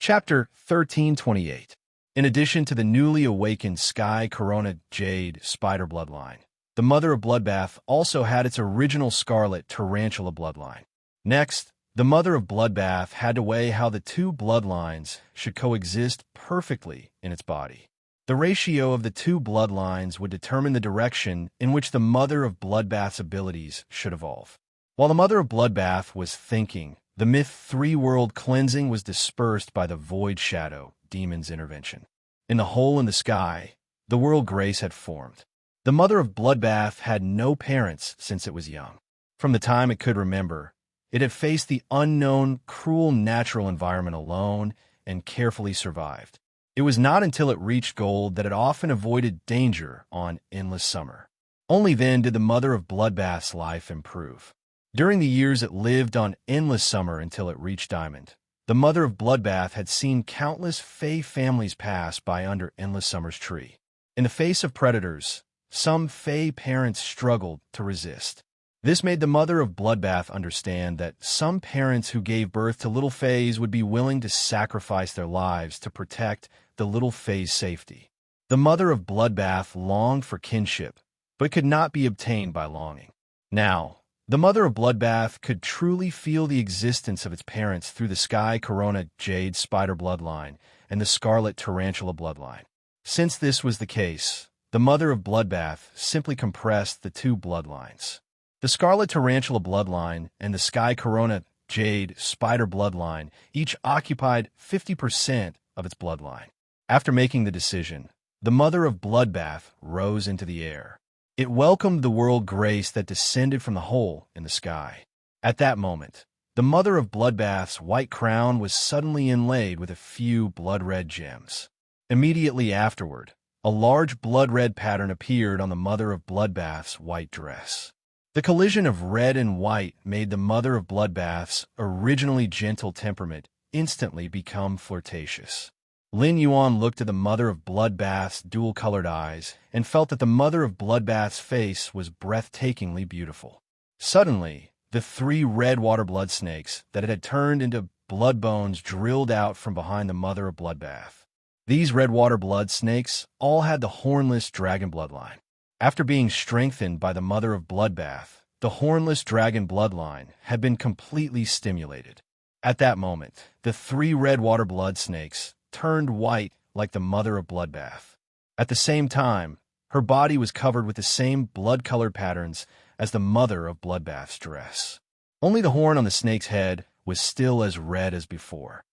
Chapter 1328. In addition to the newly awakened Sky Corona Jade Spider bloodline, the Mother of Bloodbath also had its original Scarlet Tarantula bloodline. Next, the Mother of Bloodbath had to weigh how the two bloodlines should coexist perfectly in its body. The ratio of the two bloodlines would determine the direction in which the Mother of Bloodbath's abilities should evolve. While the Mother of Bloodbath was thinking, the myth three-world cleansing was dispersed by the Void Shadow Demon's intervention. In the hole in the sky, the world Grace had formed. The Mother of Bloodbath had no parents since it was young. From the time it could remember, it had faced the unknown, cruel natural environment alone and carefully survived. It was not until it reached gold that it often avoided danger on Endless Summer. Only then did the Mother of Bloodbath's life improve. During the years it lived on Endless Summer until it reached Diamond, the Mother of Bloodbath had seen countless Fey families pass by under Endless Summer's tree. In the face of predators, some Fey parents struggled to resist. This made the Mother of Bloodbath understand that some parents who gave birth to little Feys would be willing to sacrifice their lives to protect the little Fey's safety. The Mother of Bloodbath longed for kinship, but could not be obtained by longing. Now, the Mother of Bloodbath could truly feel the existence of its parents through the Sky Corona Jade Spider bloodline and the Scarlet Tarantula bloodline. Since this was the case, the Mother of Bloodbath simply compressed the two bloodlines. The Scarlet Tarantula bloodline and the Sky Corona Jade Spider bloodline each occupied 50% of its bloodline. After making the decision, the Mother of Bloodbath rose into the air. It welcomed the world Grace that descended from the hole in the sky. At that moment, the Mother of Bloodbath's white crown was suddenly inlaid with a few blood-red gems. Immediately afterward, a large blood-red pattern appeared on the Mother of Bloodbath's white dress. The collision of red and white made the Mother of Bloodbath's originally gentle temperament instantly become flirtatious. Lin Yuan looked at the Mother of Bloodbath's dual-colored eyes and felt that the Mother of Bloodbath's face was breathtakingly beautiful. Suddenly, the three red water blood snakes that it had turned into blood bones drilled out from behind the Mother of Bloodbath. These red water blood snakes all had the hornless dragon bloodline. After being strengthened by the Mother of Bloodbath, the hornless dragon bloodline had been completely stimulated. At that moment, the three red water blood snakes turned white like the Mother of Bloodbath. At the same time, her body was covered with the same blood-colored patterns as the Mother of Bloodbath's dress. Only the horn on the snake's head was still as red as before.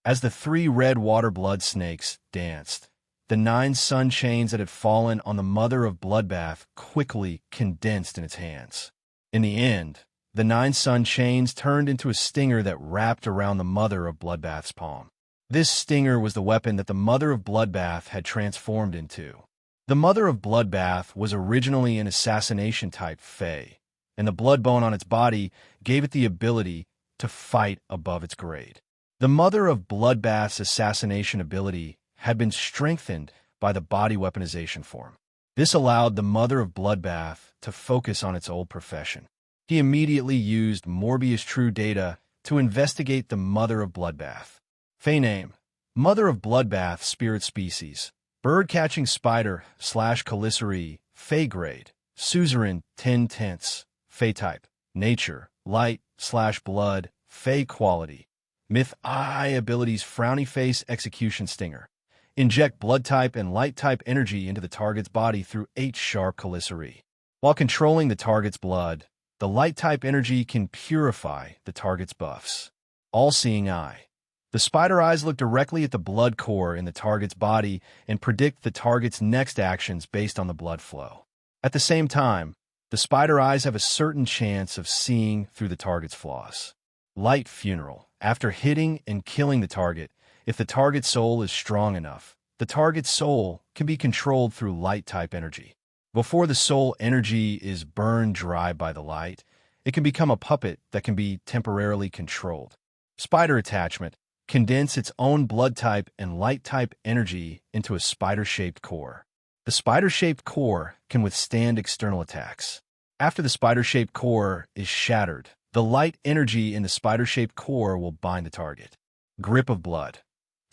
As the three red water blood snakes danced, the 9 sun chains that had fallen on the Mother of Bloodbath quickly condensed in its hands. In the end, the 9 sun chains turned into a stinger that wrapped around the Mother of Bloodbath's palm. This stinger was the weapon that the Mother of Bloodbath had transformed into. The Mother of Bloodbath was originally an assassination-type Fey, and the blood bone on its body gave it the ability to fight above its grade. The Mother of Bloodbath's assassination ability had been strengthened by the body weaponization form. This allowed the Mother of Bloodbath to focus on its old profession. He immediately used Morbius True data to investigate the Mother of Bloodbath. Fey name: Mother of Bloodbath Spirit Species, Bird-Catching Spider / Calicere, Fey Grade, Suzerain 10/10, Fey Type, Nature, Light / Blood, Fey Quality, Myth I Abilities Frowny Face Execution Stinger, Inject Blood Type and Light Type energy into the target's body through H-Sharp Calicere. While controlling the target's blood, the Light Type energy can purify the target's buffs. All-Seeing Eye. The spider eyes look directly at the blood core in the target's body and predict the target's next actions based on the blood flow. At the same time, the spider eyes have a certain chance of seeing through the target's flaws. Light Funeral. After hitting and killing the target, if the target's soul is strong enough, the target's soul can be controlled through light-type energy. Before the soul energy is burned dry by the light, it can become a puppet that can be temporarily controlled. Spider Attachment. Condense its own blood type and light type energy into a spider-shaped core. The spider-shaped core can withstand external attacks. After the spider-shaped core is shattered, the light energy in the spider-shaped core will bind the target. Grip of Blood.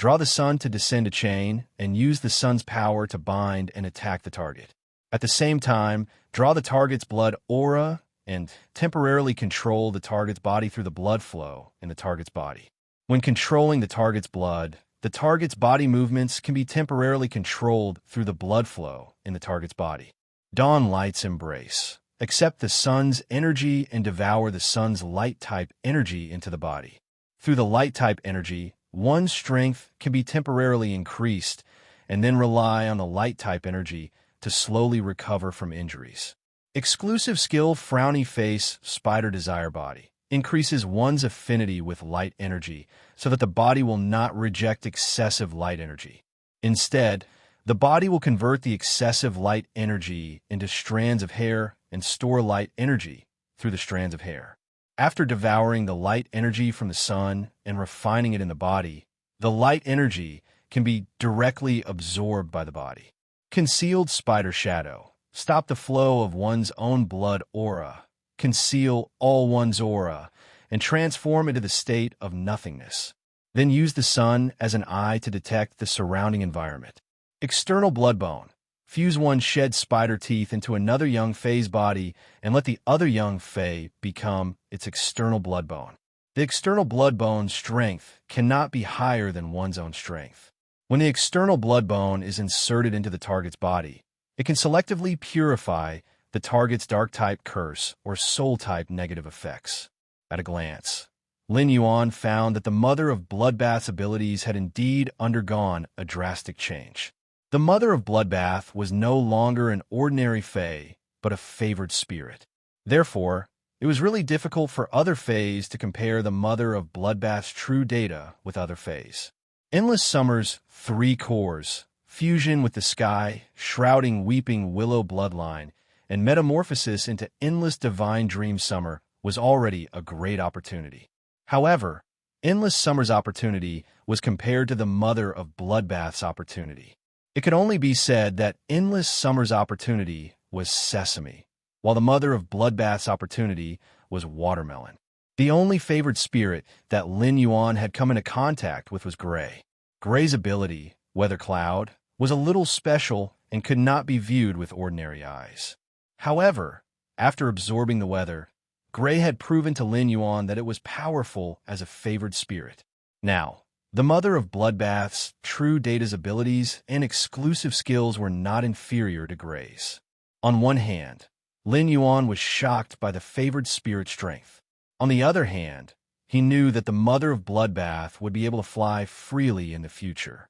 Draw the sun to descend a chain, and use the sun's power to bind and attack the target. At the same time, draw the target's blood aura and temporarily control the target's body through the blood flow in the target's body. When controlling the target's blood, the target's body movements can be temporarily controlled through the blood flow in the target's body. Dawn Light's Embrace. Accept the sun's energy and devour the sun's light-type energy into the body. Through the light-type energy, one's strength can be temporarily increased, and then rely on the light-type energy to slowly recover from injuries. Exclusive skill Frowny Face Spider Desire Body increases one's affinity with light energy so that the body will not reject excessive light energy. Instead, the body will convert the excessive light energy into strands of hair and store light energy through the strands of hair. After devouring the light energy from the sun and refining it in the body, the light energy can be directly absorbed by the body. Concealed Spider Shadow. Stop the flow of one's own blood aura. Conceal all one's aura and transform into the state of nothingness. Then use the sun as an eye to detect the surrounding environment. External Blood Bone. Fuse one's shed spider teeth into another young Fae's body and let the other young Fae become its external blood bone. The external blood bone's strength cannot be higher than one's own strength. When the external blood bone is inserted into the target's body, it can selectively purify the target's dark-type curse or soul-type negative effects. At a glance, Lin Yuan found that the Mother of Bloodbath's abilities had indeed undergone a drastic change. The Mother of Bloodbath was no longer an ordinary Fae, but a favored spirit. Therefore, it was really difficult for other Faes to compare the Mother of Bloodbath's true data with other Faes. Endless Summer's 3 cores, fusion with the sky, shrouding Weeping Willow bloodline, and metamorphosis into Endless Divine Dream Summer was already a great opportunity. However, Endless Summer's opportunity was compared to the Mother of Bloodbath's opportunity. It could only be said that Endless Summer's opportunity was sesame, while the Mother of Bloodbath's opportunity was watermelon. The only favored spirit that Lin Yuan had come into contact with was Gray. Gray's ability, Weather Cloud, was a little special and could not be viewed with ordinary eyes. However, after absorbing the weather, Gray had proven to Lin Yuan that it was powerful as a favored spirit. Now, the Mother of Bloodbath's true data's abilities and exclusive skills were not inferior to Gray's. On one hand, Lin Yuan was shocked by the favored spirit's strength. On the other hand, he knew that the Mother of Bloodbath would be able to fly freely in the future.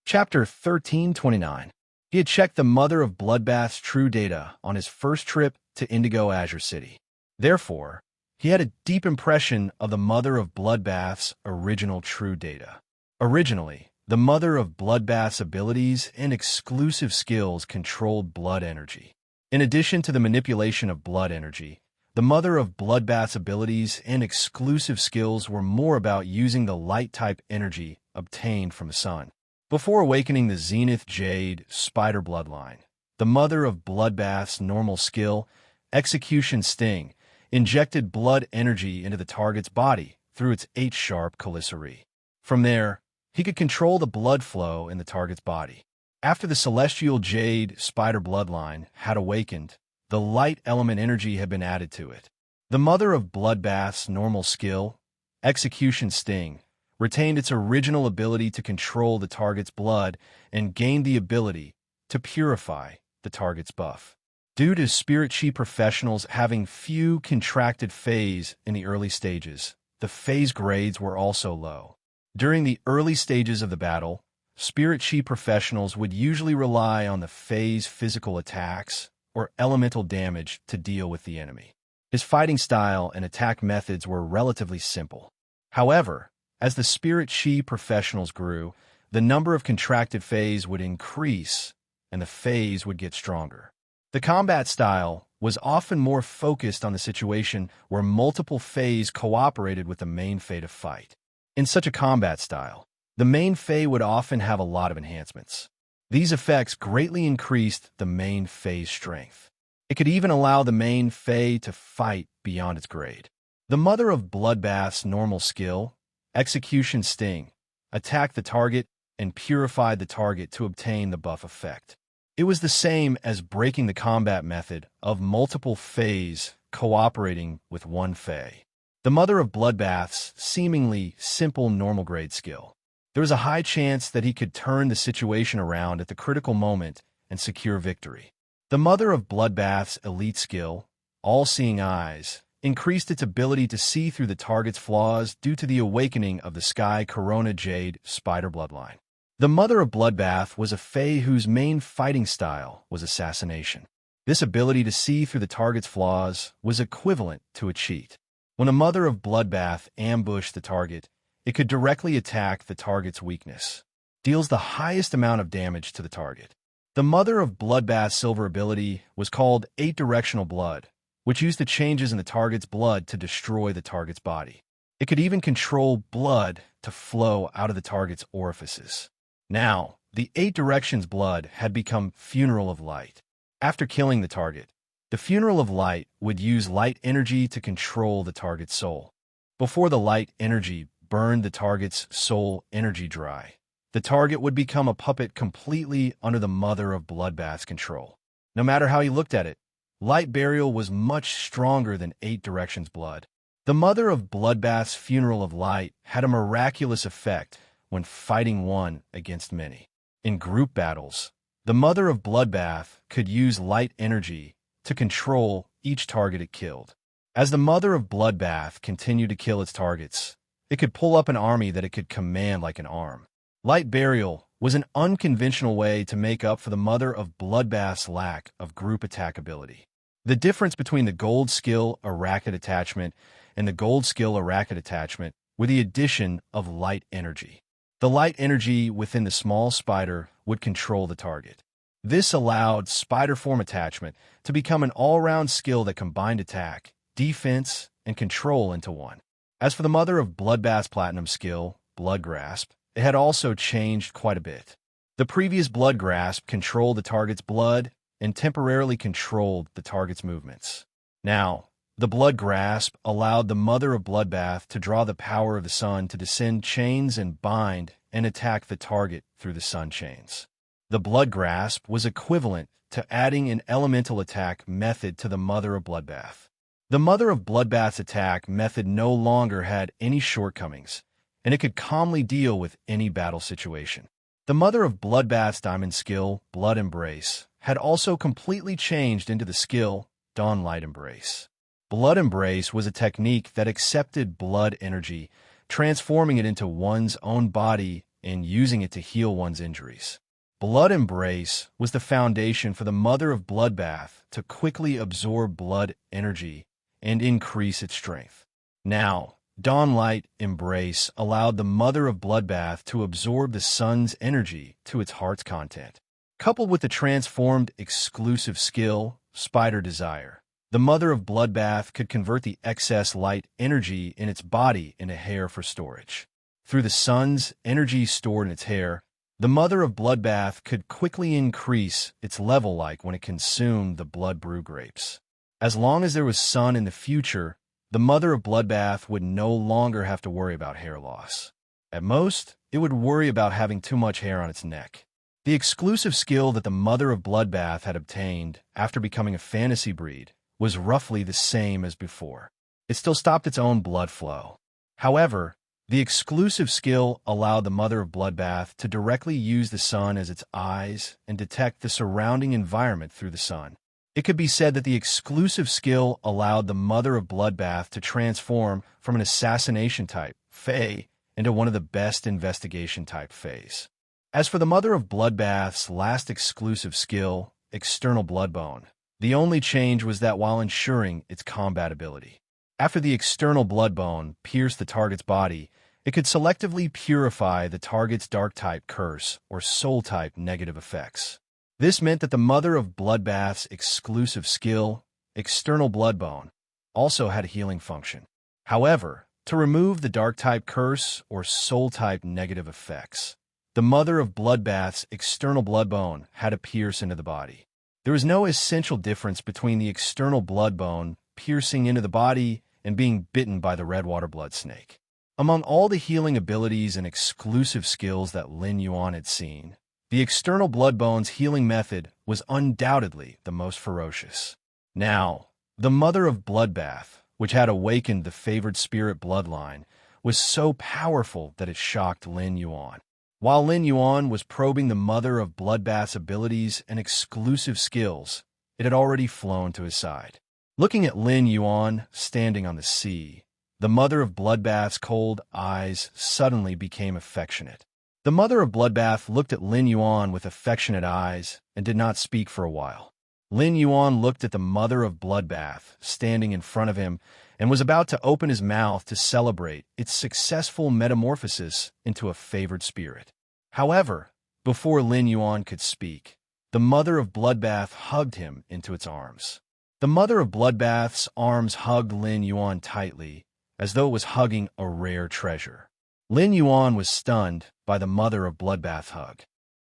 Chapter 1329. He had checked the Mother of Bloodbath's true data on his first trip to Indigo Azure City. Therefore, he had a deep impression of the Mother of Bloodbath's original true data. Originally, the Mother of Bloodbath's abilities and exclusive skills controlled blood energy. In addition to the manipulation of blood energy, the Mother of Bloodbath's abilities and exclusive skills were more about using the light-type energy obtained from the sun. Before awakening the Zenith Jade Spider bloodline, the Mother of Bloodbath's normal skill, Execution Sting, injected blood energy into the target's body through its H-sharp Calicere. From there, he could control the blood flow in the target's body. After the Celestial Jade Spider bloodline had awakened, the light element energy had been added to it. The Mother of Bloodbath's normal skill, Execution Sting, retained its original ability to control the target's blood and gained the ability to purify the target's buff. Due to Spirit Chi professionals having few contracted phase in the early stages, the phase grades were also low. During the early stages of the battle, Spirit Chi professionals would usually rely on the phase physical attacks or elemental damage to deal with the enemy. His fighting style and attack methods were relatively simple. However, as the Spirit Chi professionals grew, the number of contracted phase would increase and the phase would get stronger. The combat style was often more focused on the situation where multiple phase cooperated with the main Fae to fight. In such a combat style, the main Fae would often have a lot of enhancements. These effects greatly increased the main Fae's strength. It could even allow the main Fae to fight beyond its grade. The Mother of Bloodbath's normal skill, Execution Sting, attacked the target and purified the target to obtain the buff effect. It was the same as breaking the combat method of multiple Fays cooperating with one Fey. The Mother of Bloodbath's seemingly simple normal grade skill. There was a high chance that he could turn the situation around at the critical moment and secure victory. The Mother of Bloodbath's elite skill, All-Seeing Eyes, increased its ability to see through the target's flaws due to the awakening of the Sky Corona Jade Spider bloodline. The Mother of Bloodbath was a Fae whose main fighting style was assassination. This ability to see through the target's flaws was equivalent to a cheat. When a Mother of Bloodbath ambushed the target, it could directly attack the target's weakness. Deals the highest amount of damage to the target. The Mother of Bloodbath's silver ability was called 8-Directional Blood, which used the changes in the target's blood to destroy the target's body. It could even control blood to flow out of the target's orifices. Now, the 8 Directions blood had become Funeral of Light. After killing the target, the Funeral of Light would use light energy to control the target's soul. Before the light energy burned the target's soul energy dry, the target would become a puppet completely under the Mother of Bloodbath's control. No matter how he looked at it, Light Burial was much stronger than 8 Directions blood. The Mother of Bloodbath's Funeral of Light had a miraculous effect when fighting one against many. In group battles, the Mother of Bloodbath could use light energy to control each target it killed. As the Mother of Bloodbath continued to kill its targets, it could pull up an army that it could command like an arm. Light Burial was an unconventional way to make up for the Mother of Bloodbath's lack of group attack ability. The difference between the gold skill Arachid attachment and the gold skill Arachid attachment were the addition of light energy. The light energy within the small spider would control the target. This allowed spider form attachment to become an all-round skill that combined attack, defense, and control into one. As for the Mother of Bloodbath's platinum skill, Blood Grasp, it had also changed quite a bit. The previous Blood Grasp controlled the target's blood and temporarily controlled the target's movements. Now, the Blood Grasp allowed the Mother of Bloodbath to draw the power of the sun to descend chains and bind and attack the target through the sun chains. The Blood Grasp was equivalent to adding an elemental attack method to the Mother of Bloodbath. The Mother of Bloodbath's attack method no longer had any shortcomings, and it could calmly deal with any battle situation. The Mother of Bloodbath's diamond skill, Blood Embrace, had also completely changed into the skill, Dawn Light Embrace. Blood Embrace was a technique that accepted blood energy, transforming it into one's own body and using it to heal one's injuries. Blood Embrace was the foundation for the Mother of Bloodbath to quickly absorb blood energy and increase its strength. Now, Dawn Light Embrace allowed the Mother of Bloodbath to absorb the sun's energy to its heart's content. Coupled with the transformed exclusive skill, Spider Desire, the Mother of Bloodbath could convert the excess light energy in its body into hair for storage. Through the sun's energy stored in its hair, the Mother of Bloodbath could quickly increase its level like when it consumed the blood brew grapes. As long as there was sun in the future, the Mother of Bloodbath would no longer have to worry about hair loss. At most, it would worry about having too much hair on its neck. The exclusive skill that the Mother of Bloodbath had obtained after becoming a fantasy breed was roughly the same as before. It still stopped its own blood flow. However, the exclusive skill allowed the Mother of Bloodbath to directly use the sun as its eyes and detect the surrounding environment through the sun. It could be said that the exclusive skill allowed the Mother of Bloodbath to transform from an assassination-type Fae into one of the best investigation-type Faes. As for the Mother of Bloodbath's last exclusive skill, External Bloodbone, the only change was that while ensuring its combat ability. After the External Bloodbone pierced the target's body, it could selectively purify the target's Dark-type curse or Soul-type negative effects. This meant that the Mother of Bloodbath's exclusive skill, External Bloodbone, also had a healing function. However, to remove the Dark-type curse or Soul-type negative effects, the Mother of Bloodbath's External Bloodbone had to pierce into the body. There was no essential difference between the External Bloodbone piercing into the body and being bitten by the redwater blood snake. Among all the healing abilities and exclusive skills that Lin Yuan had seen, the external blood bones healing method was undoubtedly the most ferocious. Now, the mother of bloodbath, which had awakened the favored spirit bloodline, was so powerful that it shocked Lin Yuan. While Lin Yuan was probing the mother of bloodbath's abilities and exclusive skills, it had already flown to his side. Looking at Lin Yuan standing on the sea, the mother of bloodbath's cold eyes suddenly became affectionate. The mother of bloodbath looked at Lin Yuan with affectionate eyes and did not speak for a while. Lin Yuan looked at the mother of bloodbath standing in front of him and was about to open his mouth to celebrate its successful metamorphosis into a favored spirit. However, before Lin Yuan could speak, the mother of bloodbath hugged him into its arms. The mother of bloodbath's arms hugged Lin Yuan tightly, as though it was hugging a rare treasure. Lin Yuan was stunned by the mother of bloodbath hug.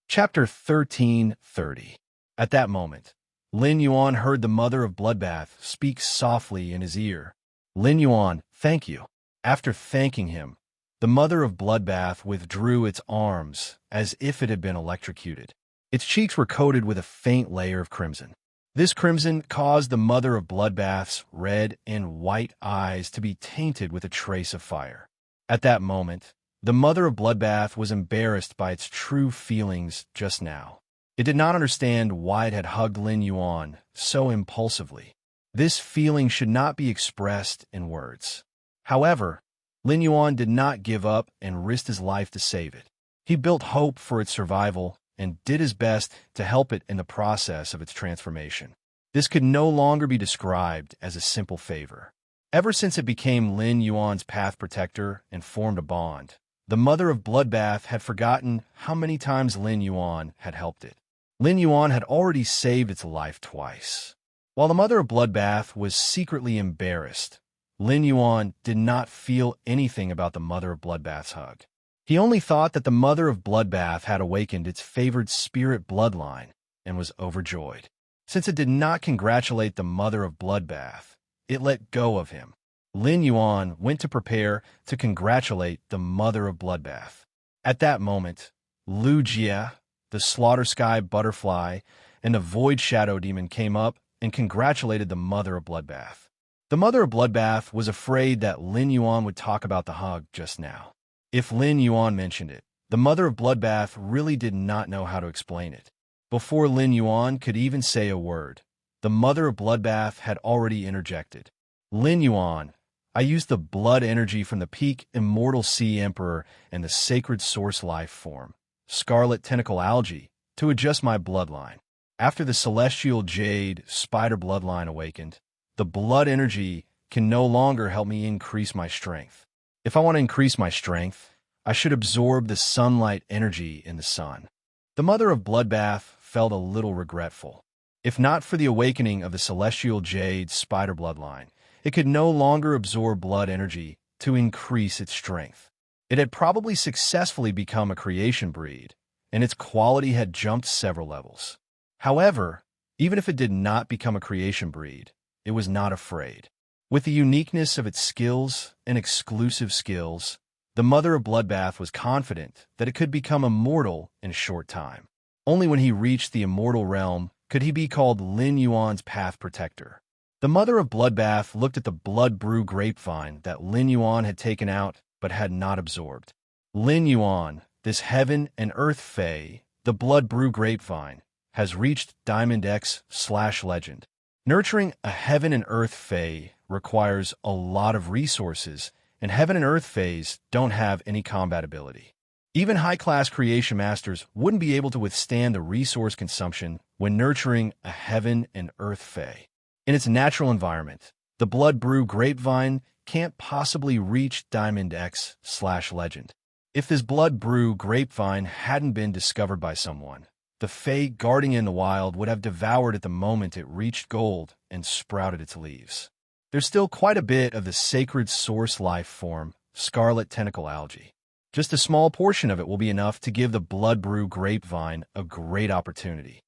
Chapter 1330. At that moment, Lin Yuan heard the mother of bloodbath speak softly in his ear. Lin Yuan, thank you. After thanking him, the mother of bloodbath withdrew its arms as if it had been electrocuted. Its cheeks were coated with a faint layer of crimson. This crimson caused the mother of bloodbath's red and white eyes to be tainted with a trace of fire. At that moment, the mother of bloodbath was embarrassed by its true feelings just now. It did not understand why it had hugged Lin Yuan so impulsively. This feeling should not be expressed in words. However, Lin Yuan did not give up and risked his life to save it. He built hope for its survival and did his best to help it in the process of its transformation. This could no longer be described as a simple favor. Ever since it became Lin Yuan's path protector and formed a bond, the mother of bloodbath had forgotten how many times Lin Yuan had helped it. Lin Yuan had already saved its life twice. While the mother of bloodbath was secretly embarrassed, Lin Yuan did not feel anything about the mother of bloodbath's hug. He only thought that the mother of bloodbath had awakened its favored spirit bloodline and was overjoyed. Since it did not congratulate the mother of bloodbath, it let go of him. Lin Yuan went to prepare to congratulate the mother of bloodbath. At that moment, Lu Jia, the slaughter sky butterfly, and the void shadow demon came up and congratulated the mother of bloodbath. The mother of bloodbath was afraid that Lin Yuan would talk about the hug just now. If Lin Yuan mentioned it, the mother of bloodbath really did not know how to explain it. Before Lin Yuan could even say a word, the mother of bloodbath had already interjected. Lin Yuan, I used the blood energy from the peak immortal sea emperor and the sacred source life form, scarlet tentacle algae, to adjust my bloodline. After the celestial jade spider bloodline awakened, the blood energy can no longer help me increase my strength. If I want to increase my strength, I should absorb the sunlight energy in the sun. The mother of bloodbath felt a little regretful. If not for the awakening of the celestial jade spider bloodline, it could no longer absorb blood energy to increase its strength. It had probably successfully become a creation breed, and its quality had jumped several levels. However, even if it did not become a creation breed, it was not afraid. With the uniqueness of its skills and exclusive skills, the mother of bloodbath was confident that it could become immortal in a short time. Only when he reached the immortal realm could he be called Lin Yuan's path protector. The mother of bloodbath looked at the blood brew grapevine that Lin Yuan had taken out but had not absorbed. Lin Yuan, this heaven and earth fae, the blood brew grapevine, has reached Diamond X/Legend. Nurturing a heaven and earth fae requires a lot of resources, and heaven and earth faes don't have any combat ability. Even high-class creation masters wouldn't be able to withstand the resource consumption when nurturing a heaven and earth fae. In its natural environment, the blood brew grapevine can't possibly reach Diamond X/Legend. If this blood brew grapevine hadn't been discovered by someone, the fae guarding in the wild would have devoured it the moment it reached gold and sprouted its leaves. There's still quite a bit of the sacred source life form, scarlet tentacle algae. Just a small portion of it will be enough to give the blood brew grapevine a great opportunity.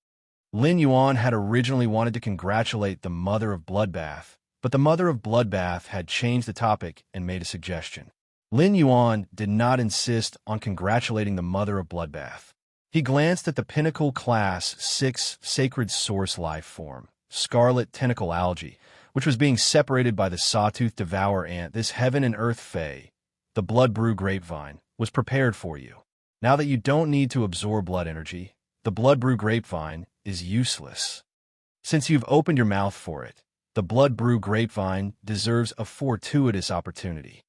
Lin Yuan had originally wanted to congratulate the mother of bloodbath, but the mother of bloodbath had changed the topic and made a suggestion. Lin Yuan did not insist on congratulating the mother of Bloodbath. He glanced at the Pinnacle Class 6 Sacred Source life form, Scarlet Tentacle Algae, which was being separated by the Sawtooth Devourer Ant. This heaven and earth fae, the Blood Brew Grapevine, was prepared for you. Now that you don't need to absorb blood energy, the Blood Brew Grapevine is useless. Since you've opened your mouth for it, the Blood Brew Grapevine deserves a fortuitous opportunity.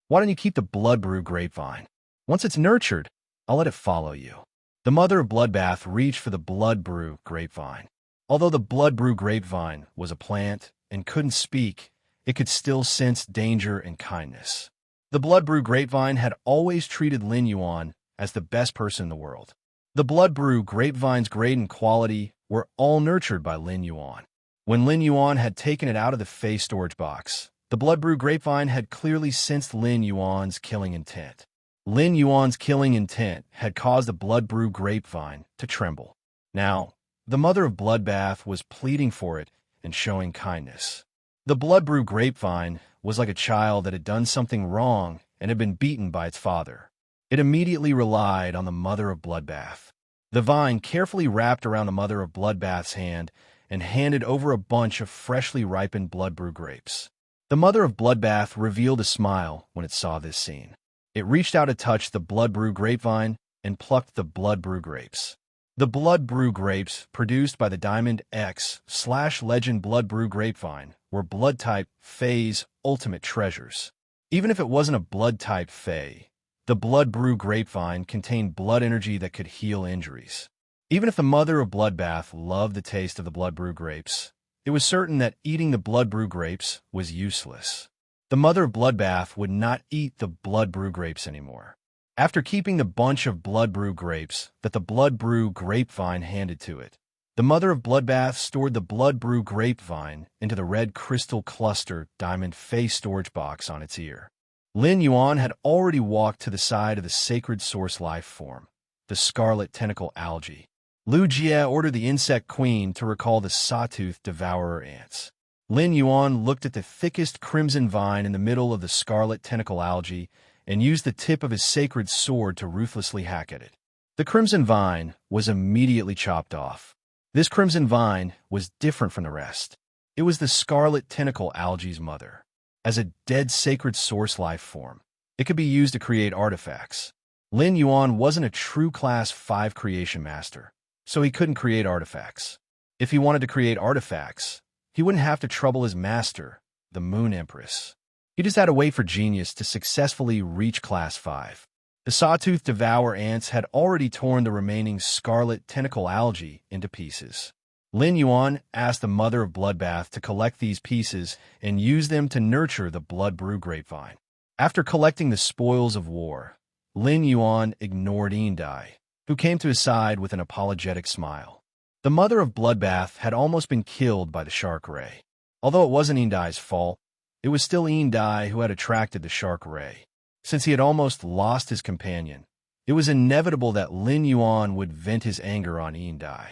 Why don't you keep the Blood Brew Grapevine? Once it's nurtured, I'll let it follow you. The mother of Bloodbath reached for the Blood Brew Grapevine. Although the Blood Brew Grapevine was a plant and couldn't speak, it could still sense danger and kindness. The Blood Brew Grapevine had always treated Lin Yuan as the best person in the world. The Blood Brew Grapevine's grade and quality were all nurtured by Lin Yuan. When Lin Yuan had taken it out of the Fey storage box, the Blood Brew Grapevine had clearly sensed Lin Yuan's killing intent. Lin Yuan's killing intent had caused the Blood Brew Grapevine to tremble. Now, the mother of Bloodbath was pleading for it and showing kindness. The Blood Brew Grapevine was like a child that had done something wrong and had been beaten by its father. It immediately relied on the mother of Bloodbath. The vine carefully wrapped around the mother of Bloodbath's hand and handed over a bunch of freshly ripened Blood Brew grapes. The mother of Bloodbath revealed a smile when it saw this scene. It reached out to touch the Blood Brew Grapevine and plucked the Blood Brew grapes. The Blood Brew grapes, produced by the Diamond X/Legend Blood Brew Grapevine, were blood-type Fae's ultimate treasures. Even if it wasn't a blood-type Fae, the Blood Brew Grapevine contained blood energy that could heal injuries. Even if the mother of Bloodbath loved the taste of the Blood Brew grapes, it was certain that eating the Blood Brew grapes was useless. The mother of Bloodbath would not eat the Blood Brew grapes anymore. After keeping the bunch of Blood Brew grapes that the Blood Brew Grapevine handed to it, the mother of Bloodbath stored the Blood Brew Grapevine into the red crystal cluster diamond Fey storage box on its ear. Lin Yuan had already walked to the side of the sacred source life form, the Scarlet Tentacle Algae. Lu Jie ordered the Insect Queen to recall the Sawtooth Devourer Ants. Lin Yuan looked at the thickest crimson vine in the middle of the Scarlet Tentacle Algae and used the tip of his sacred sword to ruthlessly hack at it. The crimson vine was immediately chopped off. This crimson vine was different from the rest. It was the Scarlet Tentacle Algae's mother. As a dead sacred source life form, it could be used to create artifacts. Lin Yuan wasn't a true Class 5 creation master, so he couldn't create artifacts. If he wanted to create artifacts, he wouldn't have to trouble his master, the Moon Empress. He just had to wait for genius to successfully reach Class 5. The Sawtooth Devourer Ants had already torn the remaining Scarlet Tentacle Algae into pieces. Lin Yuan asked the mother of Bloodbath to collect these pieces and use them to nurture the Blood Brew Grapevine. After collecting the spoils of war, Lin Yuan ignored Yindai, who came to his side with an apologetic smile. The mother of Bloodbath had almost been killed by the shark ray. Although it wasn't Yindai's fault, it was still Yindai who had attracted the shark ray. Since he had almost lost his companion, it was inevitable that Lin Yuan would vent his anger on Yindai.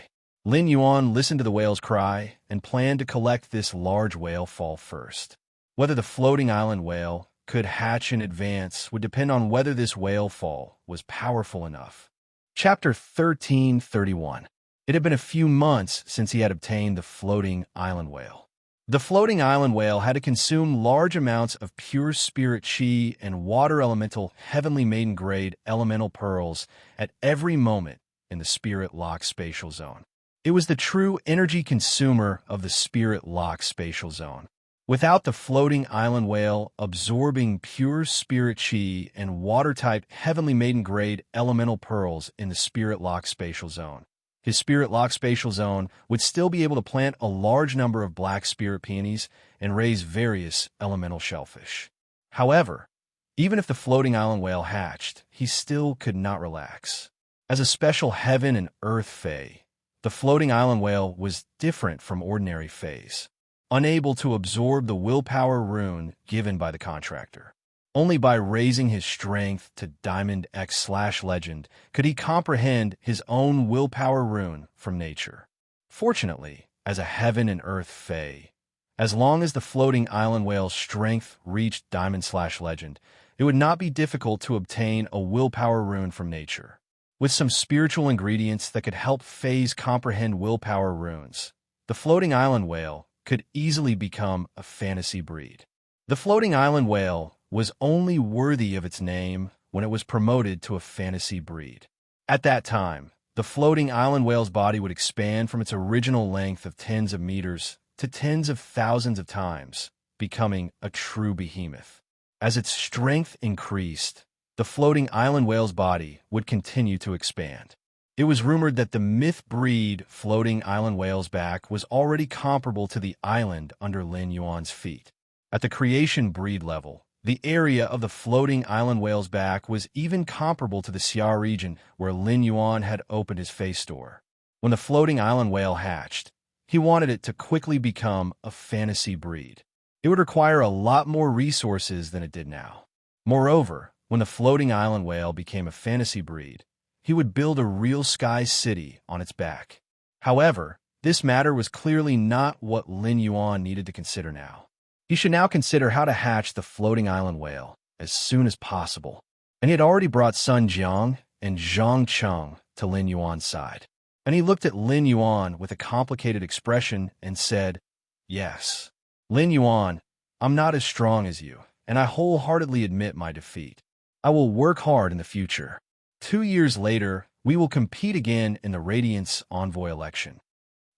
Lin Yuan listened to the whale's cry and planned to collect this large whale fall first. Whether the floating island whale could hatch in advance would depend on whether this whale fall was powerful enough. Chapter 1331. It had been a few months since he had obtained the floating island whale. The floating island whale had to consume large amounts of pure spirit chi and water elemental heavenly maiden grade elemental pearls at every moment in the spirit lock spatial zone. It was the true energy consumer of the spirit lock spatial zone. Without the floating island whale absorbing pure spirit chi and water-type heavenly maiden grade elemental pearls in the spirit lock spatial zone, his spirit lock spatial zone would still be able to plant a large number of black spirit peonies and raise various elemental shellfish. However, even if the floating island whale hatched, he still could not relax. As a special heaven and earth fae, the floating island whale was different from ordinary faes, unable to absorb the willpower rune given by the contractor. Only by raising his strength to Diamond X/Legend could he comprehend his own willpower rune from nature. Fortunately, as a heaven and earth fae, as long as the floating island whale's strength reached Diamond/Legend, it would not be difficult to obtain a willpower rune from nature. With some spiritual ingredients that could help Fays comprehend willpower runes, the floating island whale could easily become a fantasy breed. The floating island whale was only worthy of its name when it was promoted to a fantasy breed. At that time, the floating island whale's body would expand from its original length of tens of meters to tens of thousands of times, becoming a true behemoth. As its strength increased, the floating island whale's body would continue to expand. It was rumored that the myth breed floating island whale's back was already comparable to the island under Lin Yuan's feet. At the creation breed level, the area of the floating island whale's back was even comparable to the Xia region where Lin Yuan had opened his face store. When the floating island whale hatched, he wanted it to quickly become a fantasy breed. It would require a lot more resources than it did now. Moreover, when the floating island whale became a fantasy breed, he would build a real sky city on its back. However, this matter was clearly not what Lin Yuan needed to consider now. He should now consider how to hatch the floating island whale as soon as possible. And he had already brought Sun Jiang and Zhang Cheng to Lin Yuan's side. And he looked at Lin Yuan with a complicated expression and said, "Yes, Lin Yuan, I'm not as strong as you, and I wholeheartedly admit my defeat. I will work hard in the future. 2 years later, we will compete again in the Radiance Envoy election."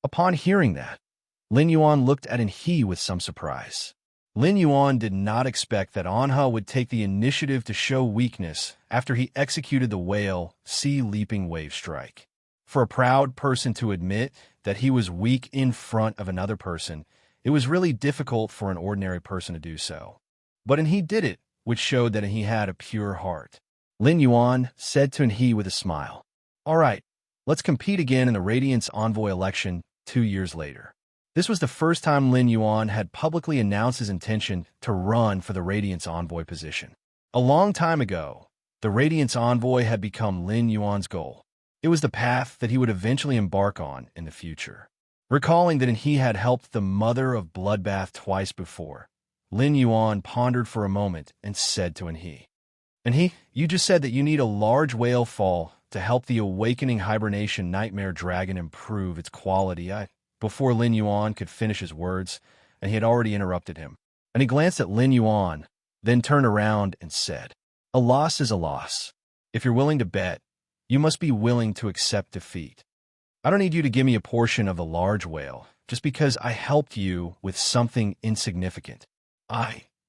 Upon hearing that, Lin Yuan looked at He with some surprise. Lin Yuan did not expect that Anha would take the initiative to show weakness after he executed the whale sea-leaping wave strike. For a proud person to admit that he was weak in front of another person, it was really difficult for an ordinary person to do so. But He did it, which showed that he had a pure heart. Lin Yuan said to He with a smile, "All right, let's compete again in the Radiance Envoy election 2 years later." This was the first time Lin Yuan had publicly announced his intention to run for the Radiance Envoy position. A long time ago, the Radiance Envoy had become Lin Yuan's goal. It was the path that he would eventually embark on in the future. Recalling that He had helped the mother of Bloodbath twice before, Lin Yuan pondered for a moment and said to He, you just said that you need a large whale fall to help the awakening hibernation nightmare dragon improve its quality." Before Lin Yuan could finish his words, and he had already interrupted him. And he glanced at Lin Yuan, then turned around and said, "A loss is a loss. If you're willing to bet, you must be willing to accept defeat. I don't need you to give me a portion of the large whale just because I helped you with something insignificant.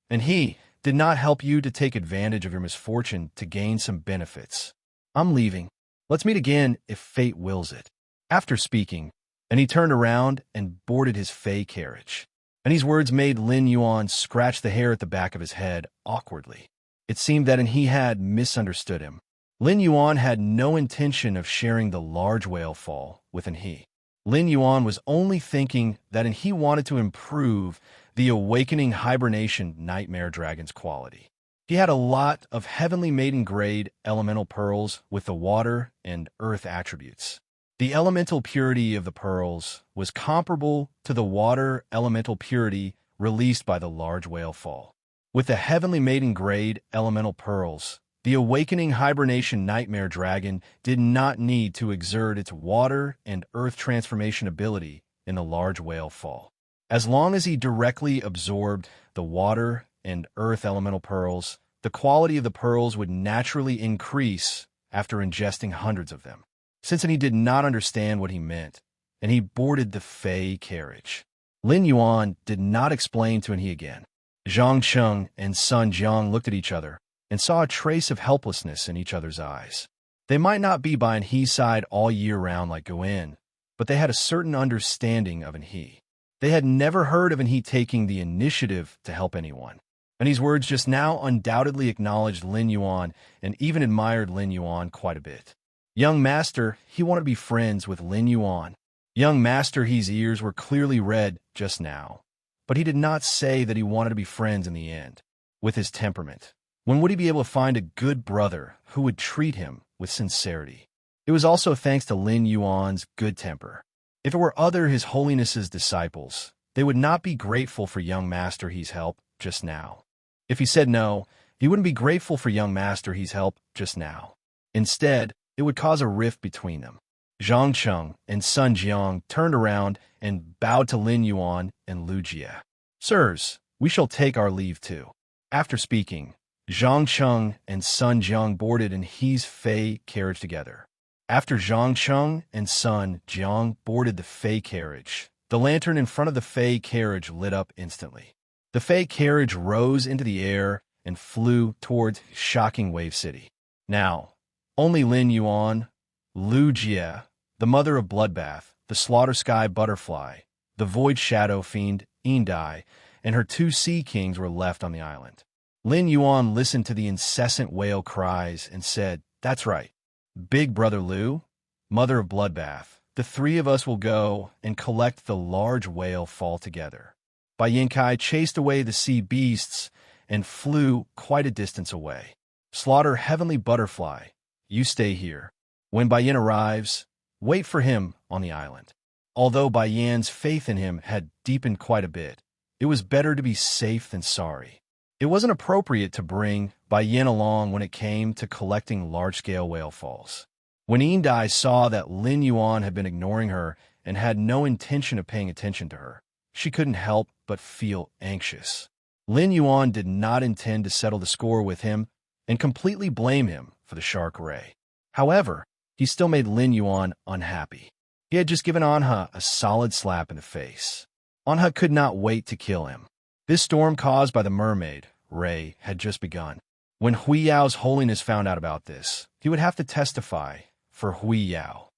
He did not help you to take advantage of your misfortune to gain some benefits. I'm leaving. Let's meet again if fate wills it." After speaking, he turned around and boarded his Fey carriage. His words made Lin Yuan scratch the hair at the back of his head awkwardly. It seemed that He had misunderstood him. Lin Yuan had no intention of sharing the large whale fall with He. Lin Yuan was only thinking that He wanted to improve the awakening hibernation nightmare dragon's quality. He had a lot of heavenly maiden grade elemental pearls with the water and earth attributes. The elemental purity of the pearls was comparable to the water elemental purity released by the large whale fall. With the heavenly maiden grade elemental pearls, the awakening hibernation nightmare dragon did not need to exert its water and earth transformation ability in the large whale fall. As long as he directly absorbed the water and earth elemental pearls, the quality of the pearls would naturally increase after ingesting hundreds of them. Since He did not understand what he meant, he boarded the Fey carriage. Lin Yuan did not explain to He again. Zhang Cheng and Sun Jiang looked at each other and saw a trace of helplessness in each other's eyes. They might not be by He's side all year round like Guan, but they had a certain understanding of He. They had never heard of He taking the initiative to help anyone. His words just now undoubtedly acknowledged Lin Yuan and even admired Lin Yuan quite a bit. Young Master, he wanted to be friends with Lin Yuan. Young Master, his ears were clearly red just now, but he did not say that he wanted to be friends in the end. With his temperament, when would he be able to find a good brother who would treat him with sincerity? It was also thanks to Lin Yuan's good temper. If it were other His Holiness's disciples, they would not be grateful for young Master He's help just now. If he said no, He wouldn't be grateful for young master he's helped just now. Instead, it would cause a rift between them. Zhang Cheng and Sun Jiang turned around and bowed to Lin Yuan and Lu Jie. Sirs, we shall take our leave too. After speaking, Zhang Cheng and Sun Jiang boarded in He's Fei carriage together. After Zhang Cheng and Sun Jiang boarded the Fei carriage, the lantern in front of the Fei carriage lit up instantly. The Fei carriage rose into the air and flew towards Shocking Wave City. Now, only Lin Yuan, Lu Jie, the mother of Bloodbath, the Slaughter Sky Butterfly, the Void Shadow Fiend, Indai, and her 2 Sea Kings were left on the island. Lin Yuan listened to the incessant whale cries and said, "That's right. Big brother Lu, mother of Bloodbath, the 3 of us will go and collect the large whale fall together." Bai Yinkai chased away the sea beasts and flew quite a distance away. "Slaughter Heavenly Butterfly, you stay here. When Bai Yin arrives, wait for him on the island." Although Bai Yan's faith in him had deepened quite a bit, it was better to be safe than sorry. It wasn't appropriate to bring Bai Yin along when it came to collecting large-scale whale falls. When Indai saw that Lin Yuan had been ignoring her and had no intention of paying attention to her, she couldn't help but feel anxious. Lin Yuan did not intend to settle the score with him and completely blame him for the shark ray. However, he still made Lin Yuan unhappy. He had just given Anha a solid slap in the face. Anha could not wait to kill him. This storm caused by the mermaid, Ray, had just begun. When Hui Yao's holiness found out about this, he would have to testify for Hui Yao.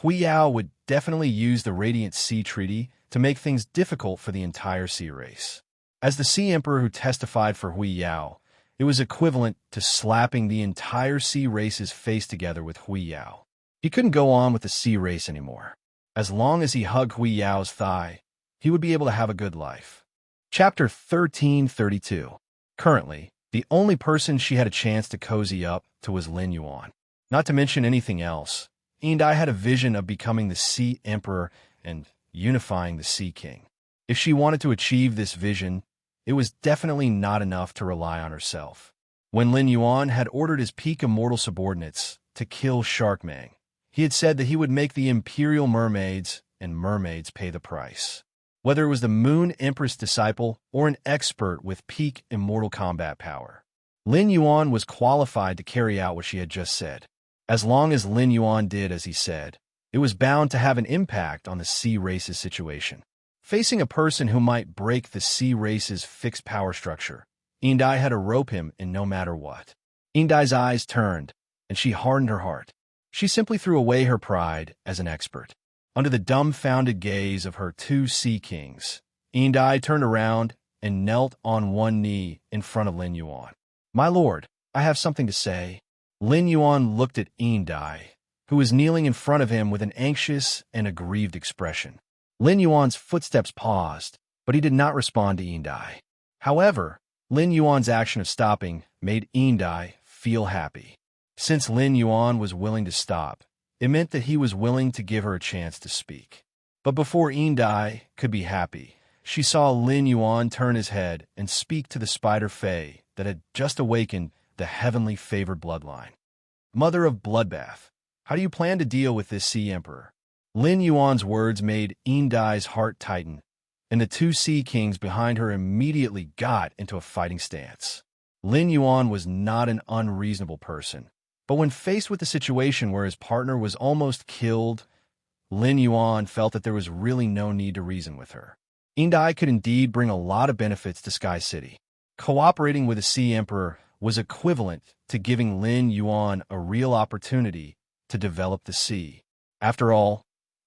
Hui Yao would definitely use the Radiant Sea Treaty to make things difficult for the entire sea race. As the Sea Emperor who testified for Hui Yao, it was equivalent to slapping the entire sea race's face together with Hui Yao. He couldn't go on with the sea race anymore. As long as he hugged Hui Yao's thigh, he would be able to have a good life. Chapter 1332. Currently, the only person she had a chance to cozy up to was Lin Yuan. Not to mention anything else, Indai had a vision of becoming the Sea Emperor and unifying the Sea King. If she wanted to achieve this vision, it was definitely not enough to rely on herself. When Lin Yuan had ordered his peak immortal subordinates to kill Sharkmang, he had said that he would make the Imperial Mermaids and mermaids pay the price. Whether it was the Moon Empress disciple or an expert with peak immortal combat power, Lin Yuan was qualified to carry out what she had just said. As long as Lin Yuan did as he said, it was bound to have an impact on the sea race's situation. Facing a person who might break the sea race's fixed power structure, Indai had to rope him in no matter what. Indai's eyes turned, and she hardened her heart. She simply threw away her pride as an expert. Under the dumbfounded gaze of her 2 Sea Kings, Indai turned around and knelt on one knee in front of Lin Yuan. "My lord, I have something to say." Lin Yuan looked at Indai, who was kneeling in front of him with an anxious and aggrieved expression. Lin Yuan's footsteps paused, but he did not respond to Indai. However, Lin Yuan's action of stopping made Indai feel happy. Since Lin Yuan was willing to stop, it meant that he was willing to give her a chance to speak. But before Indai could be happy, she saw Lin Yuan turn his head and speak to the Spider Fae that had just awakened the heavenly favored bloodline. "Mother of Bloodbath, how do you plan to deal with this Sea Emperor?" Lin Yuan's words made Indai's heart tighten, and the 2 Sea Kings behind her immediately got into a fighting stance. Lin Yuan was not an unreasonable person, but when faced with a situation where his partner was almost killed, Lin Yuan felt that there was really no need to reason with her. Indai could indeed bring a lot of benefits to Sky City. Cooperating with the Sea Emperor was equivalent to giving Lin Yuan a real opportunity to develop the sea. After all,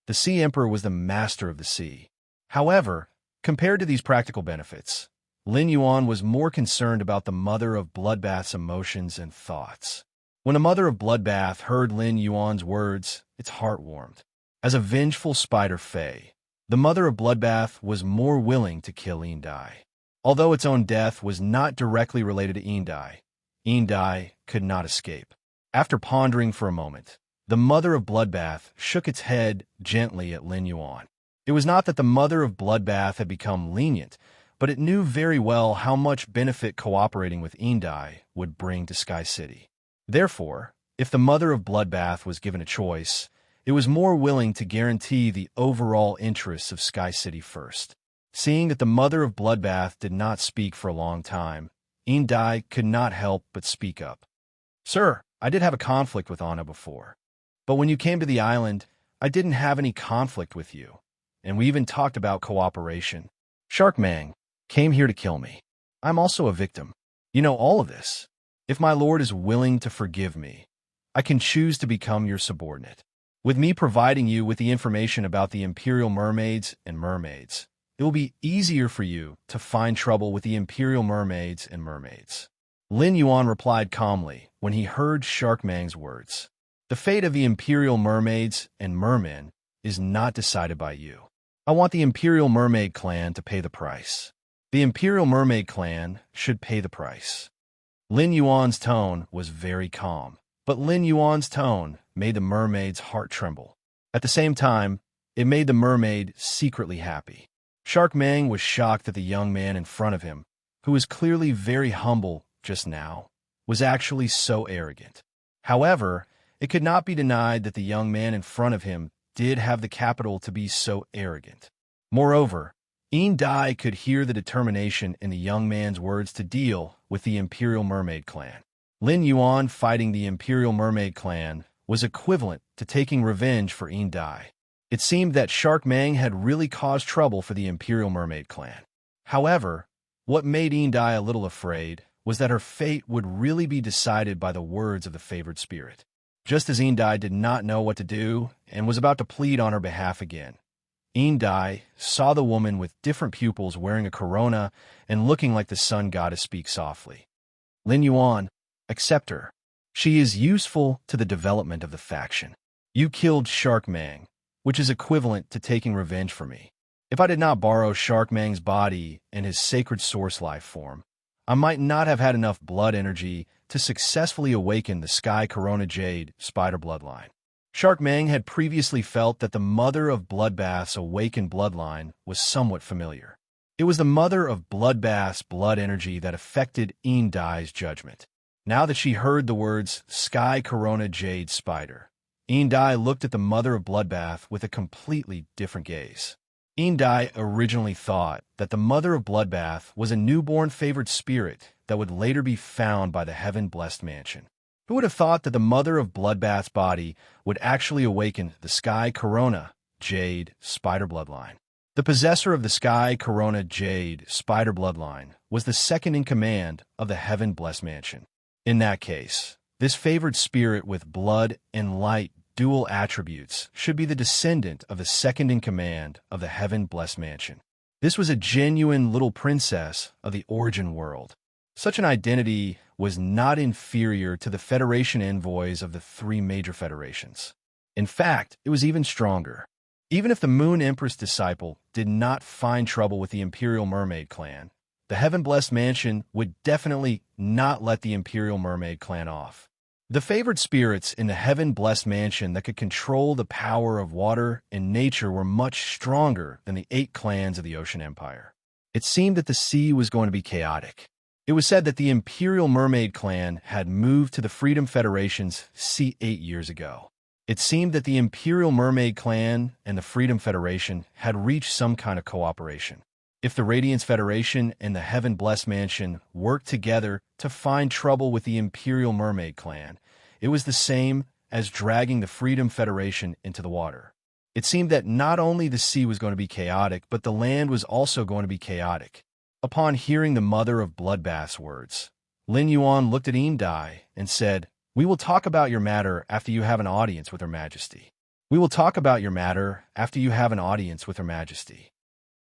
the Sea Emperor was the master of the sea. However, compared to these practical benefits, Lin Yuan was more concerned about the Mother of Bloodbath's emotions and thoughts. When a Mother of Bloodbath heard Lin Yuan's words, its heart warmed. As a vengeful spider fae, the Mother of Bloodbath was more willing to kill Indai. Although its own death was not directly related to Indai could not escape. After pondering for a moment, the Mother of Bloodbath shook its head gently at Lin Yuan. It was not that the Mother of Bloodbath had become lenient, but it knew very well how much benefit cooperating with Indai would bring to Sky City. Therefore, if the Mother of Bloodbath was given a choice, it was more willing to guarantee the overall interests of Sky City first. Seeing that the Mother of Bloodbath did not speak for a long time, Indai could not help but speak up. "Sir, I did have a conflict with Anna before. But when you came to the island, I didn't have any conflict with you. And we even talked about cooperation. Shark Mang came here to kill me. I'm also a victim. You know all of this. If my lord is willing to forgive me, I can choose to become your subordinate. With me providing you with the information about the Imperial Mermaids and Mermaids, it will be easier for you to find trouble with the Imperial Mermaids and Mermaids." Lin Yuan replied calmly when he heard Shark Mang's words. "The fate of the Imperial Mermaids and Mermen is not decided by you. I want the Imperial Mermaid clan to pay the price. The Imperial Mermaid clan should pay the price." Lin Yuan's tone was very calm, but Lin Yuan's tone made the mermaid's heart tremble. At the same time, it made the mermaid secretly happy. Shark Mang was shocked that the young man in front of him, who was clearly very humble just now, was actually so arrogant. However, it could not be denied that the young man in front of him did have the capital to be so arrogant. Moreover, Dai could hear the determination in the young man's words to deal with the Imperial Mermaid clan. Lin Yuan fighting the Imperial Mermaid clan was equivalent to taking revenge for Dai. It seemed that Shark Mang had really caused trouble for the Imperial Mermaid clan. However, what made Dai a little afraid was that her fate would really be decided by the words of the favored spirit. Just as Dai did not know what to do and was about to plead on her behalf again, Dai saw the woman with different pupils wearing a corona and looking like the sun goddess speak softly. "Lin Yuan, accept her. She is useful to the development of the faction. You killed Shark Mang, which is equivalent to taking revenge for me. If I did not borrow Shark Mang's body and his sacred source life form, I might not have had enough blood energy to successfully awaken the Sky Corona Jade spider bloodline." Shark Mang had previously felt that the Mother of Bloodbath's awakened bloodline was somewhat familiar. It was the Mother of Bloodbath's blood energy that affected Dai's judgment. Now that she heard the words Sky Corona Jade Spider, Dai looked at the Mother of Bloodbath with a completely different gaze. Dai originally thought that the Mother of Bloodbath was a newborn favored spirit that would later be found by the heaven-blessed mansion. Who would have thought that the Mother of Bloodbath's body would actually awaken the Sky Corona Jade Spider bloodline? The possessor of the Sky Corona Jade Spider bloodline was the second in command of the heaven-blessed mansion. In that case, this favored spirit with blood and light dual attributes should be the descendant of the second in command of the heaven-blessed mansion. This was a genuine little princess of the origin world. Such an identity was not inferior to the Federation envoys of the three major federations. In fact, it was even stronger. Even if the Moon Empress disciple did not find trouble with the Imperial Mermaid clan, the Heaven-Blessed Mansion would definitely not let the Imperial Mermaid clan off. The favored spirits in the Heaven-Blessed Mansion that could control the power of water and nature were much stronger than the 8 clans of the Ocean Empire. It seemed that the sea was going to be chaotic. It was said that the Imperial Mermaid clan had moved to the Freedom Federation's sea 8 years ago. It seemed that the Imperial Mermaid clan and the Freedom Federation had reached some kind of cooperation. If the Radiance Federation and the Heaven-Blessed Mansion worked together to find trouble with the Imperial Mermaid clan, it was the same as dragging the Freedom Federation into the water. It seemed that not only the sea was going to be chaotic, but the land was also going to be chaotic. Upon hearing the Mother of Bloodbath's words, Lin Yuan looked at Dai and said, "We will talk about your matter after you have an audience with Her Majesty. We will talk about your matter after you have an audience with Her Majesty."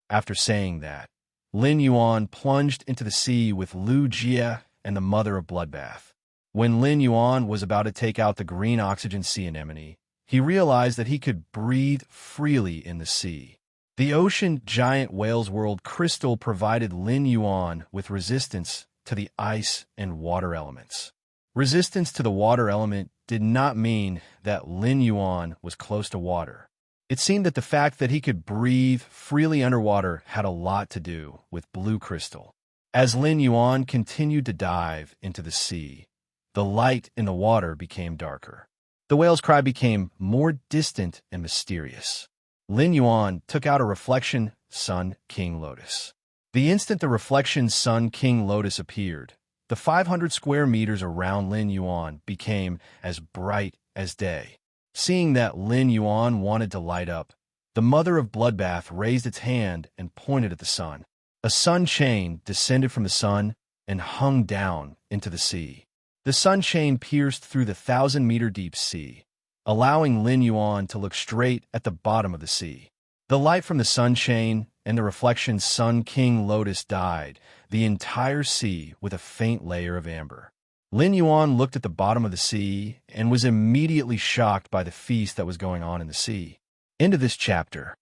After saying that, Lin Yuan plunged into the sea with Lu Jia and the Mother of Bloodbath. When Lin Yuan was about to take out the green oxygen sea anemone, he realized that he could breathe freely in the sea. The ocean giant whale's world crystal provided Lin Yuan with resistance to the ice and water elements. Resistance to the water element did not mean that Lin Yuan was close to water. It seemed that the fact that he could breathe freely underwater had a lot to do with blue crystal. As Lin Yuan continued to dive into the sea, the light in the water became darker. The whale's cry became more distant and mysterious. Lin Yuan took out a reflection Sun King Lotus. The instant the reflection Sun King Lotus appeared, the 500 square meters around Lin Yuan became as bright as day. Seeing that Lin Yuan wanted to light up, the mother of Bloodbath raised its hand and pointed at the sun. A sun chain descended from the sun and hung down into the sea. The sun chain pierced through the 1,000-meter deep sea, allowing Lin Yuan to look straight at the bottom of the sea. The light from the sun chain and the reflection Sun King Lotus dyed the entire sea with a faint layer of amber. Lin Yuan looked at the bottom of the sea and was immediately shocked by the feast that was going on in the sea. Into this chapter.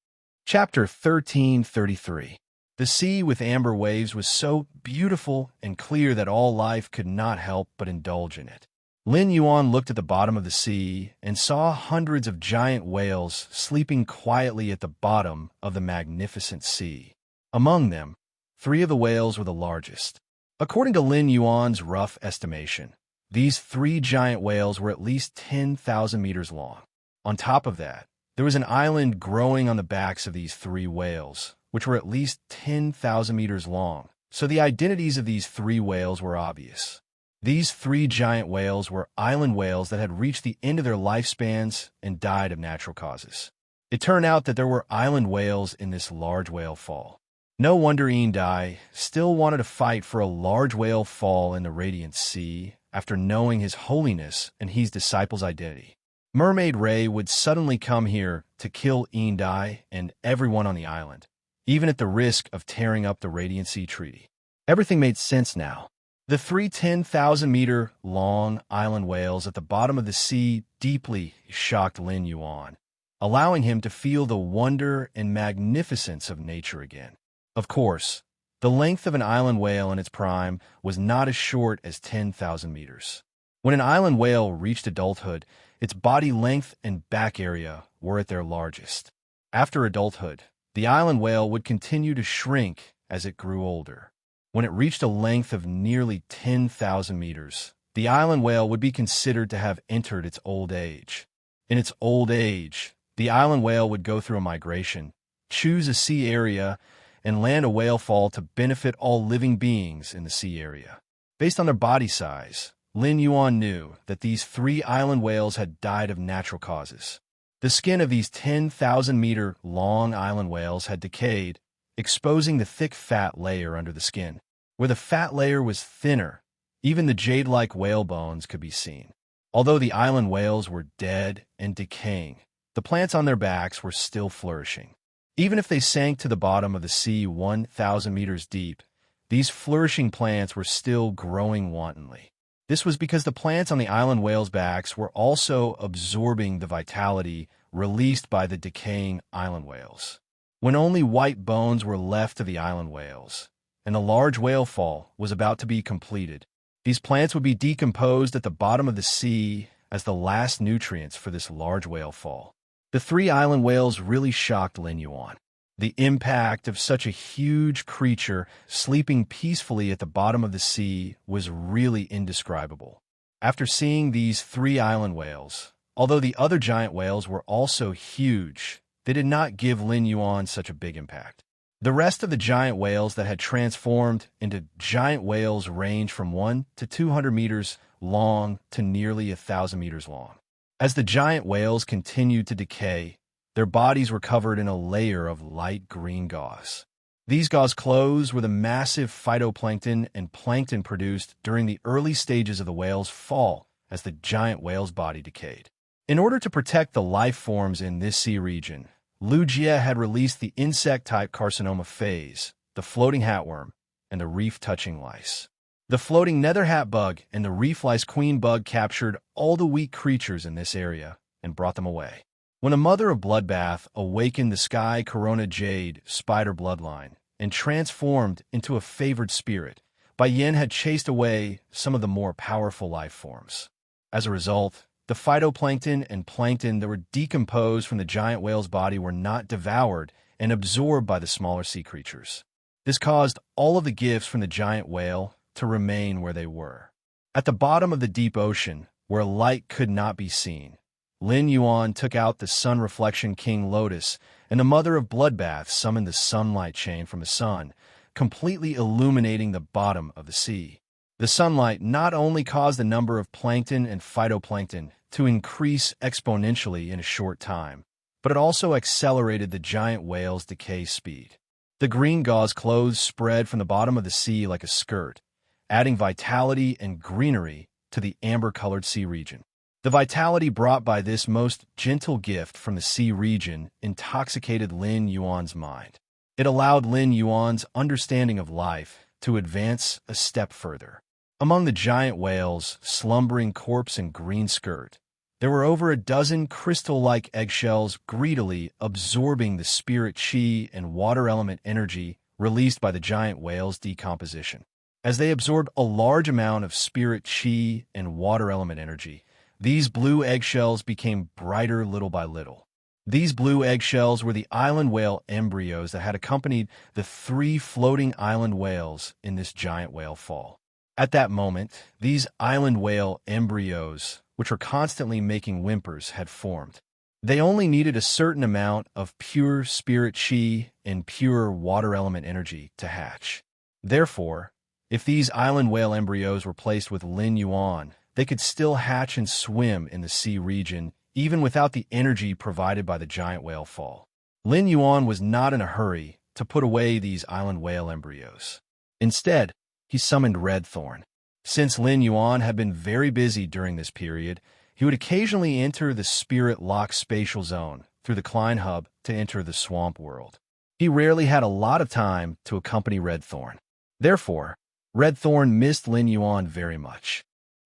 Chapter 1333. The sea with amber waves was so beautiful and clear that all life could not help but indulge in it. Lin Yuan looked at the bottom of the sea and saw hundreds of giant whales sleeping quietly at the bottom of the magnificent sea. Among them, 3 of the whales were the largest. According to Lin Yuan's rough estimation, these 3 giant whales were at least 10,000 meters long. On top of that, there was an island growing on the backs of these 3 whales, which were at least 10,000 meters long, so the identities of these 3 whales were obvious. These 3 giant whales were island whales that had reached the end of their lifespans and died of natural causes. It turned out that there were island whales in this large whale fall. No wonder Dai still wanted to fight for a large whale fall in the Radiant Sea after knowing his holiness and his disciples' identity. Mermaid Ray would suddenly come here to kill Dai and everyone on the island, even at the risk of tearing up the Radiant Sea Treaty. Everything made sense now. The 3 10,000-meter-long island whales at the bottom of the sea deeply shocked Lin Yuan, allowing him to feel the wonder and magnificence of nature again. Of course, the length of an island whale in its prime was not as short as 10,000 meters. When an island whale reached adulthood, its body length and back area were at their largest. After adulthood, the island whale would continue to shrink as it grew older. When it reached a length of nearly 10,000 meters, the island whale would be considered to have entered its old age. In its old age, the island whale would go through a migration, choose a sea area, and land a whale fall to benefit all living beings in the sea area. Based on their body size, Lin Yuan knew that these 3 island whales had died of natural causes. The skin of these 10,000-meter-long island whales had decayed, exposing the thick fat layer under the skin. Where the fat layer was thinner, even the jade-like whale bones could be seen. Although the island whales were dead and decaying, the plants on their backs were still flourishing. Even if they sank to the bottom of the sea 1,000 meters deep, these flourishing plants were still growing wantonly. This was because the plants on the island whales' backs were also absorbing the vitality released by the decaying island whales. When only white bones were left of the island whales, and the large whale fall was about to be completed, these plants would be decomposed at the bottom of the sea as the last nutrients for this large whale fall. The 3 island whales really shocked Lin Yuan. The impact of such a huge creature sleeping peacefully at the bottom of the sea was really indescribable. After seeing these 3 island whales, although the other giant whales were also huge, they did not give Lin Yuan such a big impact. The rest of the giant whales that had transformed into giant whales range from 1 to 200 meters long to nearly 1,000 meters long. As the giant whales continued to decay, their bodies were covered in a layer of light green gauze. These gauze clothes were the massive phytoplankton and plankton produced during the early stages of the whale's fall as the giant whale's body decayed. In order to protect the life forms in this sea region, Lu Jie had released the insect-type carcinoma phase, the floating hatworm, and the reef-touching lice. The floating nether hat bug and the reef lice queen bug captured all the weak creatures in this area and brought them away. When a mother of Bloodbath awakened the sky corona jade spider bloodline and transformed into a favored spirit, Bai Yin had chased away some of the more powerful life forms. As a result, the phytoplankton and plankton that were decomposed from the giant whale's body were not devoured and absorbed by the smaller sea creatures. This caused all of the gifts from the giant whale to remain where they were. At the bottom of the deep ocean, where light could not be seen, Lin Yuan took out the sun reflection king lotus, and the mother of bloodbath summoned the sunlight chain from the sun, completely illuminating the bottom of the sea. The sunlight not only caused the number of plankton and phytoplankton to increase exponentially in a short time, but it also accelerated the giant whale's decay speed. The green gauze clothes spread from the bottom of the sea like a skirt, adding vitality and greenery to the amber-colored sea region. The vitality brought by this most gentle gift from the sea region intoxicated Lin Yuan's mind. It allowed Lin Yuan's understanding of life to advance a step further. Among the giant whale's slumbering corpse and green skirt, there were over a dozen crystal-like eggshells greedily absorbing the spirit chi and water element energy released by the giant whale's decomposition. As they absorbed a large amount of spirit chi and water element energy, these blue eggshells became brighter little by little. These blue eggshells were the island whale embryos that had accompanied the 3 floating island whales in this giant whale fall. At that moment, these island whale embryos, which were constantly making whimpers, had formed. They only needed a certain amount of pure spirit chi and pure water element energy to hatch. Therefore, if these island whale embryos were placed with Lin Yuan, they could still hatch and swim in the sea region, even without the energy provided by the giant whale fall. Lin Yuan was not in a hurry to put away these island whale embryos. Instead, he summoned Red Thorn. Since Lin Yuan had been very busy during this period, he would occasionally enter the spirit-locked spatial zone through the Klein Hub to enter the swamp world. He rarely had a lot of time to accompany Red Thorn. Therefore, Red Thorn missed Lin Yuan very much.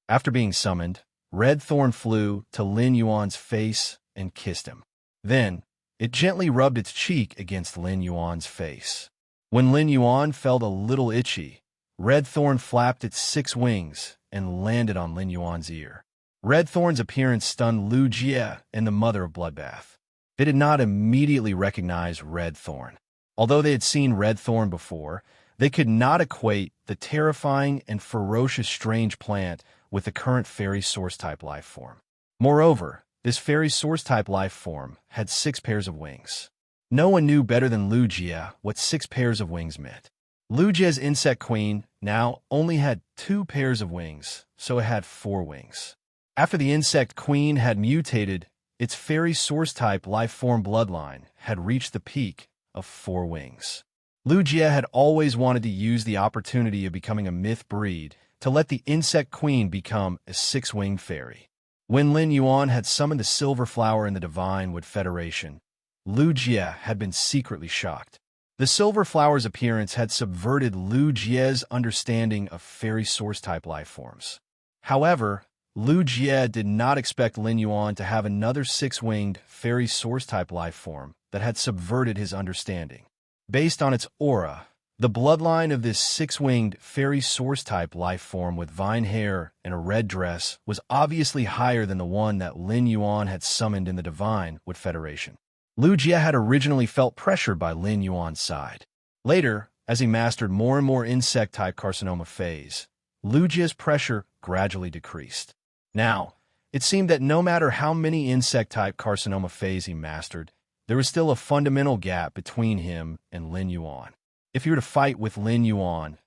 After being summoned, Red Thorn flew to Lin Yuan's face and kissed him. Then, it gently rubbed its cheek against Lin Yuan's face. When Lin Yuan felt a little itchy, Red Thorn flapped its 6 wings and landed on Lin Yuan's ear. Red Thorn's appearance stunned Lu Jie and the mother of bloodbath. They did not immediately recognize Red Thorn. Although they had seen Red Thorn before, they could not equate the terrifying and ferocious strange plant with the current fairy source-type life form. Moreover, this fairy source-type life form had 6 pairs of wings. No one knew better than Lu Jie what 6 pairs of wings meant. Lu Jie's insect queen now only had 2 pairs of wings, so it had 4 wings. After the insect queen had mutated, its fairy source-type life form bloodline had reached the peak of 4 wings. Lu Jie had always wanted to use the opportunity of becoming a myth breed to let the insect queen become a 6-winged fairy. When Lin Yuan had summoned the silver flower in the Divine Wood Federation, Lu Jie had been secretly shocked. The silver flower's appearance had subverted Lu Jie's understanding of fairy source-type life forms. However, Lu Jie did not expect Lin Yuan to have another 6-winged fairy source-type life form that had subverted his understanding. Based on its aura, the bloodline of this 6-winged fairy source-type life form with vine hair and a red dress was obviously higher than the one that Lin Yuan had summoned in the Divine Wood Federation. Lu Jie had originally felt pressured by Lin Yuan's side. Later, as he mastered more and more insect-type carcinoma phase, Lu Jie's pressure gradually decreased. Now, it seemed that no matter how many insect-type carcinoma phase he mastered, there was still a fundamental gap between him and Lin Yuan. If he were to fight with Lin Yuan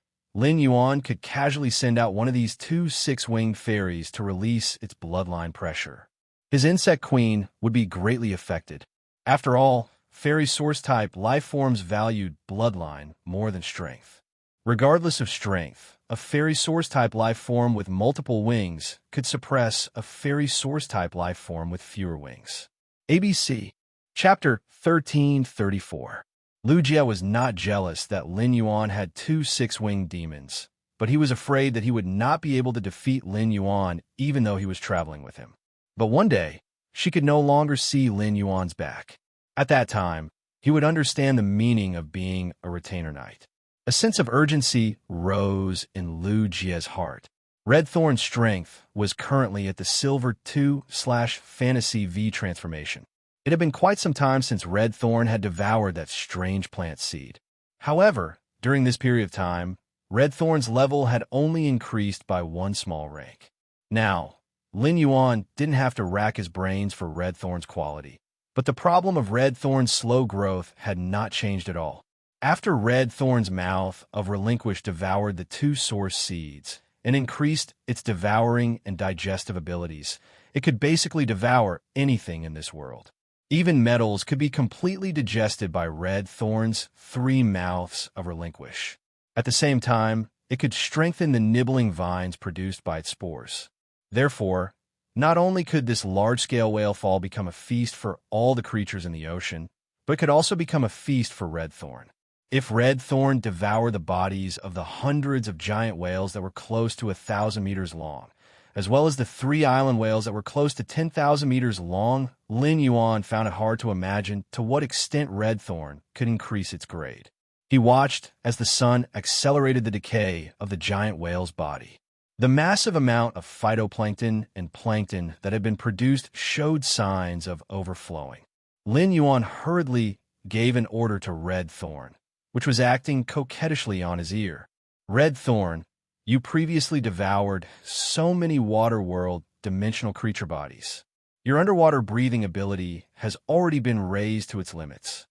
could casually send out one of these 2 6-winged fairies to release its bloodline pressure. His insect queen would be greatly affected. After all, fairy source-type life forms valued bloodline more than strength. Regardless of strength, a fairy source-type life form with multiple wings could suppress a fairy source-type life form with fewer wings. ABC Chapter 1334. Lu Jie was not jealous that Lin Yuan had 2 6-winged demons, but he was afraid that he would not be able to defeat Lin Yuan even though he was traveling with him. But one day, she could no longer see Lin Yuan's back. At that time, he would understand the meaning of being a retainer knight. A sense of urgency rose in Lu Jie's heart. Red Thorn's strength was currently at the Silver 2/Fantasy V transformation. It had been quite some time since Red Thorn had devoured that strange plant seed. However, during this period of time, Red Thorn's level had only increased by one small rank. Now, Lin Yuan didn't have to rack his brains for Red Thorn's quality, but the problem of Red Thorn's slow growth had not changed at all. After Red Thorn's mouth of Relinquish devoured the two source seeds and increased its devouring and digestive abilities, it could basically devour anything in this world. Even metals could be completely digested by Red Thorn's 3 mouths of Relinquish. At the same time, it could strengthen the nibbling vines produced by its spores. Therefore, not only could this large-scale whalefall become a feast for all the creatures in the ocean, but it could also become a feast for Red Thorn. If Red Thorn devoured the bodies of the hundreds of giant whales that were close to 1,000 meters long, as well as the 3 island whales that were close to 10,000 meters long, Lin Yuan found it hard to imagine to what extent Red Thorn could increase its grade. He watched as the sun accelerated the decay of the giant whale's body. The massive amount of phytoplankton and plankton that had been produced showed signs of overflowing. Lin Yuan hurriedly gave an order to Red Thorn, which was acting coquettishly on his ear. Red Thorn, you previously devoured so many water-world dimensional creature bodies. Your underwater breathing ability has already been raised to its limits.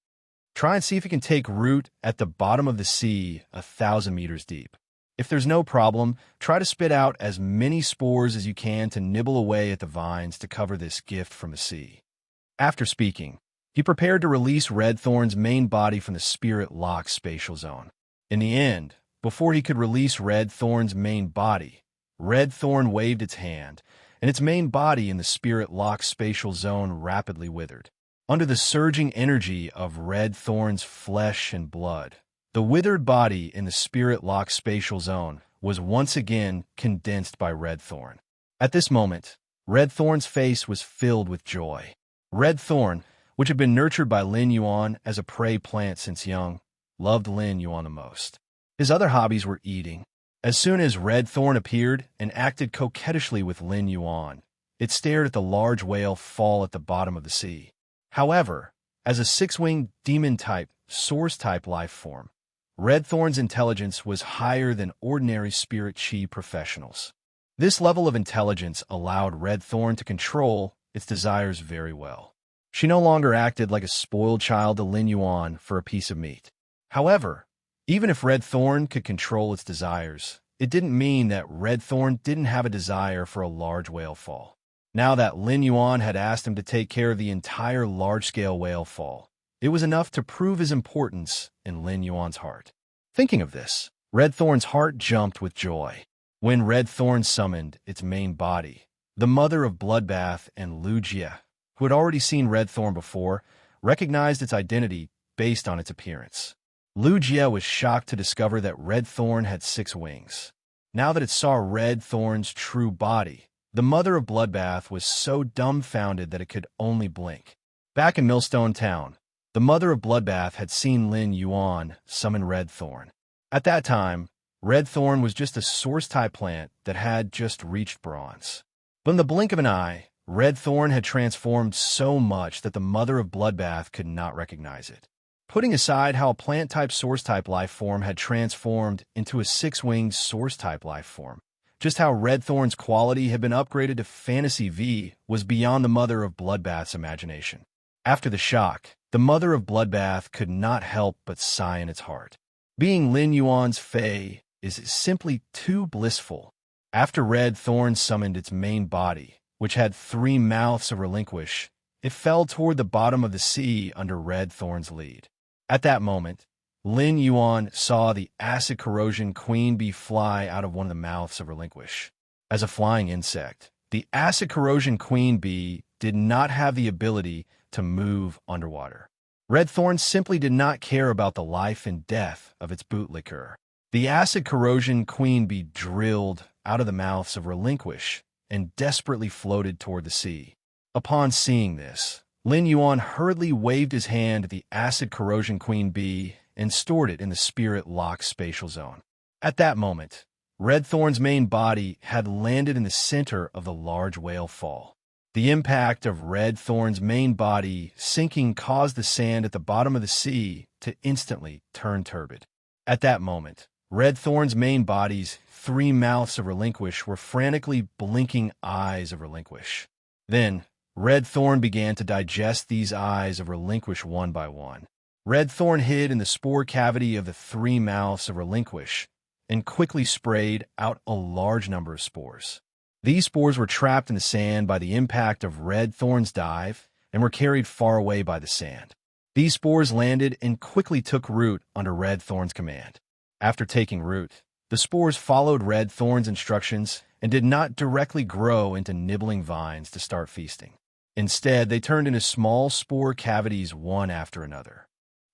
Try and see if it can take root at the bottom of the sea 1,000 meters deep. If there's no problem, try to spit out as many spores as you can to nibble away at the vines to cover this gift from the sea. After speaking, he prepared to release Red Thorn's main body from the spirit lock spatial zone. In the end, before he could release Red Thorn's main body, Red Thorn waved its hand, and its main body in the spirit lock spatial zone rapidly withered. Under the surging energy of Red Thorn's flesh and blood, the withered body in the spirit lock spatial zone was once again condensed by Red Thorn. At this moment, Red Thorn's face was filled with joy. Red Thorn, which had been nurtured by Lin Yuan as a prey plant since young, loved Lin Yuan the most. His other hobbies were eating. As soon as Red Thorn appeared and acted coquettishly with Lin Yuan, it stared at the large whale fall at the bottom of the sea. However, as a 6-winged demon-type, source-type life form, Red Thorn's intelligence was higher than ordinary spirit chi professionals. This level of intelligence allowed Red Thorn to control its desires very well. She no longer acted like a spoiled child to Lin Yuan for a piece of meat. However, even if Red Thorn could control its desires, it didn't mean that Red Thorn didn't have a desire for a large whale fall. Now that Lin Yuan had asked him to take care of the entire large-scale whale fall, it was enough to prove his importance in Lin Yuan's heart. Thinking of this, Red Thorn's heart jumped with joy. When Red Thorn summoned its main body, the mother of Bloodbath and Lu Jia, who had already seen Red Thorn before, recognized its identity based on its appearance. Lu Jia was shocked to discover that Red Thorn had 6 wings. Now that it saw Red Thorn's true body, the mother of Bloodbath was so dumbfounded that it could only blink. Back in Millstone Town, the mother of Bloodbath had seen Lin Yuan summon Red Thorn. At that time, Red Thorn was just a source-type plant that had just reached bronze. But in the blink of an eye, Red Thorn had transformed so much that the mother of Bloodbath could not recognize it. Putting aside how a plant-type source-type life form had transformed into a 6-winged source-type life form, just how Red Thorn's quality had been upgraded to Fantasy V was beyond the mother of Bloodbath's imagination. After the shock, the mother of Bloodbath could not help but sigh in its heart. Being Lin Yuan's Fae is simply too blissful. After Red Thorn summoned its main body, which had 3 mouths of Relinquish, it fell toward the bottom of the sea under Red Thorn's lead. At that moment, Lin Yuan saw the acid corrosion queen bee fly out of one of the mouths of Relinquish. As a flying insect, the acid corrosion queen bee did not have the ability to move underwater. Red Thorn simply did not care about the life and death of its bootlicker. The acid corrosion queen bee drilled out of the mouths of Relinquish and desperately floated toward the sea. Upon seeing this, Lin Yuan hurriedly waved his hand at the acid corrosion queen bee and stored it in the spirit lock spatial zone. At that moment, Red Thorn's main body had landed in the center of the large whale fall. The impact of Red Thorn's main body sinking caused the sand at the bottom of the sea to instantly turn turbid. At that moment, Red Thorn's main body's 3 mouths of relinquish were frantically blinking eyes of relinquish. Then, Red Thorn began to digest these eyes of relinquish one by one. Red Thorn hid in the spore cavity of the 3 mouths of relinquish and quickly sprayed out a large number of spores. These spores were trapped in the sand by the impact of Red Thorn's dive and were carried far away by the sand. These spores landed and quickly took root under Red Thorn's command. After taking root, the spores followed Red Thorn's instructions and did not directly grow into nibbling vines to start feasting. Instead, they turned into small spore cavities one after another.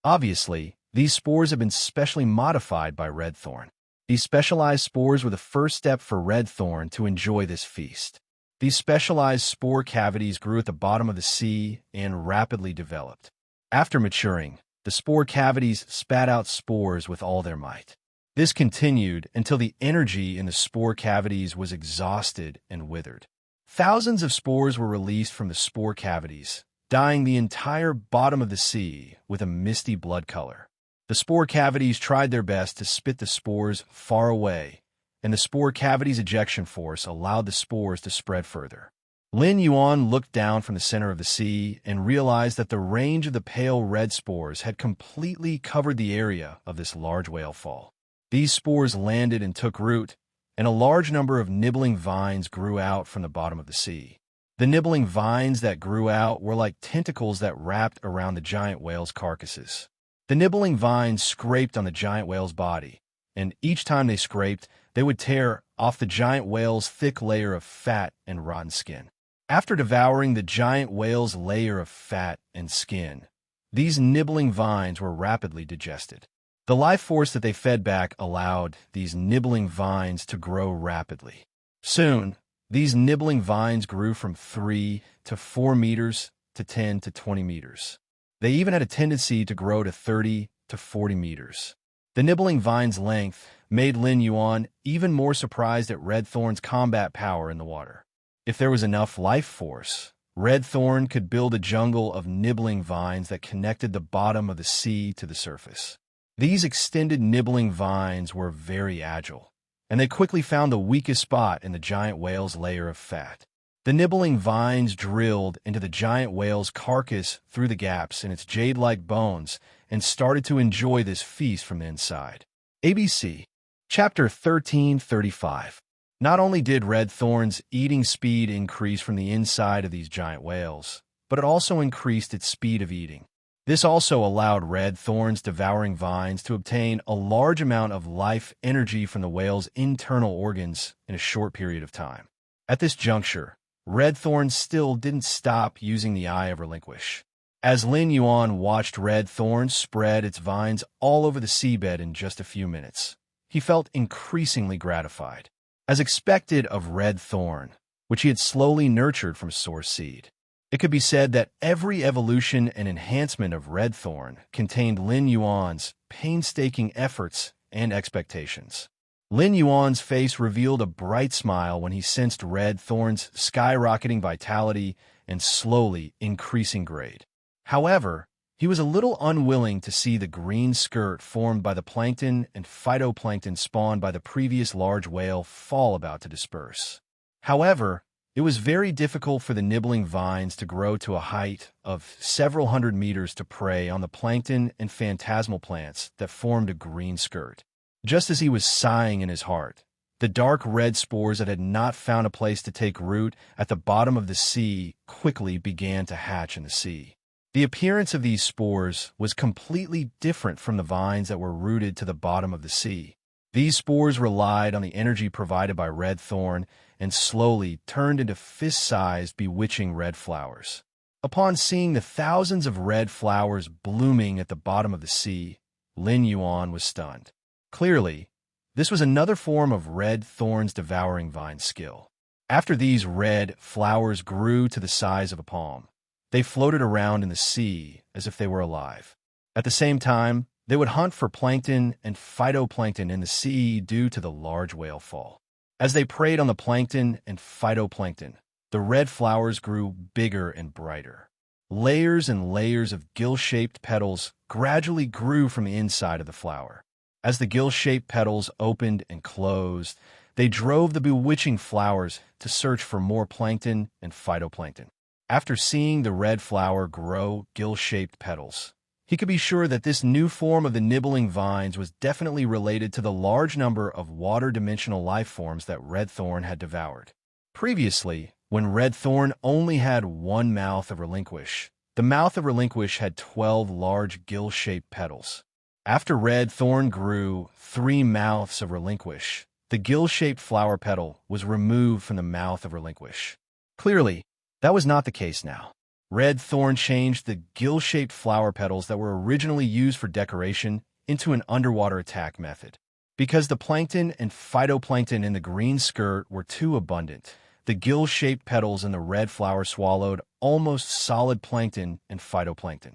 Obviously, these spores have been specially modified by Red Thorn. These specialized spores were the first step for Red Thorn to enjoy this feast. These specialized spore cavities grew at the bottom of the sea and rapidly developed. After maturing, the spore cavities spat out spores with all their might. This continued until the energy in the spore cavities was exhausted and withered. Thousands of spores were released from the spore cavities, dyeing the entire bottom of the sea with a misty blood color. The spore cavities tried their best to spit the spores far away, and the spore cavities' ejection force allowed the spores to spread further. Lin Yuan looked down from the center of the sea and realized that the range of the pale red spores had completely covered the area of this large whale fall. These spores landed and took root, and a large number of nibbling vines grew out from the bottom of the sea. The nibbling vines that grew out were like tentacles that wrapped around the giant whale's carcasses. The nibbling vines scraped on the giant whale's body, and each time they scraped, they would tear off the giant whale's thick layer of fat and rotten skin. After devouring the giant whale's layer of fat and skin, these nibbling vines were rapidly digested. The life force that they fed back allowed these nibbling vines to grow rapidly. Soon, these nibbling vines grew from 3 to 4 meters to 10 to 20 meters. They even had a tendency to grow to 30 to 40 meters. The nibbling vine's length made Lin Yuan even more surprised at Red Thorn's combat power in the water. If there was enough life force, Red Thorn could build a jungle of nibbling vines that connected the bottom of the sea to the surface. These extended nibbling vines were very agile, and they quickly found the weakest spot in the giant whale's layer of fat. The nibbling vines drilled into the giant whale's carcass through the gaps in its jade-like bones and started to enjoy this feast from the inside. ABC Chapter 1335. Not only did Red Thorn's eating speed increase from the inside of these giant whales, but it also increased its speed of eating. This also allowed Red Thorn's devouring vines to obtain a large amount of life energy from the whale's internal organs in a short period of time. At this juncture, Red Thorn still didn't stop using the Eye of Relinquish. As Lin Yuan watched Red Thorn spread its vines all over the seabed in just a few minutes, he felt increasingly gratified. As expected of Red Thorn, which he had slowly nurtured from source seed, it could be said that every evolution and enhancement of Red Thorn contained Lin Yuan's painstaking efforts and expectations. Lin Yuan's face revealed a bright smile when he sensed Red Thorn's skyrocketing vitality and slowly increasing grade. However, he was a little unwilling to see the green skirt formed by the plankton and phytoplankton spawned by the previous large whale fall about to disperse. However, it was very difficult for the nibbling vines to grow to a height of several hundred meters to prey on the plankton and phantasmal plants that formed a green skirt. Just as he was sighing in his heart, the dark red spores that had not found a place to take root at the bottom of the sea quickly began to hatch in the sea. The appearance of these spores was completely different from the vines that were rooted to the bottom of the sea. These spores relied on the energy provided by Red Thorn and slowly turned into fist-sized, bewitching red flowers. Upon seeing the thousands of red flowers blooming at the bottom of the sea, Lin Yuan was stunned. Clearly, this was another form of Red Thorn's devouring vine skill. After these red flowers grew to the size of a palm, they floated around in the sea as if they were alive. At the same time, They would hunt for plankton and phytoplankton in the sea due to the large whale fall. As they preyed on the plankton and phytoplankton, the red flowers grew bigger and brighter. Layers and layers of gill-shaped petals gradually grew from the inside of the flower. As the gill-shaped petals opened and closed, they drove the bewitching flowers to search for more plankton and phytoplankton. After seeing the red flower grow gill-shaped petals, he could be sure that this new form of the nibbling vines was definitely related to the large number of water-dimensional life forms that red thorn had devoured. Previously, when red thorn only had one mouth of relinquish, the mouth of relinquish had 12 large gill-shaped petals. After red thorn grew 3 mouths of relinquish, the gill-shaped flower petal was removed from the mouth of relinquish. Clearly, that was not the case now. Red thorn changed the gill-shaped flower petals that were originally used for decoration into an underwater attack method. Because the plankton and phytoplankton in the green skirt were too abundant, the gill-shaped petals in the red flower swallowed almost solid plankton and phytoplankton.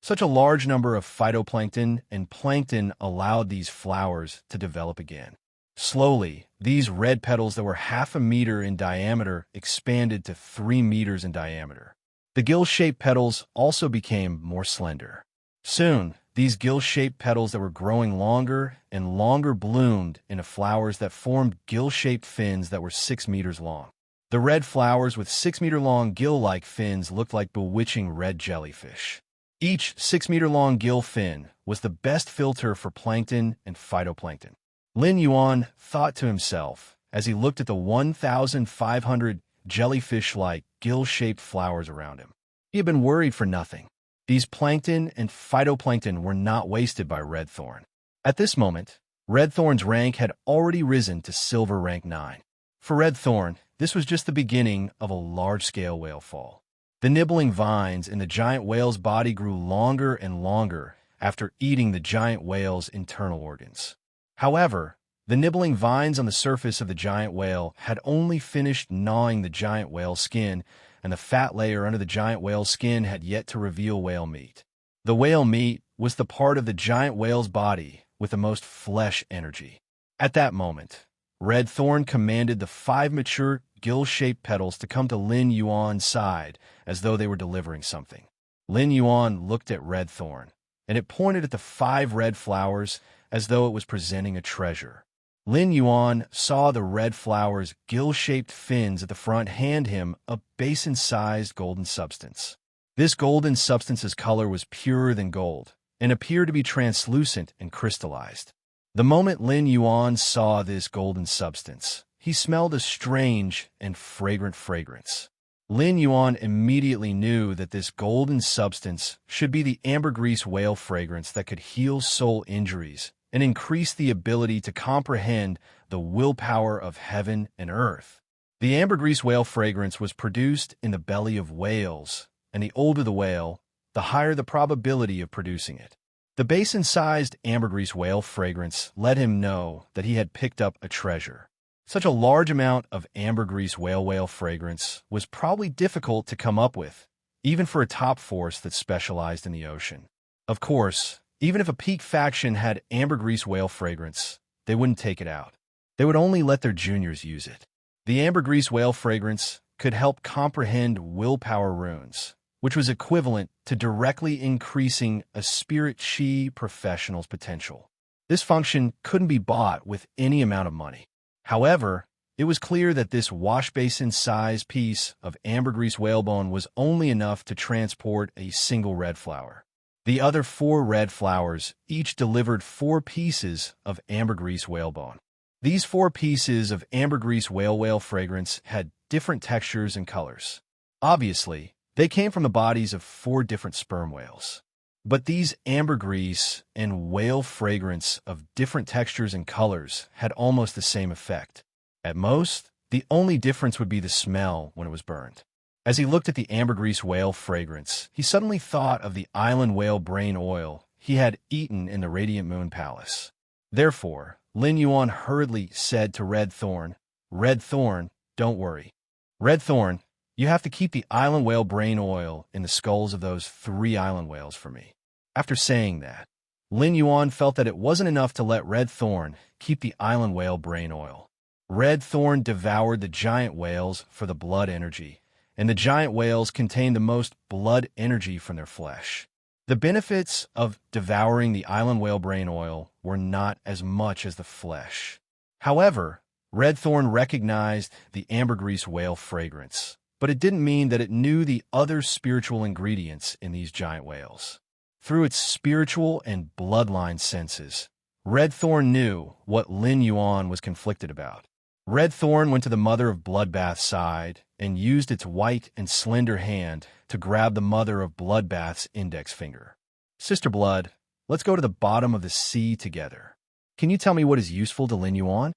Such a large number of phytoplankton and plankton allowed these flowers to develop again. Slowly, these red petals that were 0.5 meter in diameter expanded to 3 meters in diameter. The gill-shaped petals also became more slender. Soon, these gill-shaped petals that were growing longer and longer bloomed into flowers that formed gill-shaped fins that were 6 meters long. The red flowers with 6-meter-long gill-like fins looked like bewitching red jellyfish. Each 6-meter-long gill fin was the best filter for plankton and phytoplankton. Lin Yuan thought to himself as he looked at the 1,500 jellyfish-like gill-shaped flowers around him. He had been worried for nothing. These plankton and phytoplankton were not wasted by red thorn. At this moment, red thorn's rank had already risen to silver rank 9. For red thorn, this was just the beginning of a large-scale whale fall. The nibbling vines in the giant whale's body grew longer and longer after eating the giant whale's internal organs. However, the nibbling vines on the surface of the giant whale had only finished gnawing the giant whale's skin, and the fat layer under the giant whale's skin had yet to reveal whale meat. The whale meat was the part of the giant whale's body with the most flesh energy. At that moment, red thorn commanded the 5 mature gill-shaped petals to come to Lin Yuan's side as though they were delivering something. Lin Yuan looked at red thorn, and it pointed at the 5 red flowers as though it was presenting a treasure. Lin Yuan saw the red flower's gill-shaped fins at the front hand him a basin-sized golden substance. This golden substance's color was purer than gold and appeared to be translucent and crystallized. The moment Lin Yuan saw this golden substance, he smelled a strange and fragrant fragrance. Lin Yuan immediately knew that this golden substance should be the ambergris whale fragrance that could heal soul injuries and increase the ability to comprehend the willpower of heaven and earth. The ambergris whale fragrance was produced in the belly of whales, and the older the whale, the higher the probability of producing it. The basin-sized ambergris whale fragrance let him know that he had picked up a treasure. Such a large amount of ambergris whale fragrance was probably difficult to come up with, even for a top force that specialized in the ocean. Of course, even if a peak faction had ambergris whale fragrance, they wouldn't take it out. They would only let their juniors use it. The ambergris whale fragrance could help comprehend willpower runes, which was equivalent to directly increasing a spirit chi professional's potential. This function couldn't be bought with any amount of money. However, it was clear that this wash basin-sized piece of ambergris whalebone was only enough to transport a single red flower. The other 4 red flowers each delivered 4 pieces of ambergris whalebone. These 4 pieces of ambergris whale fragrance had different textures and colors. Obviously, they came from the bodies of 4 different sperm whales. But these ambergris and whale fragrance of different textures and colors had almost the same effect. At most, the only difference would be the smell when it was burned. As he looked at the ambergris whale fragrance, he suddenly thought of the island whale brain oil he had eaten in the Radiant Moon Palace. Therefore, Lin Yuan hurriedly said to Red Thorn, "Red Thorn, don't worry. Red Thorn, you have to keep the island whale brain oil in the skulls of those 3 island whales for me." After saying that, Lin Yuan felt that it wasn't enough to let Red Thorn keep the island whale brain oil. Red Thorn devoured the giant whales for the blood energy, and the giant whales contained the most blood energy from their flesh. The benefits of devouring the island whale brain oil were not as much as the flesh. However, Red Thorn recognized the ambergris whale fragrance, but it didn't mean that it knew the other spiritual ingredients in these giant whales. Through its spiritual and bloodline senses, Red Thorn knew what Lin Yuan was conflicted about. Red Thorn went to the Mother of Bloodbath's side and used its white and slender hand to grab the Mother of Bloodbath's index finger. Sister Blood, let's go to the bottom of the sea together. Can you tell me what is useful to Lin Yuan?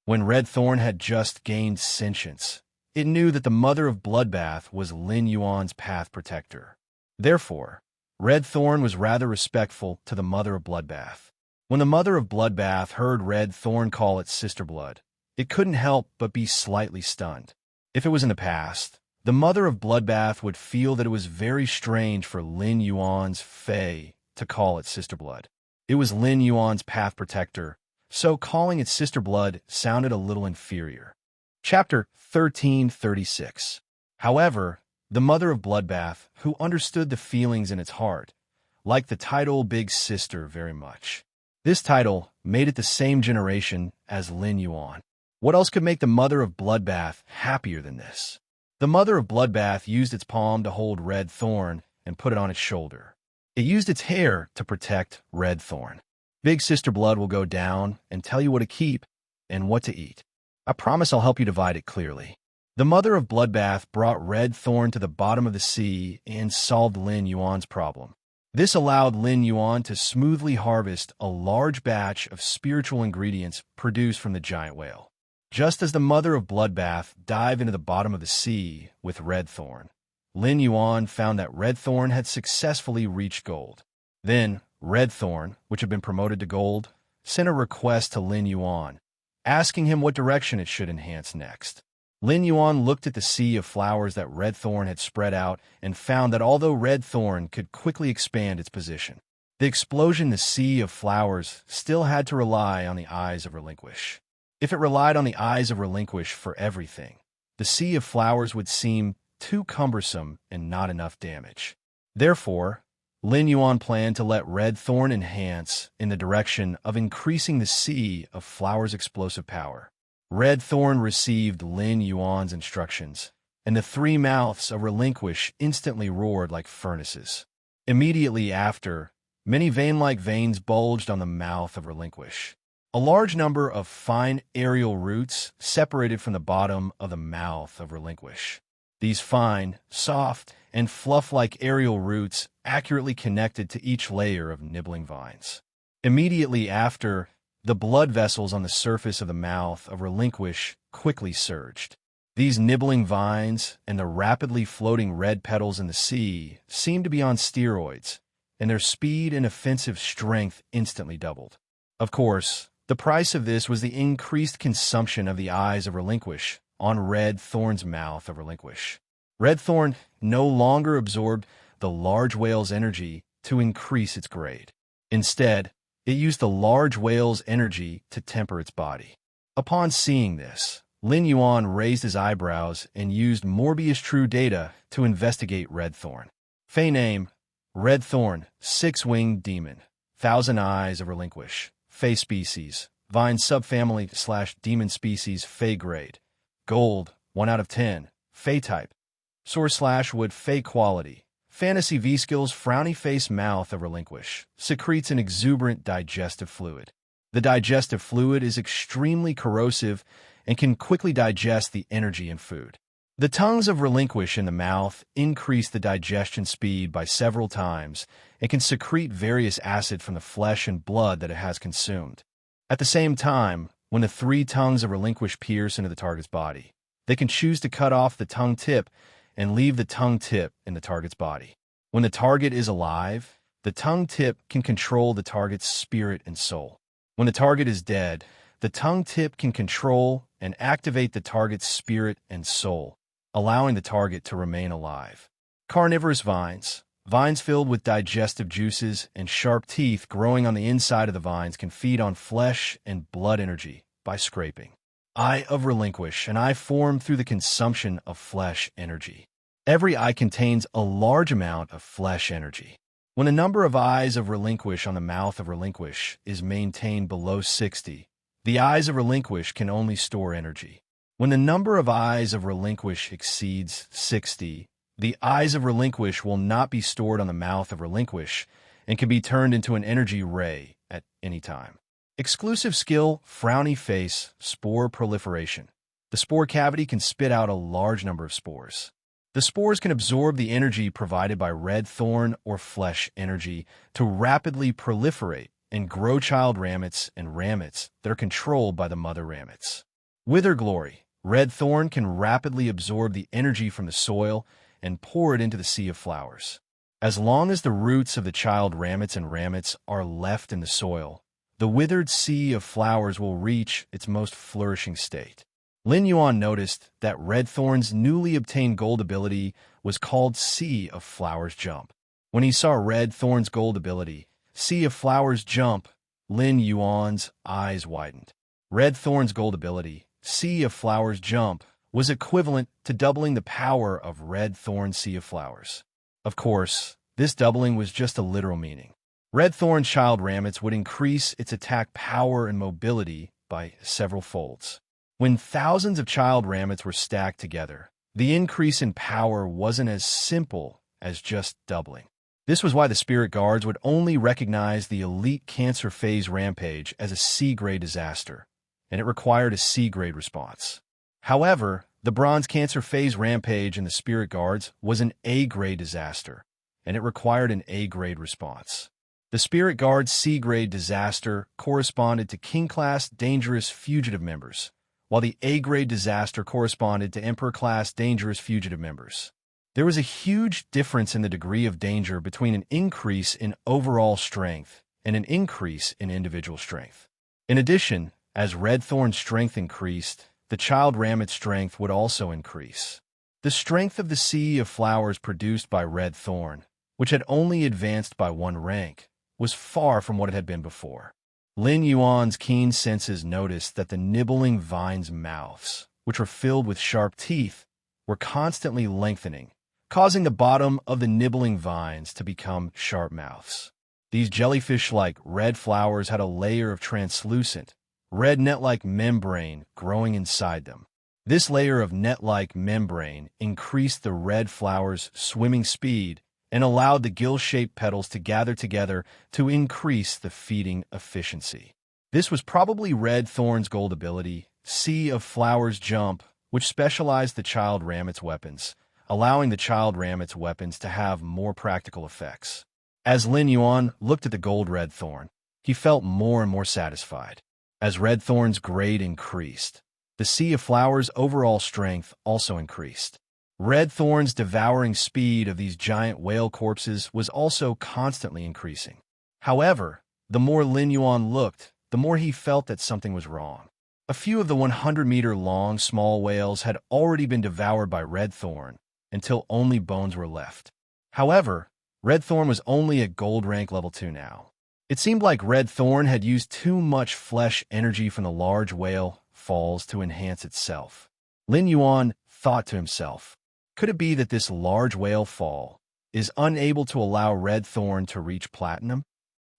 When Red Thorn had just gained sentience, it knew that the Mother of Bloodbath was Lin Yuan's path protector. Therefore, Red Thorn was rather respectful to the Mother of Bloodbath. When the Mother of Bloodbath heard Red Thorn call it Sister Blood, it couldn't help but be slightly stunned. If it was in the past, the Mother of Bloodbath would feel that it was very strange for Lin Yuan's Fae to call it Sister Blood. It was Lin Yuan's path protector, so calling it Sister Blood sounded a little inferior. Chapter 1336. However, the Mother of Bloodbath, who understood the feelings in its heart, liked the title Big Sister very much. This title made it the same generation as Lin Yuan. What else could make the Mother of Bloodbath happier than this? The Mother of Bloodbath used its palm to hold Red Thorn and put it on its shoulder. It used its hair to protect Red Thorn. Big Sister Blood will go down and tell you what to keep and what to eat. I promise I'll help you divide it clearly. The Mother of Bloodbath brought Red Thorn to the bottom of the sea and solved Lin Yuan's problem. This allowed Lin Yuan to smoothly harvest a large batch of spiritual ingredients produced from the giant whale. Just as the Mother of Bloodbath dived into the bottom of the sea with Red Thorn, Lin Yuan found that Red Thorn had successfully reached gold. Then, Red Thorn, which had been promoted to gold, sent a request to Lin Yuan, asking him what direction it should enhance next. Lin Yuan looked at the sea of flowers that Red Thorn had spread out and found that although Red Thorn could quickly expand its position, the explosion in the sea of flowers still had to rely on the eyes of Relinquish. If it relied on the eyes of Relinquish for everything, the sea of flowers would seem too cumbersome and not enough damage. Therefore, Lin Yuan planned to let Red Thorn enhance in the direction of increasing the sea of flowers' explosive power. Red Thorn received Lin Yuan's instructions, and the three mouths of Relinquish instantly roared like furnaces. Immediately after, many vein-like veins bulged on the mouth of Relinquish. A large number of fine aerial roots separated from the bottom of the mouth of Relinquish. These fine, soft, and fluff-like aerial roots accurately connected to each layer of nibbling vines. Immediately after, the blood vessels on the surface of the mouth of Relinquish quickly surged. These nibbling vines and the rapidly floating red petals in the sea seemed to be on steroids, and their speed and offensive strength instantly doubled. Of course, the price of this was the increased consumption of the eyes of Relinquish on Red Thorn's mouth of Relinquish. Red Thorn no longer absorbed the large whale's energy to increase its grade. Instead, it used the large whale's energy to temper its body. Upon seeing this, Lin Yuan raised his eyebrows and used Morbius True Data to investigate Red Thorn. Fey name, Red Thorn, Six-Winged Demon, Thousand Eyes of Relinquish. Fey species, Vine subfamily / demon species, Fey grade. Gold, 1 out of 10. Fey type. Source / wood, Fey quality. Fantasy V skills, frowny face mouth of Relinquish. Secretes an exuberant digestive fluid. The digestive fluid is extremely corrosive and can quickly digest the energy in food. The tongues of Relinquish in the mouth increase the digestion speed by several times and can secrete various acid from the flesh and blood that it has consumed. At the same time, when the three tongues of Relinquish pierce into the target's body, they can choose to cut off the tongue tip and leave the tongue tip in the target's body. When the target is alive, the tongue tip can control the target's spirit and soul. When the target is dead, the tongue tip can control and activate the target's spirit and soul, allowing the target to remain alive. Carnivorous vines, Vines filled with digestive juices and sharp teeth growing on the inside of the vines can feed on flesh and blood energy by scraping. Eye of relinquish, an eye formed through the consumption of flesh energy. Every eye contains a large amount of flesh energy. When the number of eyes of relinquish on the mouth of relinquish is maintained below 60, the eyes of relinquish can only store energy. When the number of eyes of relinquish exceeds 60, the eyes of relinquish will not be stored on the mouth of relinquish and can be turned into an energy ray at any time. Exclusive skill, frowny face, spore proliferation. The spore cavity can spit out a large number of spores. The spores can absorb the energy provided by red thorn or flesh energy to rapidly proliferate and grow child ramets and ramets that are controlled by the mother ramets. Wither glory. Red thorn can rapidly absorb the energy from the soil and pour it into the sea of flowers. As long as the roots of the child ramets and ramets are left in the soil, the withered sea of flowers will reach its most flourishing state. Lin Yuan noticed that red thorn's newly obtained gold ability was called Sea of Flowers Jump. When he saw red thorn's gold ability, Sea of Flowers Jump, Lin Yuan's eyes widened. Red thorn's gold ability, Sea of Flowers Jump, was equivalent to doubling the power of red thorn Sea of Flowers. Of course, this doubling was just a literal meaning. Red thorn child ramets would increase its attack power and mobility by several folds. When thousands of child ramets were stacked together, the increase in power wasn't as simple as just doubling. This was why the spirit guards would only recognize the elite Cancer Phase Rampage as a C-grade disaster, and it required a C-grade response. However, the Bronze Cancer Phase Rampage in the spirit guards was an A-grade disaster, and it required an A-grade response. The Spirit Guard's C-grade disaster corresponded to King-class dangerous fugitive members, while the A-grade disaster corresponded to Emperor-class dangerous fugitive members. There was a huge difference in the degree of danger between an increase in overall strength and an increase in individual strength. In addition, as Red Thorn's strength increased, the child ramet's strength would also increase. The strength of the sea of flowers produced by Red Thorn, which had only advanced by 1 rank, was far from what it had been before. Lin Yuan's keen senses noticed that the nibbling vines' mouths, which were filled with sharp teeth, were constantly lengthening, causing the bottom of the nibbling vines to become sharp mouths. These jellyfish-like red flowers had a layer of translucent, red net-like membrane growing inside them. This layer of net-like membrane increased the red flowers' swimming speed and allowed the gill-shaped petals to gather together to increase the feeding efficiency. This was probably Red Thorn's gold ability, Sea of Flowers Jump, which specialized the child ramet's weapons, allowing the child ramet's weapons to have more practical effects. As Lin Yuan looked at the gold Red Thorn, he felt more and more satisfied. As Red Thorn's grade increased, the Sea of Flowers' overall strength also increased. Red Thorn's devouring speed of these giant whale corpses was also constantly increasing. However, the more Lin Yuan looked, the more he felt that something was wrong. A few of the 100-meter-long small whales had already been devoured by Red Thorn until only bones were left. However, Red Thorn was only at gold rank level 2 now. It seemed like Red Thorn had used too much flesh energy from the large whale falls to enhance itself. Lin Yuan thought to himself, could it be that this large whale fall is unable to allow Red Thorn to reach platinum?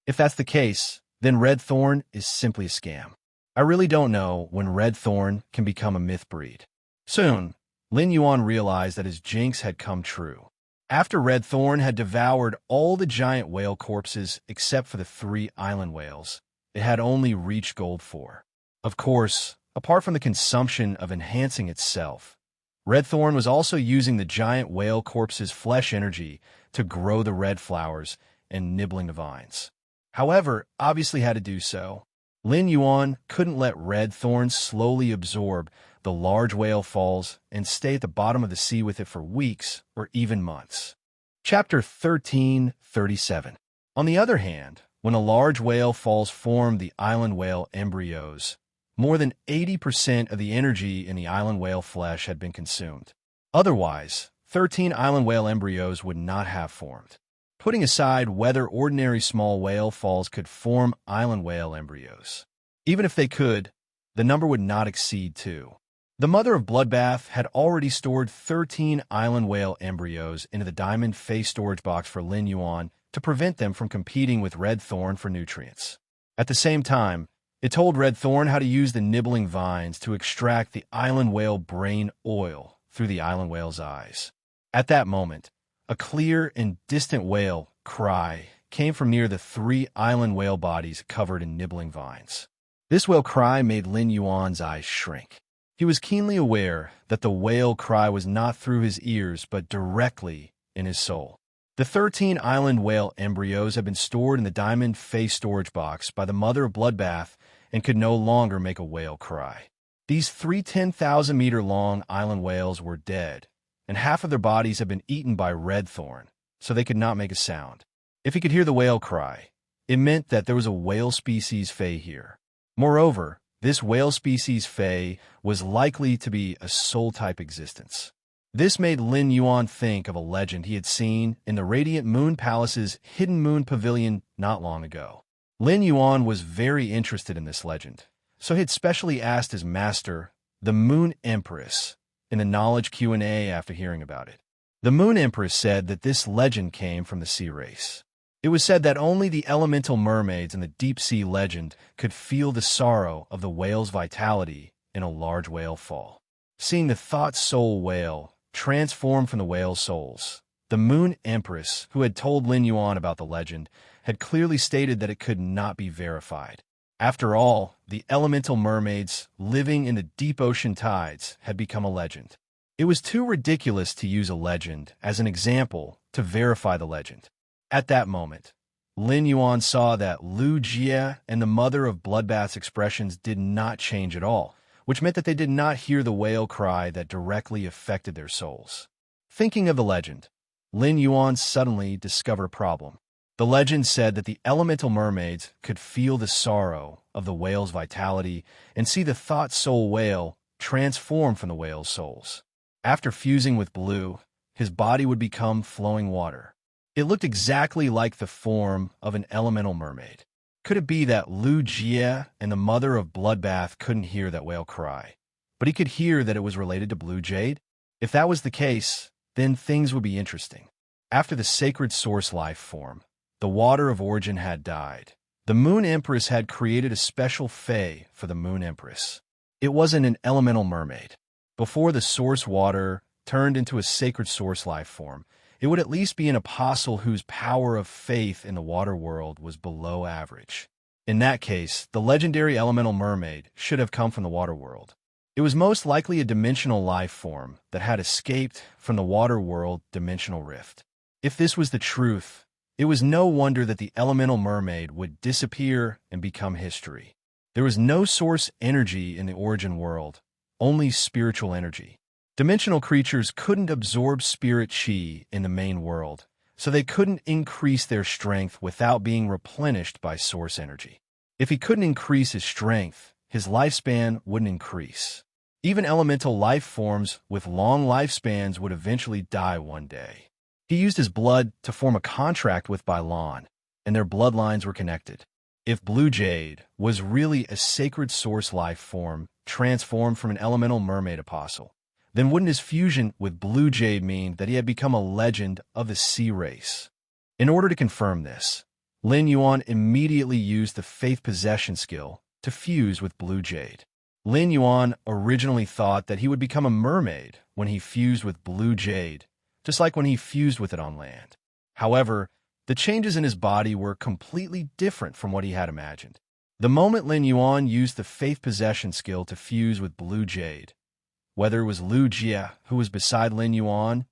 If that's the case, then Red Thorn is simply a scam. I really don't know when Red Thorn can become a myth breed. Soon, Lin Yuan realized that his jinx had come true. After Red Thorn had devoured all the giant whale corpses except for the 3 island whales, it had only reached gold 4. Of course, apart from the consumption of enhancing itself, Red Thorn was also using the giant whale corpse's flesh energy to grow the red flowers and nibbling the vines. However, obviously had to do so. Lin Yuan couldn't let Red Thorn slowly absorb the large whale falls and stay at the bottom of the sea with it for weeks or even months. Chapter 1337. On the other hand, when a large whale falls formed the island whale embryos, more than 80% of the energy in the island whale flesh had been consumed. Otherwise, 13 island whale embryos would not have formed. putting aside whether ordinary small whale falls could form island whale embryos. Even if they could, the number would not exceed 2. The mother of Bloodbath had already stored 13 island whale embryos into the diamond face storage box for Lin Yuan to prevent them from competing with Red Thorn for nutrients. At the same time, it told Red Thorn how to use the nibbling vines to extract the island whale brain oil through the island whale's eyes. At that moment, a clear and distant whale cry came from near the 3 island whale bodies covered in nibbling vines. This whale cry made Lin Yuan's eyes shrink. He was keenly aware that the whale cry was not through his ears but directly in his soul. The 13 island whale embryos had been stored in the diamond face storage box by the mother of Bloodbath and could no longer make a whale cry. These 3 10,000-meter-long island whales were dead, and half of their bodies had been eaten by Red Thorn, so they could not make a sound. If he could hear the whale cry, it meant that there was a whale species fae here. Moreover, this whale species fae was likely to be a soul-type existence. This made Lin Yuan think of a legend he had seen in the Radiant Moon Palace's Hidden Moon Pavilion not long ago. Lin Yuan was very interested in this legend, so he had specially asked his master, the Moon Empress, in the Knowledge Q&A after hearing about it. The Moon Empress said that this legend came from the sea race. It was said that only the elemental mermaids in the deep-sea legend could feel the sorrow of the whale's vitality in a large whale fall. Seeing the thought-soul whale transform from the whale's souls, the Moon Empress, who had told Lin Yuan about the legend, had clearly stated that it could not be verified. After all, the elemental mermaids living in the deep ocean tides had become a legend. It was too ridiculous to use a legend as an example to verify the legend. At that moment, Lin Yuan saw that Lu Jie and the mother of Bloodbath's expressions did not change at all, which meant that they did not hear the whale cry that directly affected their souls. Thinking of the legend, Lin Yuan suddenly discovered a problem. The legend said that the elemental mermaids could feel the sorrow of the whale's vitality and see the thought-soul whale transform from the whale's souls. After fusing with Blue, his body would become flowing water. It looked exactly like the form of an elemental mermaid. Could it be that Lu Jie and the mother of Bloodbath couldn't hear that whale cry, but he could hear that it was related to Blue Jade? If that was the case, then things would be interesting. After the sacred source life form, the water of origin had died. The Moon Empress had created a special fae for the Moon Empress. It wasn't an elemental mermaid. Before the source water turned into a sacred source life form, it would at least be an apostle whose power of faith in the water world was below average. In that case, the legendary elemental mermaid should have come from the water world. It was most likely a dimensional life form that had escaped from the water world dimensional rift. If this was the truth, it was no wonder that the elemental mermaid would disappear and become history. There was no source energy in the origin world, only spiritual energy. Dimensional creatures couldn't absorb spirit chi in the main world, so they couldn't increase their strength without being replenished by source energy. If he couldn't increase his strength, his lifespan wouldn't increase. Even elemental life forms with long lifespans would eventually die one day. He used his blood to form a contract with Bailan, and their bloodlines were connected. If Blue Jade was really a sacred source life form transformed from an elemental mermaid apostle, then wouldn't his fusion with Blue Jade mean that he had become a legend of the sea race? In order to confirm this, Lin Yuan immediately used the faith possession skill to fuse with Blue Jade. Lin Yuan originally thought that he would become a mermaid when he fused with Blue Jade, just like when he fused with it on land. However, the changes in his body were completely different from what he had imagined. The moment Lin Yuan used the faith possession skill to fuse with Blue Jade, whether it was Lu Jie, who was beside Lin Yuan,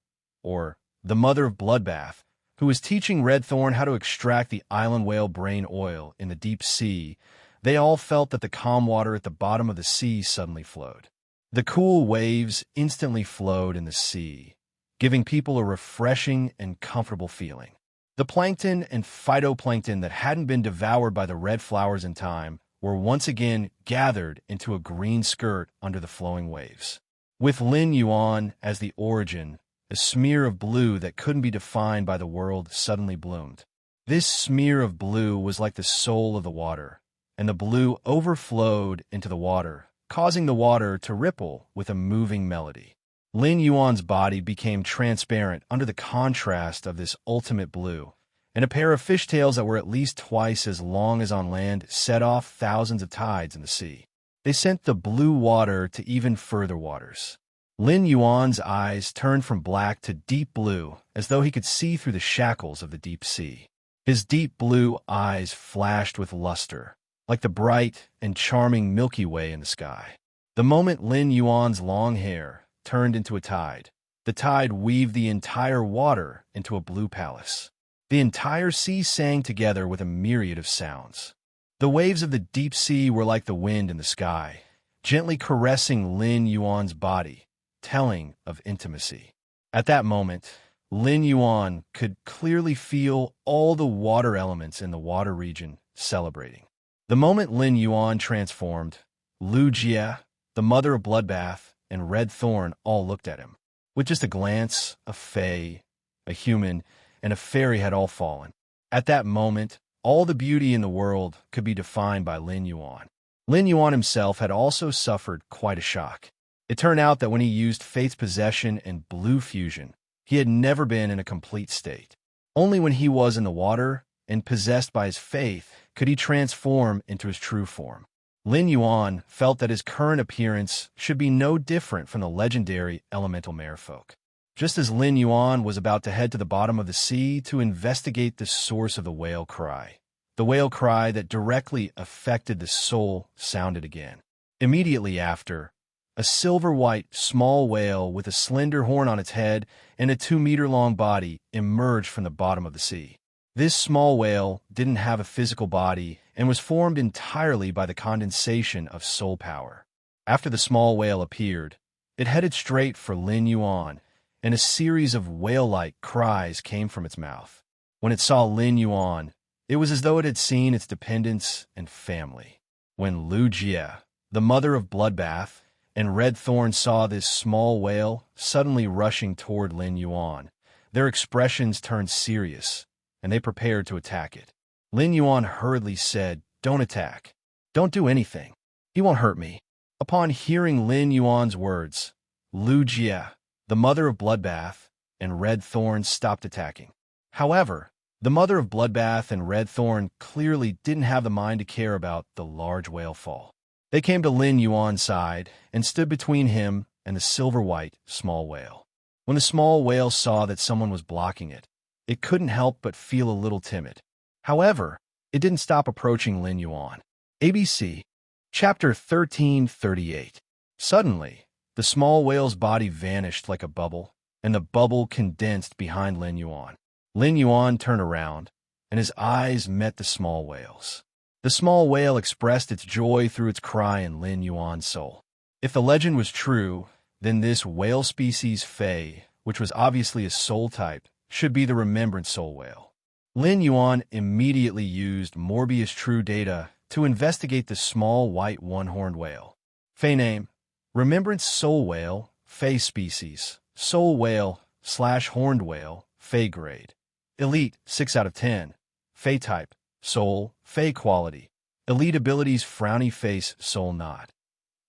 or the mother of Bloodbath, who was teaching Red Thorn how to extract the island whale brain oil in the deep sea, they all felt that the calm water at the bottom of the sea suddenly flowed. The cool waves instantly flowed in the sea, giving people a refreshing and comfortable feeling. The plankton and phytoplankton that hadn't been devoured by the red flowers in time were once again gathered into a green skirt under the flowing waves. With Lin Yuan as the origin, a smear of blue that couldn't be defined by the world suddenly bloomed. This smear of blue was like the soul of the water, and the blue overflowed into the water, causing the water to ripple with a moving melody. Lin Yuan's body became transparent under the contrast of this ultimate blue, and a pair of fishtails that were at least twice as long as on land set off thousands of tides in the sea. They sent the blue water to even further waters. Lin Yuan's eyes turned from black to deep blue, as though he could see through the shackles of the deep sea. His deep blue eyes flashed with luster, like the bright and charming Milky Way in the sky. The moment Lin Yuan's long hair turned into a tide, the tide weaved the entire water into a blue palace. The entire sea sang together with a myriad of sounds. The waves of the deep sea were like the wind in the sky, gently caressing Lin Yuan's body, telling of intimacy. At that moment, Lin Yuan could clearly feel all the water elements in the water region celebrating. The moment Lin Yuan transformed, Lu Jie, the mother of Bloodbath, and Red Thorn all looked at him. With just a glance, a fae, a human, and a fairy had all fallen. At that moment, all the beauty in the world could be defined by Lin Yuan. Lin Yuan himself had also suffered quite a shock. It turned out that when he used Fate's possession and blue fusion, he had never been in a complete state. Only when he was in the water and possessed by his faith could he transform into his true form. Lin Yuan felt that his current appearance should be no different from the legendary elemental merfolk. Just as Lin Yuan was about to head to the bottom of the sea to investigate the source of the whale cry, the whale cry that directly affected the soul sounded again. Immediately after, a silver-white small whale with a slender horn on its head and a 2-meter-long body emerged from the bottom of the sea. This small whale didn't have a physical body and was formed entirely by the condensation of soul power. After the small whale appeared, it headed straight for Lin Yuan, and a series of whale-like cries came from its mouth. When it saw Lin Yuan, it was as though it had seen its dependents and family. When Lu Jie, the mother of Bloodbath, and Red Thorn saw this small whale suddenly rushing toward Lin Yuan, their expressions turned serious, and they prepared to attack it. Lin Yuan hurriedly said, "Don't attack. Don't do anything. He won't hurt me." Upon hearing Lin Yuan's words, Lu Jie, the mother of Bloodbath, and Red Thorn stopped attacking. However, the mother of Bloodbath and Red Thorn clearly didn't have the mind to care about the large whale fall. They came to Lin Yuan's side and stood between him and the silver-white small whale. When the small whale saw that someone was blocking it, it couldn't help but feel a little timid. However, it didn't stop approaching Lin Yuan. ABC, Chapter 1338. Suddenly, the small whale's body vanished like a bubble, and the bubble condensed behind Lin Yuan. Lin Yuan turned around, and his eyes met the small whale's. The small whale expressed its joy through its cry in Lin Yuan's soul. If the legend was true, then this whale species Fae, which was obviously a soul type, should be the Remembrance Soul Whale. Lin Yuan immediately used Morbius True Data to investigate the small white one-horned whale. Fae name: Remembrance Soul Whale, Fae species, Soul Whale / Horned Whale, Fae grade. Elite, 6 out of 10. Fae type: Soul, Fae quality. Elite abilities: Frowny Face, Soul Nod.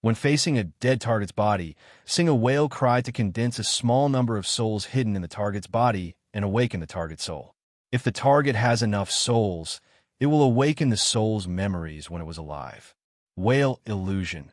When facing a dead target's body, sing a whale cry to condense a small number of souls hidden in the target's body and awaken the target's soul. If the target has enough souls, it will awaken the soul's memories when it was alive. Whale illusion.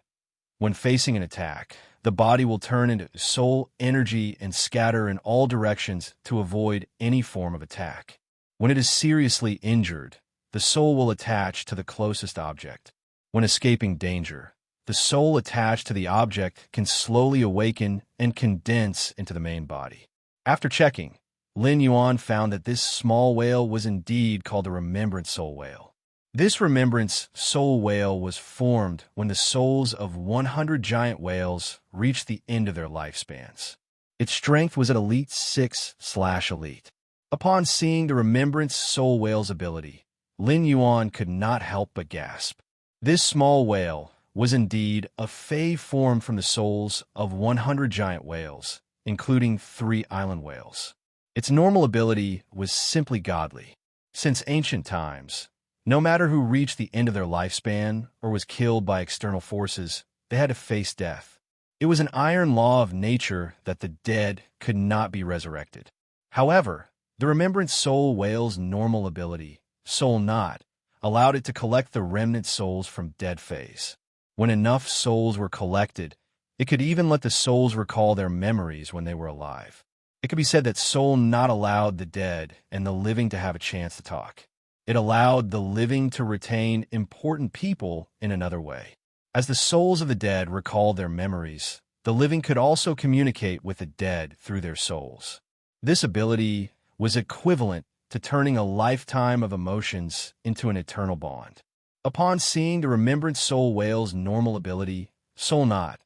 When facing an attack, the body will turn into soul energy and scatter in all directions to avoid any form of attack. When it is seriously injured, the soul will attach to the closest object. When escaping danger, the soul attached to the object can slowly awaken and condense into the main body. After checking, Lin Yuan found that this small whale was indeed called the Remembrance Soul Whale. This Remembrance Soul Whale was formed when the souls of 100 giant whales reached the end of their lifespans. Its strength was at Elite 6/Elite. Upon seeing the Remembrance Soul Whale's ability, Lin Yuan could not help but gasp. This small whale was indeed a Fae formed from the souls of 100 giant whales, including 3 island whales. Its normal ability was simply godly. Since ancient times, no matter who reached the end of their lifespan or was killed by external forces, they had to face death. It was an iron law of nature that the dead could not be resurrected. However, the remembrance soul whale's normal ability, soul knot, allowed it to collect the remnant souls from dead phase. When enough souls were collected, it could even let the souls recall their memories when they were alive. It could be said that soul knot allowed the dead and the living to have a chance to talk. It allowed the living to retain important people in another way. As the souls of the dead recalled their memories, the living could also communicate with the dead through their souls. This ability was equivalent to turning a lifetime of emotions into an eternal bond. Upon seeing the remembrance soul whale's normal ability, soul knot,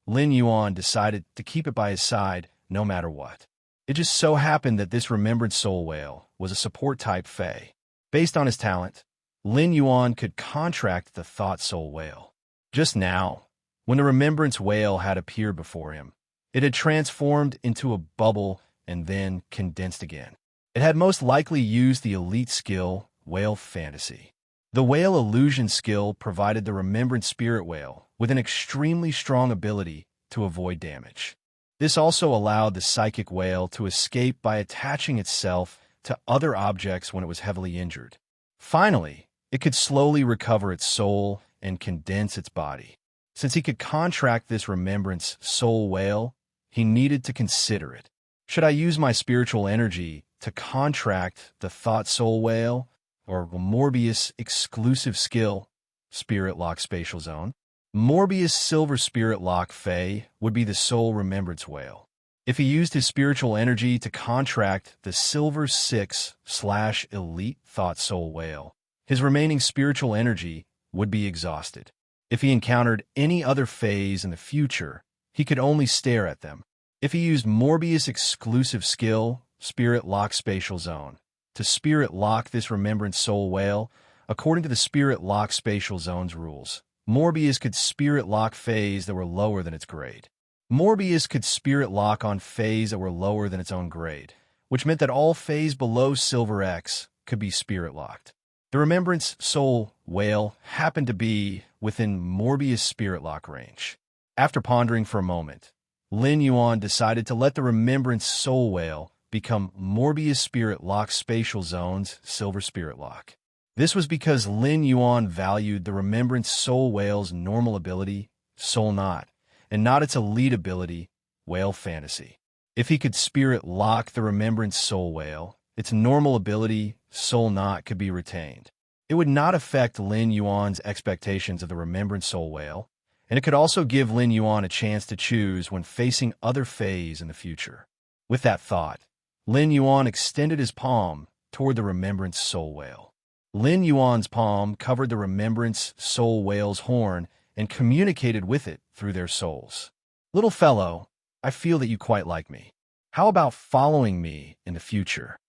Lin Yuan decided to keep it by his side no matter what. It just so happened that this remembrance soul whale was a support-type fae. Based on his talent, Lin Yuan could contract the thought soul whale. Just now, when the remembrance whale had appeared before him, it had transformed into a bubble and then condensed again. It had most likely used the elite skill, Whale Fantasy. The whale illusion skill provided the remembrance spirit whale with an extremely strong ability to avoid damage. This also allowed the psychic whale to escape by attaching itself to other objects when it was heavily injured. Finally, it could slowly recover its soul and condense its body. Since he could contract this remembrance soul whale, he needed to consider it. Should I use my spiritual energy to contract the thought soul whale, or Morbius exclusive skill, Spirit Lock Spatial Zone? Morbius Silver Spirit Lock Fae would be the soul remembrance whale. If he used his spiritual energy to contract the Silver 6/Elite Thought Soul Whale, his remaining spiritual energy would be exhausted. If he encountered any other phase in the future, he could only stare at them. If he used Morbius exclusive skill, Spirit Lock Spatial Zone, to Spirit Lock this remembrance soul whale, according to the Spirit Lock Spatial Zone's rules, Morbius could Spirit Lock phase that were lower than its grade. Morbius could Spirit Lock on phase that were lower than its own grade, which meant that all phase below Silver X could be Spirit Locked. The Remembrance Soul Whale happened to be within Morbius Spirit Lock range. After pondering for a moment, Lin Yuan decided to let the Remembrance Soul Whale become Morbius Spirit Lock Spatial Zone's Silver Spirit Lock. This was because Lin Yuan valued the Remembrance Soul Whale's normal ability, Soul Knot, and not its elite ability, Whale Fantasy. If he could Spirit Lock the Remembrance Soul Whale, its normal ability, Soul Knot, could be retained. It would not affect Lin Yuan's expectations of the Remembrance Soul Whale, and it could also give Lin Yuan a chance to choose when facing other phase in the future. With that thought, Lin Yuan extended his palm toward the Remembrance Soul Whale. Lin Yuan's palm covered the Remembrance Soul Whale's horn and communicated with it through their souls. Little fellow, I feel that you quite like me. How about following me in the future?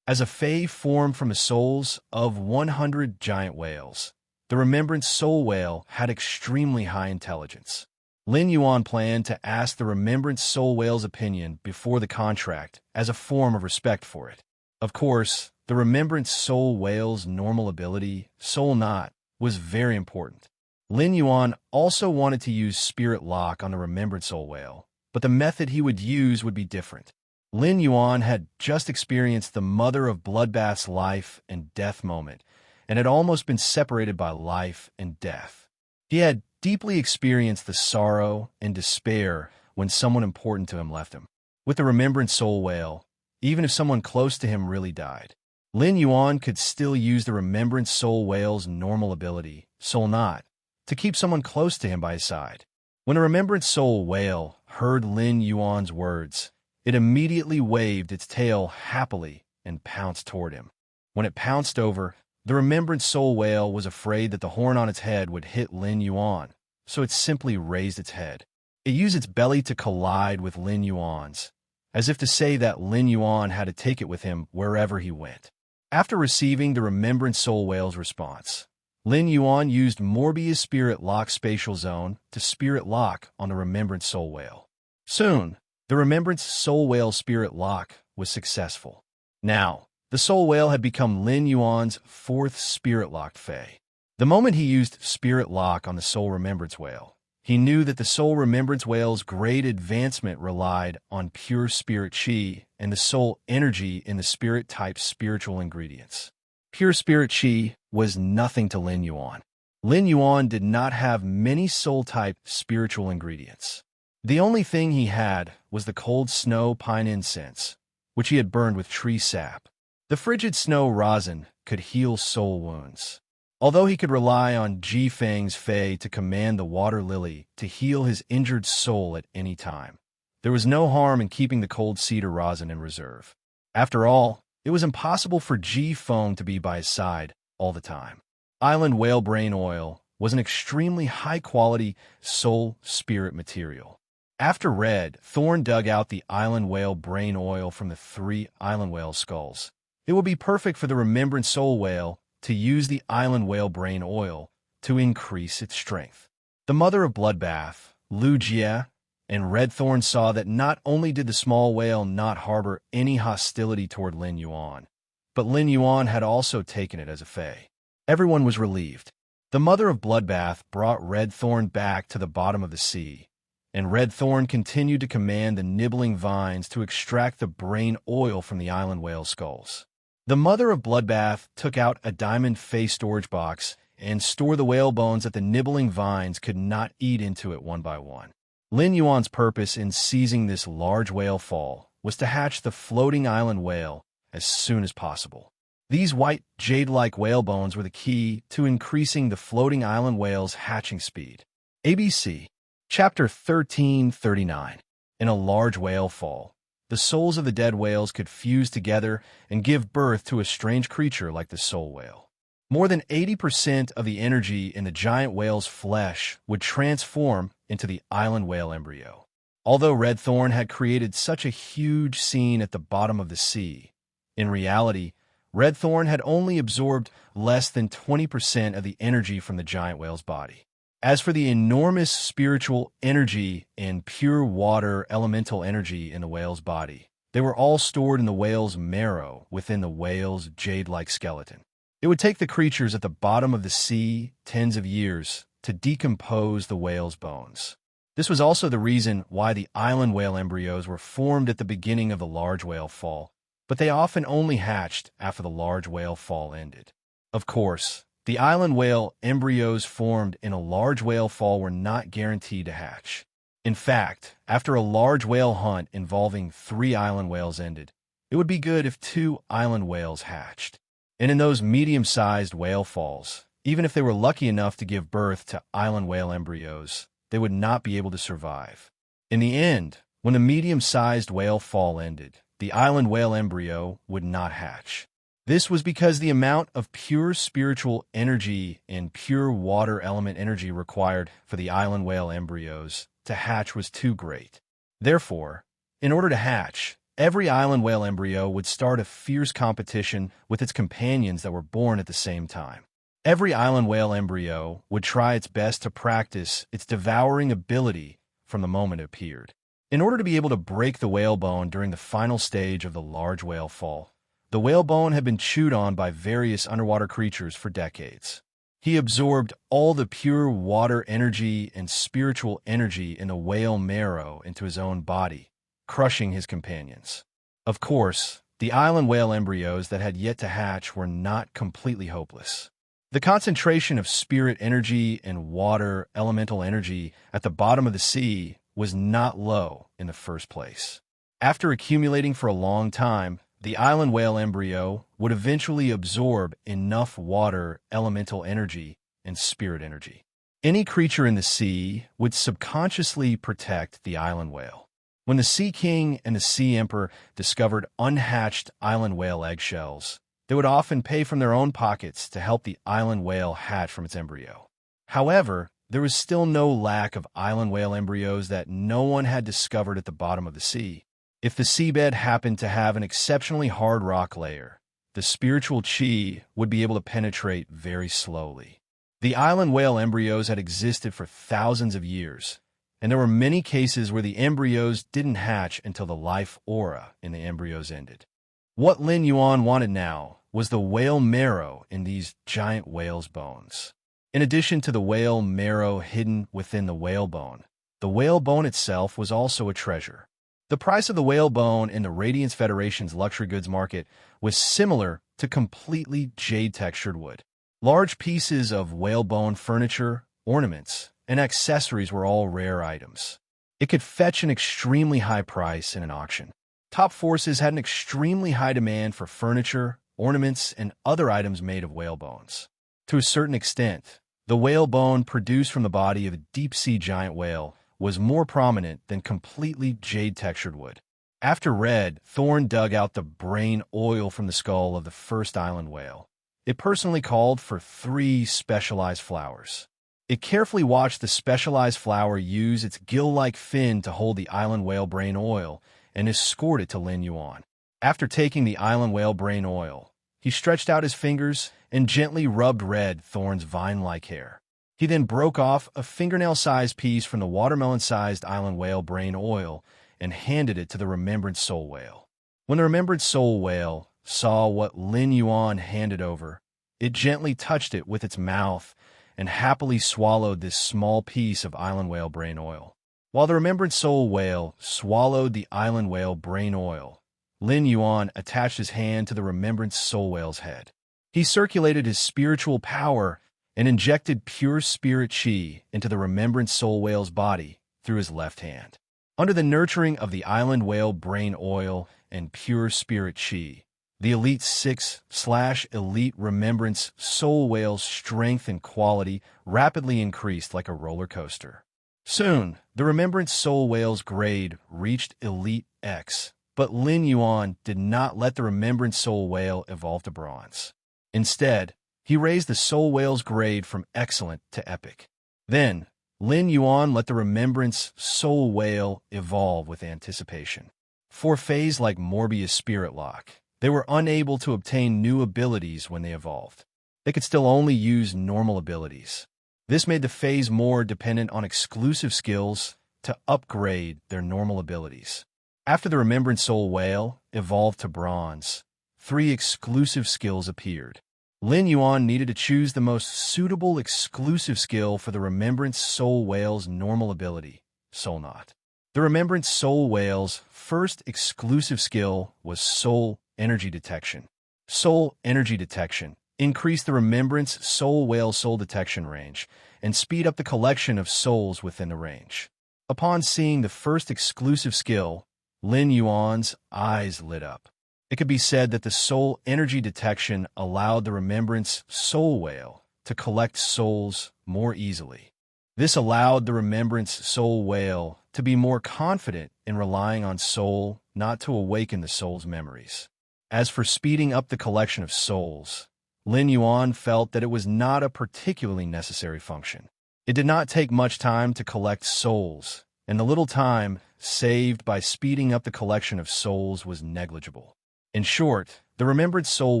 As a fae formed from the souls of 100 giant whales, the Remembrance Soul Whale had extremely high intelligence. Lin Yuan planned to ask the Remembrance Soul Whale's opinion before the contract as a form of respect for it. Of course, the Remembrance Soul Whale's normal ability, Soul Knot, was very important. Lin Yuan also wanted to use Spirit Lock on the Remembrance Soul Whale, but the method he would use would be different. Lin Yuan had just experienced the mother of Bloodbath's life and death moment, and had almost been separated by life and death. He had deeply experienced the sorrow and despair when someone important to him left him. With the Remembrance Soul Whale, even if someone close to him really died, Lin Yuan could still use the Remembrance Soul Whale's normal ability, Soul Knot, to keep someone close to him by his side. When a Remembrance Soul Whale heard Lin Yuan's words, it immediately waved its tail happily and pounced toward him. When it pounced over, the Remembrance Soul Whale was afraid that the horn on its head would hit Lin Yuan, so it simply raised its head. It used its belly to collide with Lin Yuan's, as if to say that Lin Yuan had to take it with him wherever he went. After receiving the Remembrance Soul Whale's response, Lin Yuan used Morbius Spirit Lock Spatial Zone to Spirit Lock on the Remembrance Soul Whale. Soon, The Remembrance Soul Whale Spirit Lock was successful. Now, the Soul Whale had become Lin Yuan's fourth Spirit Locked Fae. The moment he used Spirit Lock on the Soul Remembrance Whale, he knew that the Soul Remembrance Whale's great advancement relied on pure Spirit Chi and the Soul energy in the Spirit-type spiritual ingredients. Pure Spirit Chi was nothing to Lin Yuan. Lin Yuan did not have many Soul-type spiritual ingredients. The only thing he had was the cold snow pine incense, which he had burned with tree sap. The frigid snow rosin could heal soul wounds. Although he could rely on Ji Feng's Fae to command the water lily to heal his injured soul at any time, there was no harm in keeping the cold cedar rosin in reserve. After all, it was impossible for Ji Feng to be by his side all the time. Island Whale Brain Oil was an extremely high-quality soul spirit material. After Red Thorn dug out the Island Whale Brain Oil from the 3 island whale skulls, it would be perfect for the Remembrance Soul Whale to use the Island Whale Brain Oil to increase its strength. The mother of Bloodbath, Lu Jie, and Red Thorn saw that not only did the small whale not harbor any hostility toward Lin Yuan, but Lin Yuan had also taken it as a Fae. Everyone was relieved. The mother of Bloodbath brought Red Thorn back to the bottom of the sea, and Red Thorn continued to command the nibbling vines to extract the brain oil from the island whale skulls. The mother of Bloodbath took out a diamond Fae storage box and stored the whale bones that the nibbling vines could not eat into it one by one. Lin Yuan's purpose in seizing this large whale fall was to hatch the floating island whale as soon as possible. These white, jade-like whale bones were the key to increasing the floating island whale's hatching speed. ABC Chapter 1339. In a large whale fall, the souls of the dead whales could fuse together and give birth to a strange creature like the soul whale. More than 80% of the energy in the giant whale's flesh would transform into the island whale embryo. Although Red Thorn had created such a huge scene at the bottom of the sea, in reality, Red Thorn had only absorbed less than 20% of the energy from the giant whale's body. As for the enormous spiritual energy and pure water elemental energy in the whale's body, they were all stored in the whale's marrow within the whale's jade-like skeleton. It would take the creatures at the bottom of the sea tens of years to decompose the whale's bones. This was also the reason why the island whale embryos were formed at the beginning of the large whale fall, but they often only hatched after the large whale fall ended. Of course, the island whale embryos formed in a large whale fall were not guaranteed to hatch. In fact, after a large whale hunt involving 3 island whales ended, it would be good if 2 island whales hatched. And in those medium-sized whale falls, even if they were lucky enough to give birth to island whale embryos, they would not be able to survive. In the end, when the medium-sized whale fall ended, the island whale embryo would not hatch. This was because the amount of pure spiritual energy and pure water element energy required for the island whale embryos to hatch was too great. Therefore, in order to hatch, every island whale embryo would start a fierce competition with its companions that were born at the same time. Every island whale embryo would try its best to practice its devouring ability from the moment it appeared. In order to be able to break the whalebone during the final stage of the large whale fall, the whalebone had been chewed on by various underwater creatures for decades. He absorbed all the pure water energy and spiritual energy in the whale marrow into his own body, crushing his companions. Of course, the island whale embryos that had yet to hatch were not completely hopeless. The concentration of spirit energy and water elemental energy at the bottom of the sea was not low in the first place. After accumulating for a long time, the island whale embryo would eventually absorb enough water, elemental energy, and spirit energy. Any creature in the sea would subconsciously protect the island whale. When the Sea King and the Sea Emperor discovered unhatched island whale eggshells, they would often pay from their own pockets to help the island whale hatch from its embryo. However, there was still no lack of island whale embryos that no one had discovered at the bottom of the sea. If the seabed happened to have an exceptionally hard rock layer, the spiritual chi would be able to penetrate very slowly. The island whale embryos had existed for thousands of years, and there were many cases where the embryos didn't hatch until the life aura in the embryos ended. What Lin Yuan wanted now was the whale marrow in these giant whales' bones. In addition to the whale marrow hidden within the whale bone itself was also a treasure. The price of the whale bone in the Radiance Federation's luxury goods market was similar to completely jade-textured wood. Large pieces of whale bone furniture, ornaments, and accessories were all rare items. It could fetch an extremely high price in an auction. Top forces had an extremely high demand for furniture, ornaments, and other items made of whale bones. To a certain extent, the whale bone produced from the body of a deep-sea giant whale was more prominent than completely jade-textured wood. After Red, Thorn dug out the brain oil from the skull of the first island whale. It personally called for 3 specialized flowers. It carefully watched the specialized flower use its gill-like fin to hold the island whale brain oil and escort it to Lin Yuan. After taking the island whale brain oil, he stretched out his fingers and gently rubbed Red Thorn's vine-like hair. He then broke off a fingernail-sized piece from the watermelon-sized island whale brain oil and handed it to the remembrance soul whale. When the remembrance soul whale saw what Lin Yuan handed over, it gently touched it with its mouth and happily swallowed this small piece of island whale brain oil. While the remembrance soul whale swallowed the island whale brain oil, Lin Yuan attached his hand to the remembrance soul whale's head. He circulated his spiritual power and injected pure spirit chi into the remembrance soul whale's body through his left hand. Under the nurturing of the island whale brain oil and pure spirit chi, the Elite 6/Elite Remembrance Soul Whale's strength and quality rapidly increased like a roller coaster. Soon, the Remembrance Soul Whale's grade reached Elite X, but Lin Yuan did not let the Remembrance Soul Whale evolve to bronze. Instead, he raised the Soul Whale's grade from excellent to epic. Then, Lin Yuan let the Remembrance Soul Whale evolve with anticipation. For phase like Morbius Spirit Lock, they were unable to obtain new abilities when they evolved. They could still only use normal abilities. This made the phase more dependent on exclusive skills to upgrade their normal abilities. After the Remembrance Soul Whale evolved to bronze, 3 exclusive skills appeared. Lin Yuan needed to choose the most suitable exclusive skill for the Remembrance Soul Whale's normal ability, Soul Knot. The Remembrance Soul Whale's first exclusive skill was Soul Energy Detection. Soul Energy Detection increased the Remembrance Soul Whale's soul detection range and speed up the collection of souls within the range. Upon seeing the first exclusive skill, Lin Yuan's eyes lit up. It could be said that the Soul Energy Detection allowed the Remembrance Soul Whale to collect souls more easily. This allowed the Remembrance Soul Whale to be more confident in relying on soul not to awaken the soul's memories. As for speeding up the collection of souls, Lin Yuan felt that it was not a particularly necessary function. It did not take much time to collect souls, and the little time saved by speeding up the collection of souls was negligible. In short, the Remembrance Soul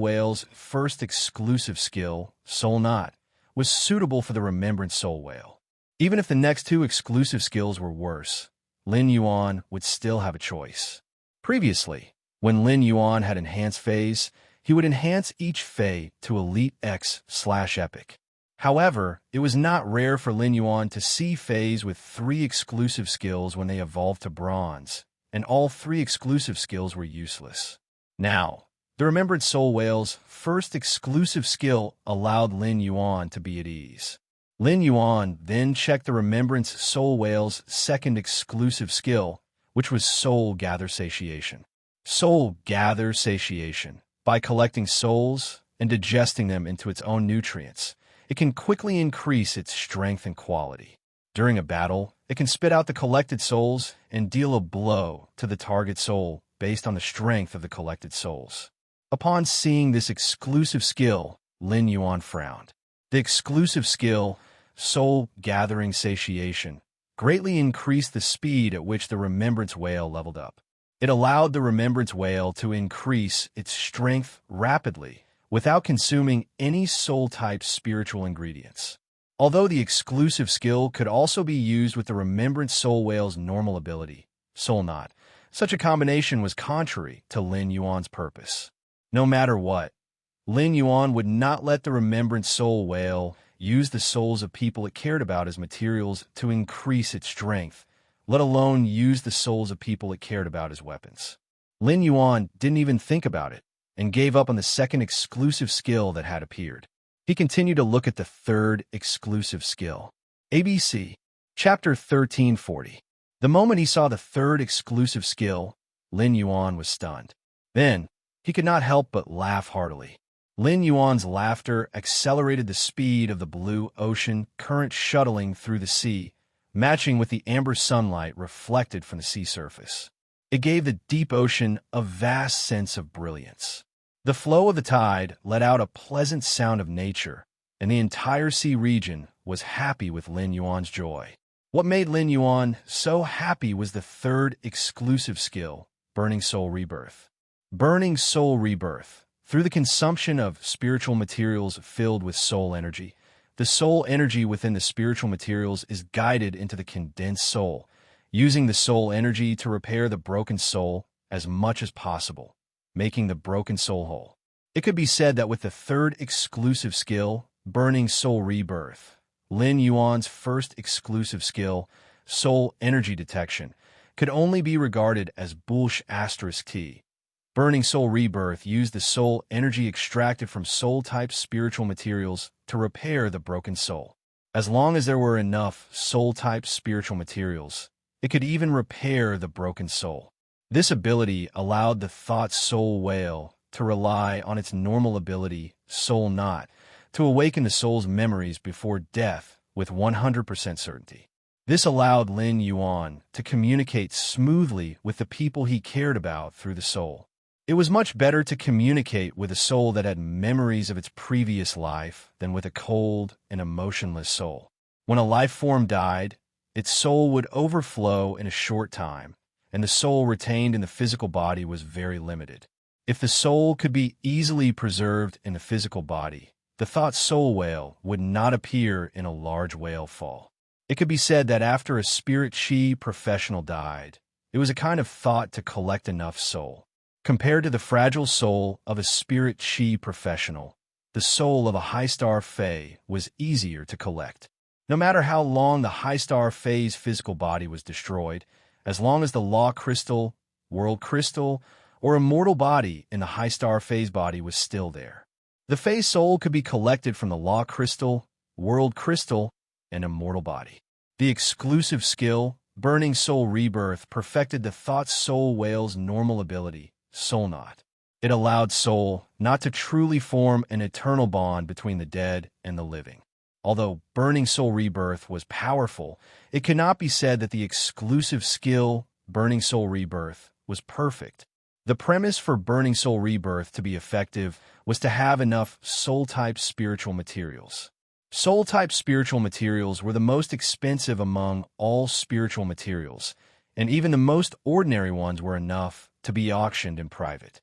Whale's first exclusive skill, Soul Knot, was suitable for the Remembrance Soul Whale. Even if the next 2 exclusive skills were worse, Lin Yuan would still have a choice. Previously, when Lin Yuan had enhanced phase, he would enhance each phase to Elite X/Epic. However, it was not rare for Lin Yuan to see phase with 3 exclusive skills when they evolved to bronze, and all 3 exclusive skills were useless. Now, the Remembrance Soul Whale's first exclusive skill allowed Lin Yuan to be at ease. Lin Yuan then checked the Remembrance Soul Whale's second exclusive skill, which was Soul Gather Satiation. Soul Gather Satiation. By collecting souls and digesting them into its own nutrients, it can quickly increase its strength and quality. During a battle, it can spit out the collected souls and deal a blow to the target soul based on the strength of the collected souls. Upon seeing this exclusive skill, Lin Yuan frowned. The exclusive skill, Soul Gathering Satiation, greatly increased the speed at which the Remembrance Whale leveled up. It allowed the Remembrance Whale to increase its strength rapidly without consuming any soul-type spiritual ingredients. Although the exclusive skill could also be used with the Remembrance Soul Whale's normal ability, Soul Knot, such a combination was contrary to Lin Yuan's purpose. No matter what, Lin Yuan would not let the Remembrance Soul Whale use the souls of people it cared about as materials to increase its strength, let alone use the souls of people it cared about as weapons. Lin Yuan didn't even think about it and gave up on the second exclusive skill that had appeared. He continued to look at the third exclusive skill. ABC, Chapter 1340. The moment he saw the third exclusive skill, Lin Yuan was stunned. Then, he could not help but laugh heartily. Lin Yuan's laughter accelerated the speed of the blue ocean current shuttling through the sea, matching with the amber sunlight reflected from the sea surface. It gave the deep ocean a vast sense of brilliance. The flow of the tide let out a pleasant sound of nature, and the entire sea region was happy with Lin Yuan's joy. What made Lin Yuan so happy was the third exclusive skill, Burning Soul Rebirth. Burning Soul Rebirth. Through the consumption of spiritual materials filled with soul energy, the soul energy within the spiritual materials is guided into the condensed soul, using the soul energy to repair the broken soul as much as possible, making the broken soul whole. It could be said that with the third exclusive skill, Burning Soul Rebirth, Lin Yuan's first exclusive skill, Soul Energy Detection, could only be regarded as *T. Burning Soul Rebirth used the soul energy extracted from soul-type spiritual materials to repair the broken soul. As long as there were enough soul-type spiritual materials, it could even repair the broken soul. This ability allowed the Thought Soul Whale to rely on its normal ability, Soul Knot, to awaken the soul's memories before death with 100% certainty. This allowed Lin Yuan to communicate smoothly with the people he cared about through the soul. It was much better to communicate with a soul that had memories of its previous life than with a cold and emotionless soul. When a life form died, its soul would overflow in a short time, and the soul retained in the physical body was very limited. If the soul could be easily preserved in the physical body, the Thought Soul Whale would not appear in a large whale fall. It could be said that after a spirit chi professional died, it was a kind of thought to collect enough soul. Compared to the fragile soul of a spirit chi professional, the soul of a high star fae was easier to collect. No matter how long the high star fae's physical body was destroyed, as long as the law crystal, world crystal, or immortal body in the high star fae's body was still there, the fae soul could be collected from the law crystal, world crystal, and immortal body. The exclusive skill, Burning Soul Rebirth, perfected the Thought Soul Whale's normal ability, Soul Knot. It allowed soul not to truly form an eternal bond between the dead and the living. Although Burning Soul Rebirth was powerful, it cannot be said that the exclusive skill, Burning Soul Rebirth, was perfect. The premise for Burning Soul Rebirth to be effective was to have enough soul-type spiritual materials. Soul-type spiritual materials were the most expensive among all spiritual materials, and even the most ordinary ones were enough to be auctioned in private.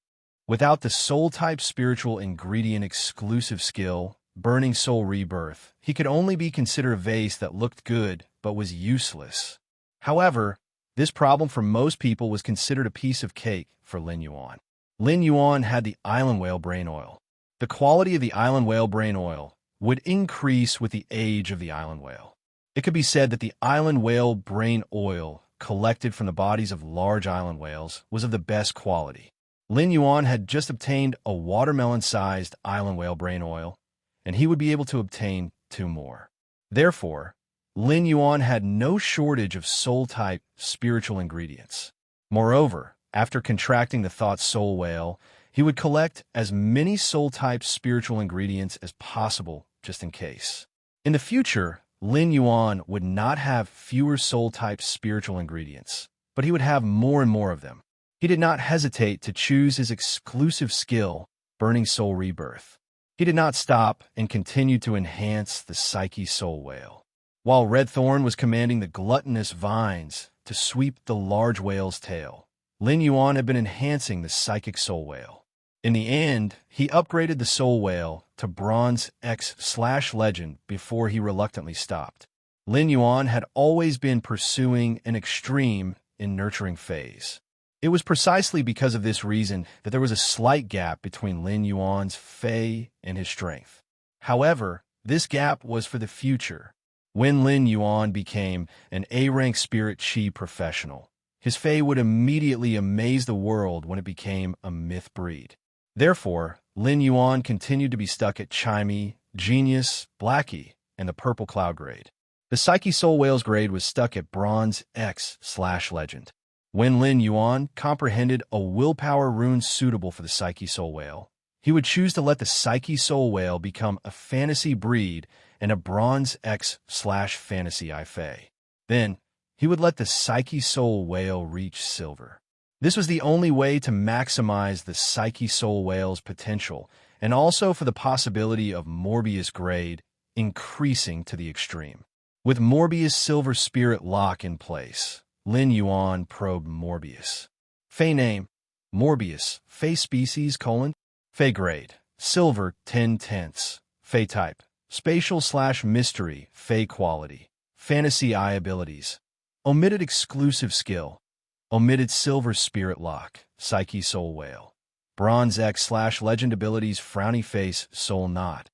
Without the soul-type spiritual ingredient exclusive skill, Burning Soul Rebirth, he could only be considered a vase that looked good but was useless. However, this problem for most people was considered a piece of cake for Lin Yuan. Lin Yuan had the island whale brain oil. The quality of the island whale brain oil would increase with the age of the island whale. It could be said that the island whale brain oil collected from the bodies of large island whales was of the best quality. Lin Yuan had just obtained a watermelon-sized island whale brain oil, and he would be able to obtain 2 more. Therefore, Lin Yuan had no shortage of soul-type spiritual ingredients. Moreover, after contracting the Thought Soul Whale, he would collect as many soul-type spiritual ingredients as possible just in case. In the future, Lin Yuan would not have fewer soul-type spiritual ingredients, but he would have more and more of them. He did not hesitate to choose his exclusive skill, Burning Soul Rebirth. He did not stop and continued to enhance the Psyche Soul Whale. While Red Thorn was commanding the gluttonous vines to sweep the large whale's tail, Lin Yuan had been enhancing the Psychic Soul Whale. In the end, he upgraded the soul whale to bronze X/legend before he reluctantly stopped. Lin Yuan had always been pursuing an extreme in nurturing phase. It was precisely because of this reason that there was a slight gap between Lin Yuan's fei and his strength. However, this gap was for the future. When Lin Yuan became an A-rank spirit qi professional, his fei would immediately amaze the world when it became a myth breed. Therefore, Lin Yuan continued to be stuck at Chimey, Genius, Blackie, and the Purple Cloud grade. The Psyche Soul Whales grade was stuck at Bronze X/legend. When Lin Yuan comprehended a willpower rune suitable for the Psyche Soul Whale, he would choose to let the Psyche Soul Whale become a fantasy breed and a Bronze X/fantasy I fei. Then, he would let the Psyche Soul Whale reach silver. This was the only way to maximize the Psyche Soul Whale's potential, and also for the possibility of Morbius grade increasing to the extreme. With Morbius Silver Spirit Lock in place, Lin Yuan probed Morbius. Fey name, Morbius, Fey species, Fey grade, Silver 10/10. Fey type, Spatial/Mystery, Fey quality, Fantasy Eye abilities. Omitted exclusive skill. Omitted Silver Spirit Lock, Psyche Soul Whale. Bronze X/legend abilities, Frowny Face, Soul Knot.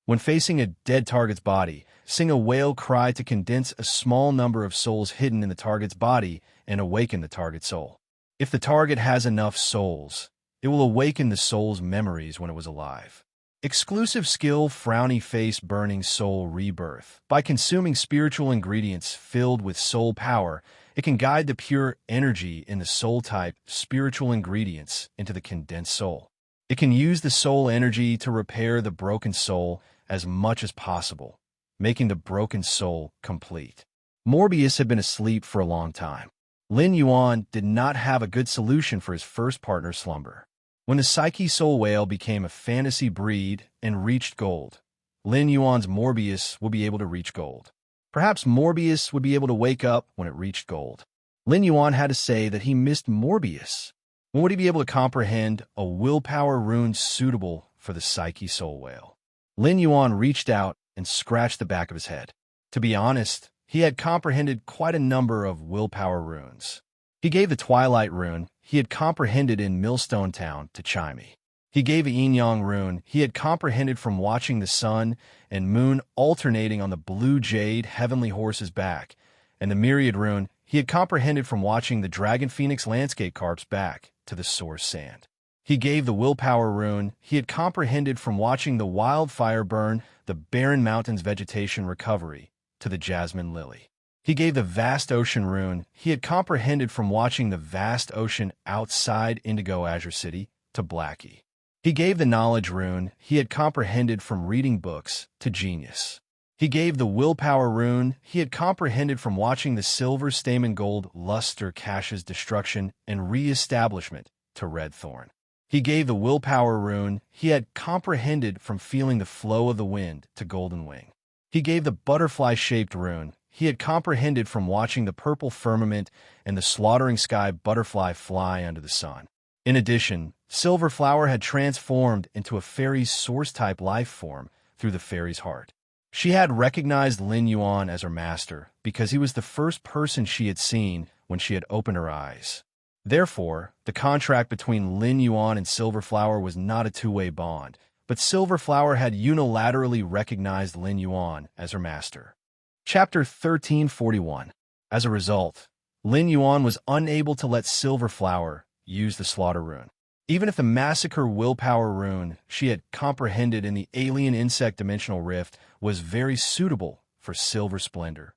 When facing a dead target's body, sing a whale cry to condense a small number of souls hidden in the target's body and awaken the target soul. If the target has enough souls, it will awaken the soul's memories when it was alive. Exclusive skill, Frowny Face Burning Soul Rebirth. By consuming spiritual ingredients filled with soul power, it can guide the pure energy in the soul-type spiritual ingredients into the condensed soul. It can use the soul energy to repair the broken soul as much as possible, making the broken soul complete. Morbius had been asleep for a long time. Lin Yuan did not have a good solution for his first partner's slumber. When the Psyche Soul Whale became a fantasy breed and reached gold, Lin Yuan's Morbius would be able to reach gold. Perhaps Morbius would be able to wake up when it reached gold. Lin Yuan had to say that he missed Morbius. When would he be able to comprehend a willpower rune suitable for the Psyche Soul Whale? Lin Yuan reached out and scratched the back of his head. To be honest, he had comprehended quite a number of willpower runes. He gave the Twilight rune he had comprehended in Millstone Town to Chimey. He gave a Yin-Yang rune he had comprehended from watching the sun and moon alternating on the blue jade heavenly horse's back, and the Myriad rune he had comprehended from watching the Dragon Phoenix landscape carp's back to the source sand. He gave the Willpower rune he had comprehended from watching the wildfire burn the barren mountains vegetation recovery to the jasmine lily. He gave the Vast Ocean rune he had comprehended from watching the vast ocean outside Indigo Azure City to Blackie. He gave the Knowledge rune he had comprehended from reading books to Genius. He gave the Willpower rune he had comprehended from watching the Silver Stamen Gold Luster Cache's destruction and re-establishment to Red Thorn. He gave the Willpower rune he had comprehended from feeling the flow of the wind to Golden Wing. He gave the Butterfly-shaped rune he had comprehended from watching the purple firmament and the slaughtering sky butterfly fly under the sun. In addition, Silver Flower had transformed into a fairy's source-type life form through the fairy's heart. She had recognized Lin Yuan as her master because he was the first person she had seen when she had opened her eyes. Therefore, the contract between Lin Yuan and Silver Flower was not a two-way bond, but Silver Flower had unilaterally recognized Lin Yuan as her master. Chapter 1341. As a result, Lin Yuan was unable to let Silver Flower use the Slaughter rune. Even if the Massacre Willpower rune she had comprehended in the Alien Insect Dimensional Rift was very suitable for Silver Splendor,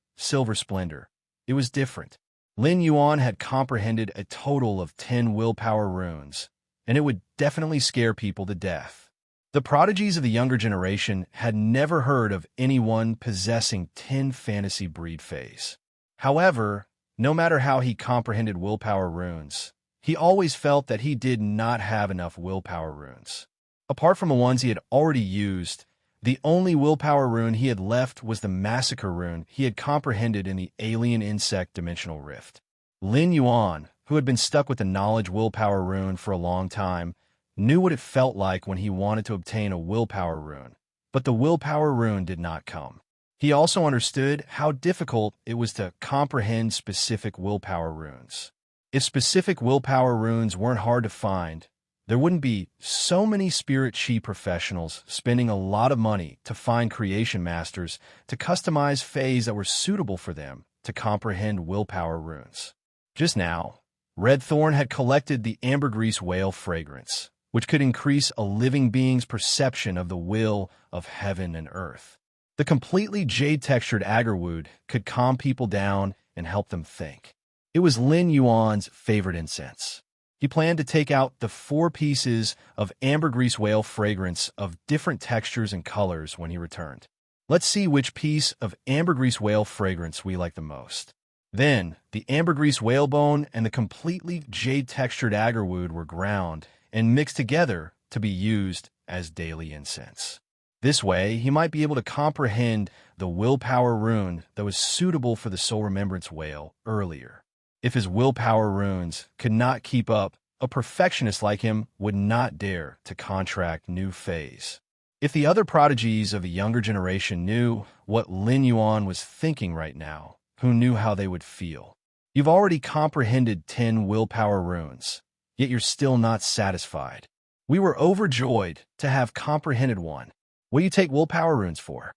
it was different. Lin Yuan had comprehended a total of 10 willpower runes, and it would definitely scare people to death. The prodigies of the younger generation had never heard of anyone possessing 10 fantasy breed phase. However, no matter how he comprehended willpower runes, he always felt that he did not have enough willpower runes. Apart from the ones he had already used, the only willpower rune he had left was the Massacre rune he had comprehended in the Alien Insect Dimensional Rift. Lin Yuan, who had been stuck with the Knowledge Willpower rune for a long time, knew what it felt like when he wanted to obtain a willpower rune, but the willpower rune did not come. He also understood how difficult it was to comprehend specific willpower runes. If specific willpower runes weren't hard to find, there wouldn't be so many spirit chi professionals spending a lot of money to find creation masters to customize fays that were suitable for them to comprehend willpower runes. Just now, Red Thorn had collected the ambergris whale fragrance, which could increase a living being's perception of the will of heaven and earth. The completely jade-textured agarwood could calm people down and help them think. It was Lin Yuan's favorite incense. He planned to take out the 4 pieces of ambergris whale fragrance of different textures and colors when he returned. Let's see which piece of ambergris whale fragrance we like the most. Then, the ambergris whalebone and the completely jade-textured agarwood were ground and mixed together to be used as daily incense. This way, he might be able to comprehend the willpower rune that was suitable for the soul remembrance whale earlier. If his willpower runes could not keep up, a perfectionist like him would not dare to contract new fays. If the other prodigies of the younger generation knew what Lin Yuan was thinking right now, who knew how they would feel? You've already comprehended 10 willpower runes, yet you're still not satisfied. We were overjoyed to have comprehended one. What do you take willpower runes for?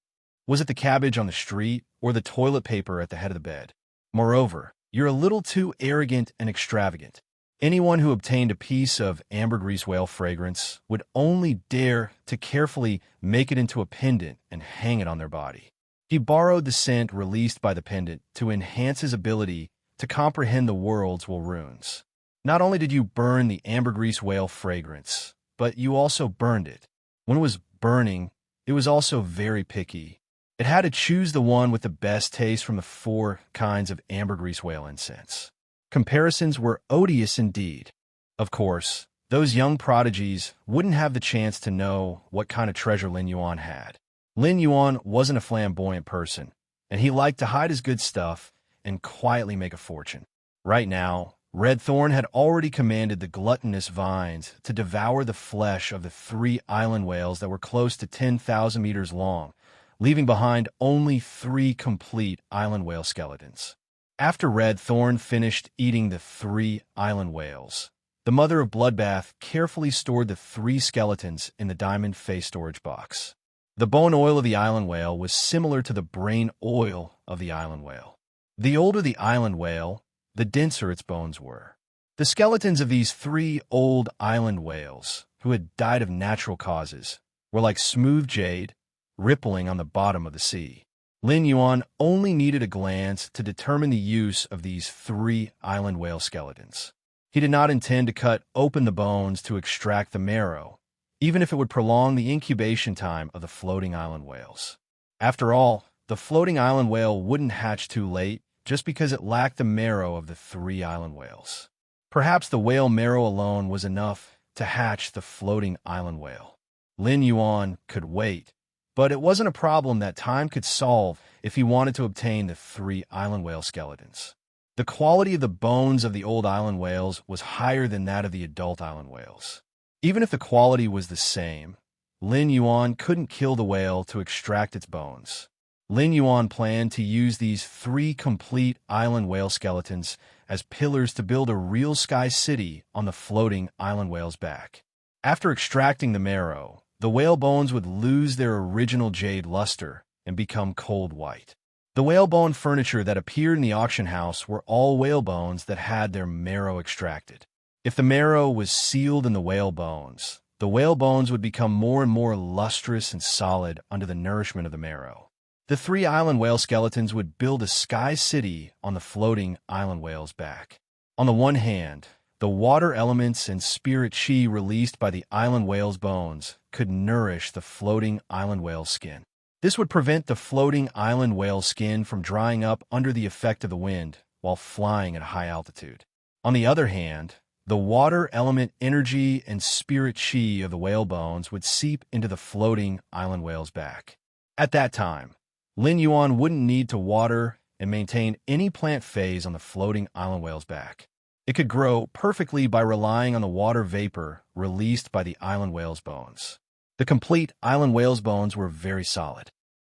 Was it the cabbage on the street or the toilet paper at the head of the bed? Moreover, you're a little too arrogant and extravagant. Anyone who obtained a piece of ambergris whale fragrance would only dare to carefully make it into a pendant and hang it on their body. He borrowed the scent released by the pendant to enhance his ability to comprehend the world's will runes. Not only did you burn the ambergris whale fragrance, but you also burned it. When it was burning, it was also very picky. It had to choose the one with the best taste from the 4 kinds of ambergris whale incense. Comparisons were odious indeed. Of course, those young prodigies wouldn't have the chance to know what kind of treasure Lin Yuan had. Lin Yuan wasn't a flamboyant person, and he liked to hide his good stuff and quietly make a fortune. Right now, Red Thorn had already commanded the gluttonous vines to devour the flesh of the 3 island whales that were close to 10,000 meters long, leaving behind only 3 complete island whale skeletons. After Red Thorn finished eating the 3 island whales, the mother of Bloodbath carefully stored the 3 skeletons in the diamond face storage box. The bone oil of the island whale was similar to the brain oil of the island whale. The older the island whale, the denser its bones were. The skeletons of these 3 old island whales, who had died of natural causes, were like smooth jade, rippling on the bottom of the sea. Lin Yuan only needed a glance to determine the use of these 3 island whale skeletons. He did not intend to cut open the bones to extract the marrow, even if it would prolong the incubation time of the floating island whales. After all, the floating island whale wouldn't hatch too late just because it lacked the marrow of the 3 island whales. Perhaps the whale marrow alone was enough to hatch the floating island whale. Lin Yuan could wait, but it wasn't a problem that time could solve if he wanted to obtain the 3 island whale skeletons. The quality of the bones of the old island whales was higher than that of the adult island whales. Even if the quality was the same, Lin Yuan couldn't kill the whale to extract its bones. Lin Yuan planned to use these 3 complete island whale skeletons as pillars to build a real sky city on the floating island whale's back. After extracting the marrow, the whale bones would lose their original jade luster and become cold white. The whalebone furniture that appeared in the auction house were all whale bones that had their marrow extracted. If the marrow was sealed in the whale bones would become more and more lustrous and solid under the nourishment of the marrow. The 3 island whale skeletons would build a sky city on the floating island whale's back. On the one hand, the water elements and spirit chi released by the island whale's bones could nourish the floating island whale's skin. This would prevent the floating island whale's skin from drying up under the effect of the wind while flying at high altitude. On the other hand, the water element energy and spirit chi of the whale bones would seep into the floating island whale's back. At that time, Lin Yuan wouldn't need to water and maintain any plant phase on the floating island whale's back. It could grow perfectly by relying on the water vapor released by the island whale's bones. The complete island whale's bones were very solid.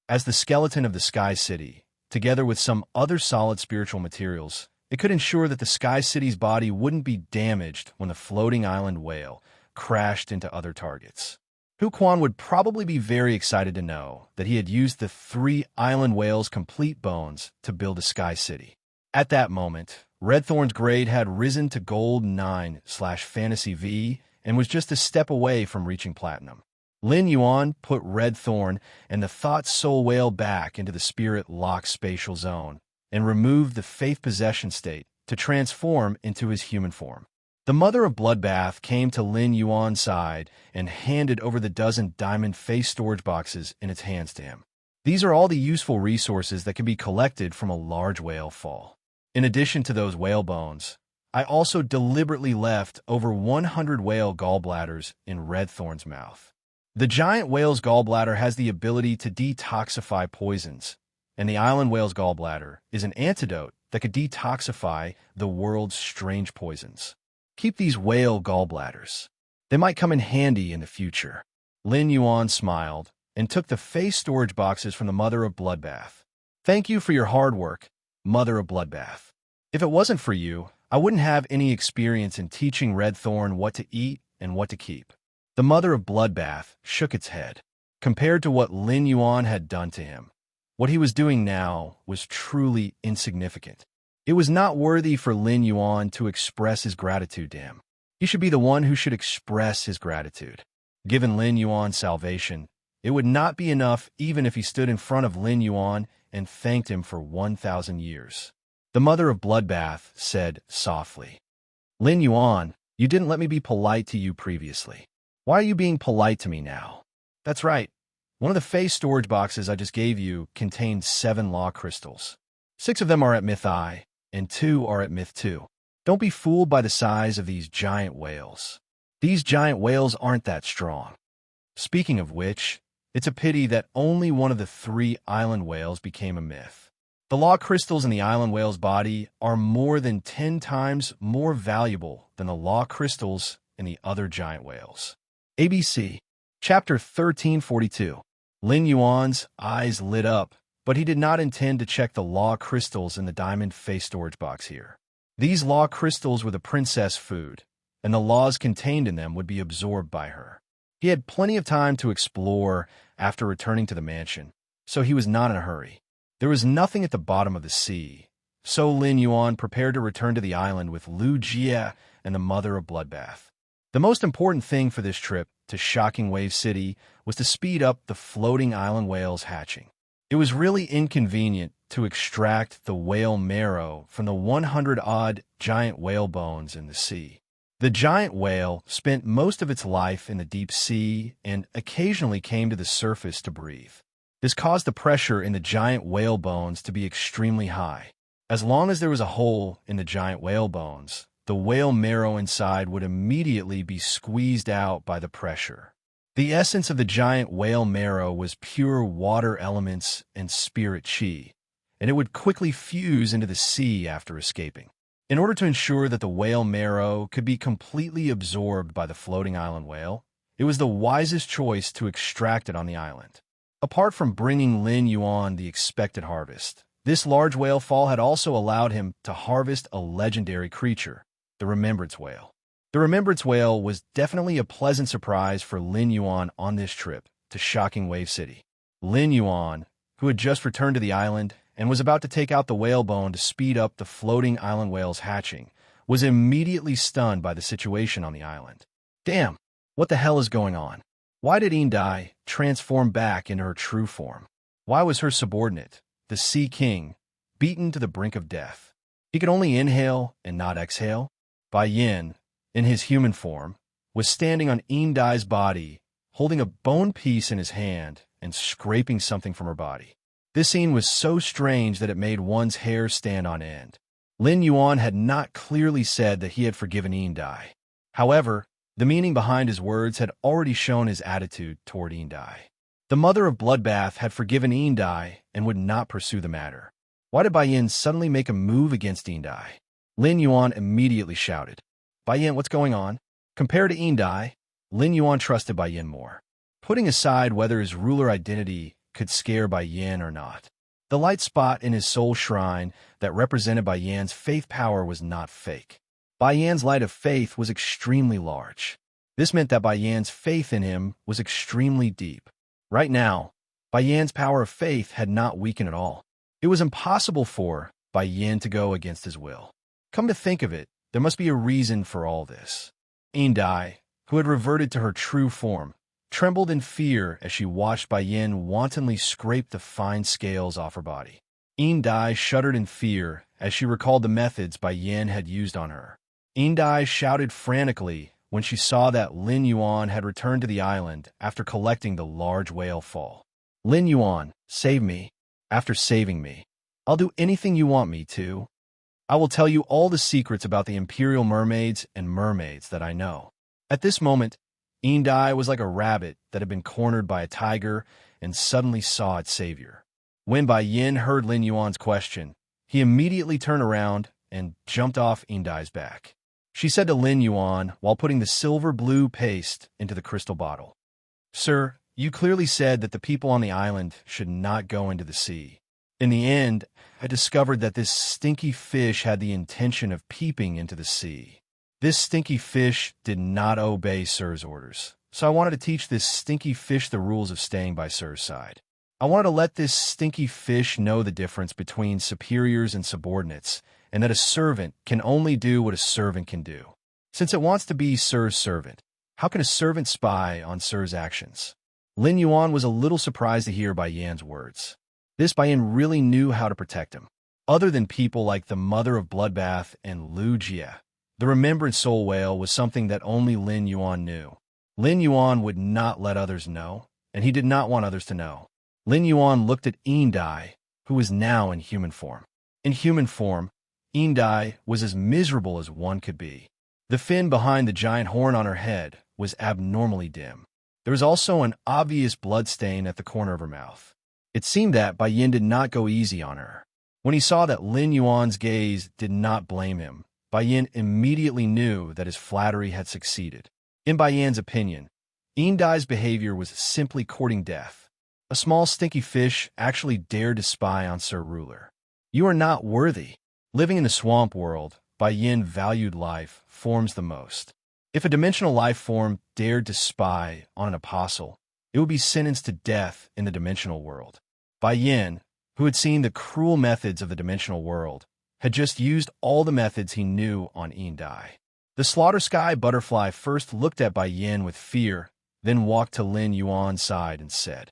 As the skeleton of the Sky City, together with some other solid spiritual materials, it could ensure that the Sky City's body wouldn't be damaged when the floating island whale crashed into other targets. Quan would probably be very excited to know that he had used the 3 island whales' complete bones to build a Sky City. At that moment, Redthorn's grade had risen to Gold 9/Fantasy V and was just a step away from reaching Platinum. Lin Yuan put Redthorn and the Thought Soul Whale back into the Spirit Lock spatial zone and removed the Faith Possession state to transform into his human form. The Mother of Bloodbath came to Lin Yuan's side and handed over the dozen diamond face storage boxes in its hands to him. These are all the useful resources that can be collected from a large whale fall. In addition to those whale bones, I also deliberately left over 100 whale gallbladders in Redthorn's mouth. The giant whale's gallbladder has the ability to detoxify poisons, and the island whale's gallbladder is an antidote that could detoxify the world's strange poisons. Keep these whale gallbladders. They might come in handy in the future. Lin Yuan smiled and took the face storage boxes from the Mother of Bloodbath. Thank you for your hard work, Mother of Bloodbath. If it wasn't for you, I wouldn't have any experience in teaching Redthorn what to eat and what to keep. The Mother of Bloodbath shook its head. Compared to what Lin Yuan had done to him, what he was doing now was truly insignificant. It was not worthy for Lin Yuan to express his gratitude to him. He should be the one who should express his gratitude. Given Lin Yuan's salvation, it would not be enough even if he stood in front of Lin Yuan and thanked him for 1,000 years. The Mother of Bloodbath said softly, Lin Yuan, you didn't let me be polite to you previously. Why are you being polite to me now? That's right. One of the face storage boxes I just gave you contained 7 law crystals. 6 of them are at Myth I, and 2 are at Myth 2. Don't be fooled by the size of these giant whales. These giant whales aren't that strong. Speaking of which, it's a pity that only one of the 3 island whales became a myth. The law crystals in the island whale's body are more than 10 times more valuable than the law crystals in the other giant whales. ABC, Chapter 1342. Lin Yuan's eyes lit up, but he did not intend to check the law crystals in the diamond face storage box here. These law crystals were the princess food, and the laws contained in them would be absorbed by her. He had plenty of time to explore after returning to the mansion, so he was not in a hurry. There was nothing at the bottom of the sea, so Lin Yuan prepared to return to the island with Lu Jie and the Mother of Bloodbath. The most important thing for this trip to Shocking Wave City was to speed up the floating island whales hatching. It was really inconvenient to extract the whale marrow from the 100-odd giant whale bones in the sea. The giant whale spent most of its life in the deep sea and occasionally came to the surface to breathe. This caused the pressure in the giant whale bones to be extremely high. As long as there was a hole in the giant whale bones, the whale marrow inside would immediately be squeezed out by the pressure. The essence of the giant whale marrow was pure water elements and spirit chi, and it would quickly fuse into the sea after escaping. In order to ensure that the whale marrow could be completely absorbed by the floating island whale, it was the wisest choice to extract it on the island. Apart from bringing Lin Yuan the expected harvest, this large whale fall had also allowed him to harvest a legendary creature, the Remembrance Whale. The Remembrance Whale was definitely a pleasant surprise for Lin Yuan on this trip to Shocking Wave City. Lin Yuan, who had just returned to the island and was about to take out the whale bone to speed up the floating island whale's hatching, was immediately stunned by the situation on the island. Damn, what the hell is going on? Why did Indai transform back into her true form? Why was her subordinate, the Sea King, beaten to the brink of death? He could only inhale and not exhale? Bai Yin, in his human form, was standing on Indai's body, holding a bone piece in his hand and scraping something from her body. This scene was so strange that it made one's hair stand on end. Lin Yuan had not clearly said that he had forgiven Indai. However, the meaning behind his words had already shown his attitude toward Indai. The Mother of Bloodbath had forgiven Indai and would not pursue the matter. Why did Bai Yin suddenly make a move against Indai? Lin Yuan immediately shouted, Bai Yin, what's going on? Compared to Yin Dai, Lin Yuan trusted Bai Yin more, putting aside whether his ruler identity could scare Bai Yin or not. The light spot in his soul shrine that represented Bai Yan's faith power was not fake. Bai Yan's light of faith was extremely large. This meant that Bai Yan's faith in him was extremely deep. Right now, Bai Yan's power of faith had not weakened at all. It was impossible for Bai Yin to go against his will. Come to think of it, there must be a reason for all this. Yin Dai, who had reverted to her true form, trembled in fear as she watched Bai Yin wantonly scrape the fine scales off her body. Yin Dai shuddered in fear as she recalled the methods Bai Yin had used on her. Yin Dai shouted frantically when she saw that Lin Yuan had returned to the island after collecting the large whale fall. Lin Yuan, save me. After saving me, I'll do anything you want me to. I will tell you all the secrets about the imperial mermaids and mermaids that I know. At this moment, Yin Dai was like a rabbit that had been cornered by a tiger and suddenly saw its savior. When Bai Yin heard Lin Yuan's question, he immediately turned around and jumped off Yin Dai's back. She said to Lin Yuan while putting the silver-blue paste into the crystal bottle, Sir, you clearly said that the people on the island should not go into the sea. In the end, I discovered that this stinky fish had the intention of peeping into the sea. This stinky fish did not obey Sir's orders, so I wanted to teach this stinky fish the rules of staying by Sir's side. I wanted to let this stinky fish know the difference between superiors and subordinates, and that a servant can only do what a servant can do. Since it wants to be Sir's servant, how can a servant spy on Sir's actions? Lin Yuan was a little surprised to hear Bai Yan's words. This Bai Yan really knew how to protect him. Other than people like the Mother of Bloodbath and Lu Jie, the Remembrance Soul Whale was something that only Lin Yuan knew. Lin Yuan would not let others know, and he did not want others to know. Lin Yuan looked at Yin Dai, who was now in human form. In human form, Yin Dai was as miserable as one could be. The fin behind the giant horn on her head was abnormally dim. There was also an obvious blood stain at the corner of her mouth. It seemed that Bai Yin did not go easy on her. When he saw that Lin Yuan's gaze did not blame him, Bai Yin immediately knew that his flattery had succeeded. In Bai Yan's opinion, Yin Dai's behavior was simply courting death. A small stinky fish actually dared to spy on Sir Ruler. You are not worthy. Living in the swamp world, Bai Yin valued life forms the most. If a dimensional life form dared to spy on an apostle, it would be sentenced to death in the dimensional world. Bai Yin, who had seen the cruel methods of the dimensional world, had just used all the methods he knew on Yin Dai. The Slaughter Sky Butterfly first looked at Bai Yin with fear, then walked to Lin Yuan's side and said,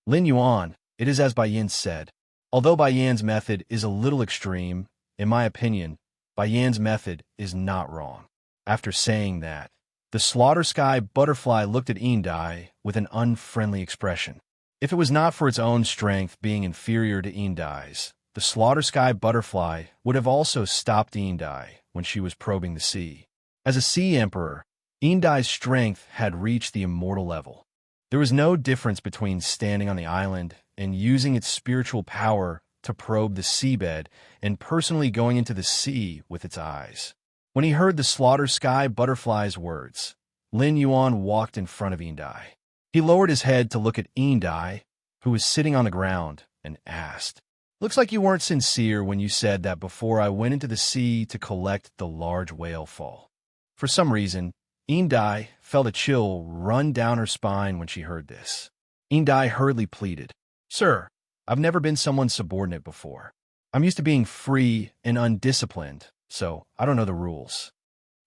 Lin Yuan, it is as Bai Yin said. Although Bai Yan's method is a little extreme, in my opinion, Bai Yan's method is not wrong. After saying that, the Slaughter Sky Butterfly looked at Yin Dai with an unfriendly expression. If it was not for its own strength being inferior to Yin Dai's, the Slaughter Sky Butterfly would have also stopped Yin Dai when she was probing the sea. As a Sea Emperor, Yin Dai's strength had reached the immortal level. There was no difference between standing on the island and using its spiritual power to probe the seabed and personally going into the sea with its eyes. When he heard the Slaughter Sky Butterfly's words, Lin Yuan walked in front of Yin Dai. He lowered his head to look at Yin Dai, who was sitting on the ground, and asked, Looks like you weren't sincere when you said that before I went into the sea to collect the large whale fall. For some reason, Yin Dai felt a chill run down her spine when she heard this. Yin Dai hurriedly pleaded, Sir, I've never been someone's subordinate before. I'm used to being free and undisciplined, so I don't know the rules.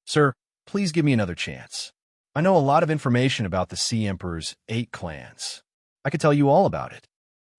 Sir, please give me another chance. I know a lot of information about the Sea Emperor's 8 clans. I could tell you all about it.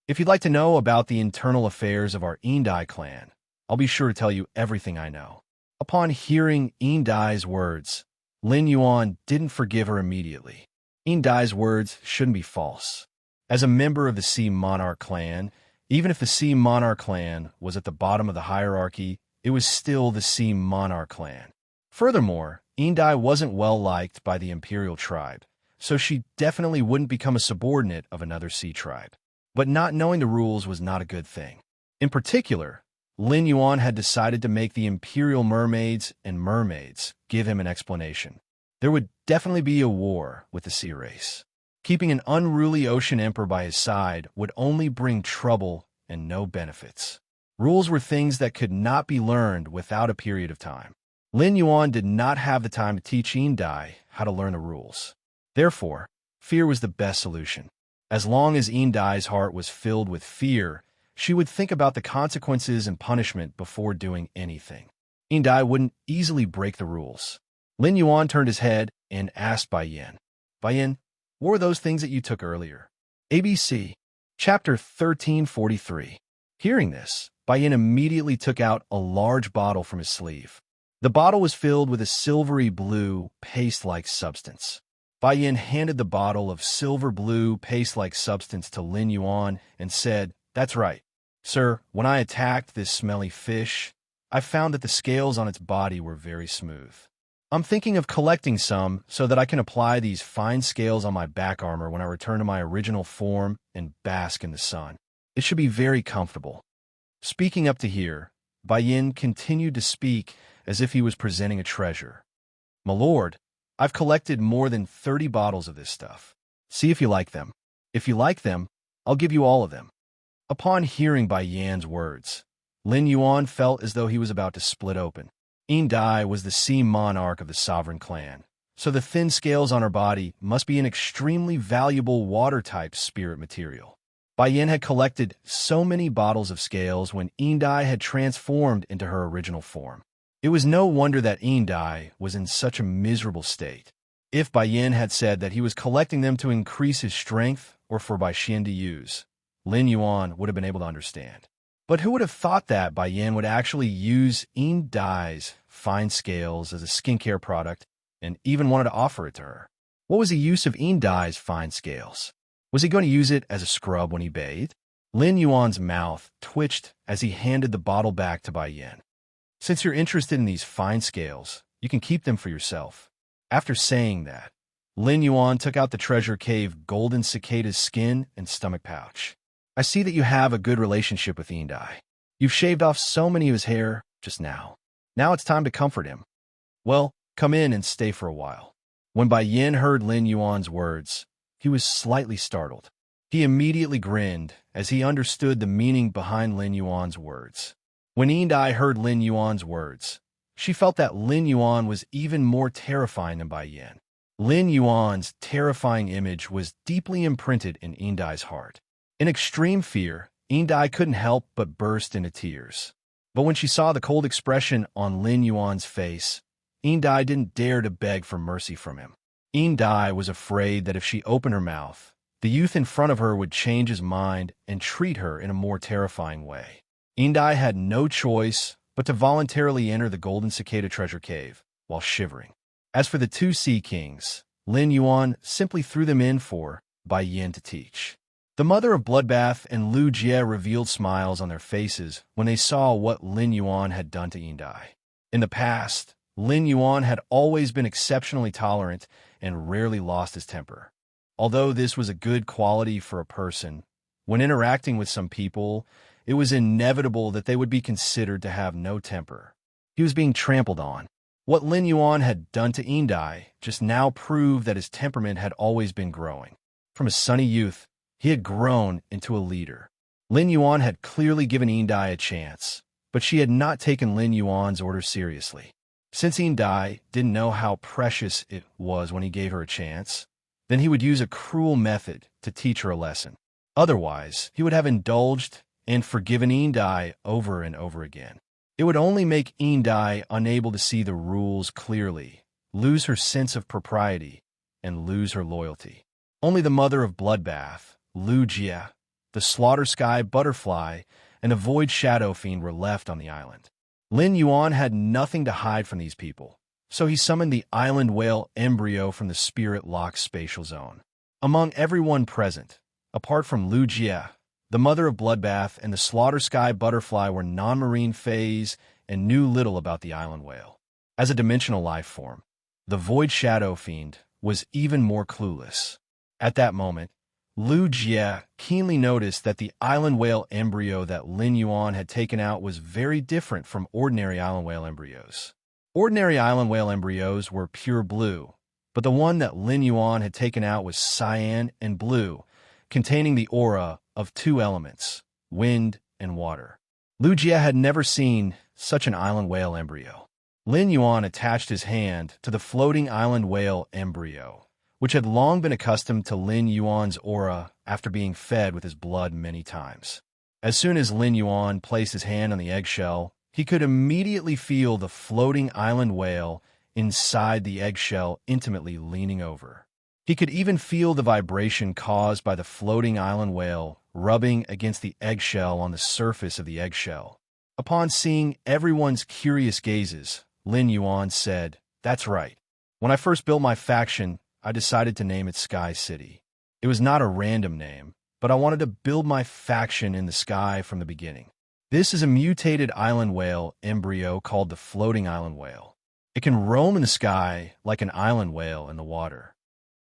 If you'd like to know about the internal affairs of our Yin Dai clan, I'll be sure to tell you everything I know. Upon hearing Yin Dai's words, Lin Yuan didn't forgive her immediately. Yin Dai's words shouldn't be false. As a member of the Sea Monarch clan, even if the Sea Monarch clan was at the bottom of the hierarchy, it was still the Sea Monarch clan. Furthermore, Yin Dai wasn't well liked by the Imperial tribe, so she definitely wouldn't become a subordinate of another sea tribe. But not knowing the rules was not a good thing. In particular, Lin Yuan had decided to make the Imperial Mermaids and Mermaids give him an explanation. There would definitely be a war with the sea race. Keeping an unruly ocean emperor by his side would only bring trouble and no benefits. Rules were things that could not be learned without a period of time. Lin Yuan did not have the time to teach Yin Dai how to learn the rules. Therefore, fear was the best solution. As long as Yin Dai's heart was filled with fear, she would think about the consequences and punishment before doing anything. Yin Dai wouldn't easily break the rules. Lin Yuan turned his head and asked Bai Yin, "Bai Yin, what were those things that you took earlier?" ABC, Chapter 1343. Hearing this, Bai Yin immediately took out a large bottle from his sleeve. The bottle was filled with a silvery blue, paste-like substance. Bai Yin handed the bottle of silver blue, paste-like substance to Lin Yuan and said, "That's right. Sir, when I attacked this smelly fish, I found that the scales on its body were very smooth. I'm thinking of collecting some so that I can apply these fine scales on my back armor when I return to my original form and bask in the sun. It should be very comfortable." Speaking up to here, Bai Yin continued to speak as if he was presenting a treasure. "My lord, I've collected more than 30 bottles of this stuff. See if you like them. If you like them, I'll give you all of them." Upon hearing Bai Yan's words, Lin Yuan felt as though he was about to split open. Yin Dai was the sea monarch of the sovereign clan, so the thin scales on her body must be an extremely valuable water-type spirit material. Bai Yin had collected so many bottles of scales when Yin Dai had transformed into her original form. It was no wonder that Yin Dai was in such a miserable state. If Bai Yin had said that he was collecting them to increase his strength or for Bai Yin to use, Lin Yuan would have been able to understand. But who would have thought that Bai Yin would actually use Yin Dai's fine scales as a skincare product and even wanted to offer it to her? What was the use of Yin Dai's fine scales? Was he going to use it as a scrub when he bathed? Lin Yuan's mouth twitched as he handed the bottle back to Bai Yin. "Since you're interested in these fine scales, you can keep them for yourself." After saying that, Lin Yuan took out the treasure cave golden cicada's skin and stomach pouch. "I see that you have a good relationship with Yin Dai. You've shaved off so many of his hair just now. Now it's time to comfort him. Well, come in and stay for a while." When Bai Yin heard Lin Yuan's words, he was slightly startled. He immediately grinned as he understood the meaning behind Lin Yuan's words. When Yin Dai heard Lin Yuan's words, she felt that Lin Yuan was even more terrifying than Bai Yin. Lin Yuan's terrifying image was deeply imprinted in Yin Dai's heart. In extreme fear, Yin Dai couldn't help but burst into tears. But when she saw the cold expression on Lin Yuan's face, Yin Dai didn't dare to beg for mercy from him. Yin Dai was afraid that if she opened her mouth, the youth in front of her would change his mind and treat her in a more terrifying way. Yin Dai had no choice but to voluntarily enter the Golden Cicada treasure cave while shivering. As for the two sea kings, Lin Yuan simply threw them in for Bai Yin to teach. The mother of Bloodbath and Lu Jie revealed smiles on their faces when they saw what Lin Yuan had done to Yin Dai. In the past, Lin Yuan had always been exceptionally tolerant and rarely lost his temper. Although this was a good quality for a person, when interacting with some people, it was inevitable that they would be considered to have no temper. He was being trampled on. What Lin Yuan had done to Yin Dai just now proved that his temperament had always been growing. From a sunny youth, he had grown into a leader. Lin Yuan had clearly given Yin Dai a chance, but she had not taken Lin Yuan's order seriously. Since Yin Dai didn't know how precious it was when he gave her a chance, then he would use a cruel method to teach her a lesson. Otherwise, he would have indulged and forgiven Yin Dai over and over again. It would only make Yin Dai unable to see the rules clearly, lose her sense of propriety, and lose her loyalty. Only the mother of Bloodbath, Lu Jie, the Slaughter Sky Butterfly, and the Void Shadow Fiend were left on the island. Lin Yuan had nothing to hide from these people, so he summoned the island whale embryo from the Spirit Lock spatial zone. Among everyone present, apart from Lu Jie, the mother of Bloodbath and the Slaughter Sky Butterfly were non-marine phase and knew little about the island whale. As a dimensional life form, the Void Shadow Fiend was even more clueless. At that moment, Lu Jie keenly noticed that the island whale embryo that Lin Yuan had taken out was very different from ordinary island whale embryos. Ordinary island whale embryos were pure blue, but the one that Lin Yuan had taken out was cyan and blue, containing the aura of two elements, wind and water. Lu Jie had never seen such an island whale embryo. Lin Yuan attached his hand to the floating island whale embryo, which had long been accustomed to Lin Yuan's aura after being fed with his blood many times. As soon as Lin Yuan placed his hand on the eggshell, he could immediately feel the floating island whale inside the eggshell intimately leaning over. He could even feel the vibration caused by the floating island whale rubbing against the eggshell on the surface of the eggshell. Upon seeing everyone's curious gazes, Lin Yuan said, "That's right. When I first built my faction, I decided to name it Sky City. It was not a random name, but I wanted to build my faction in the sky from the beginning. This is a mutated island whale embryo called the floating island whale. It can roam in the sky like an island whale in the water."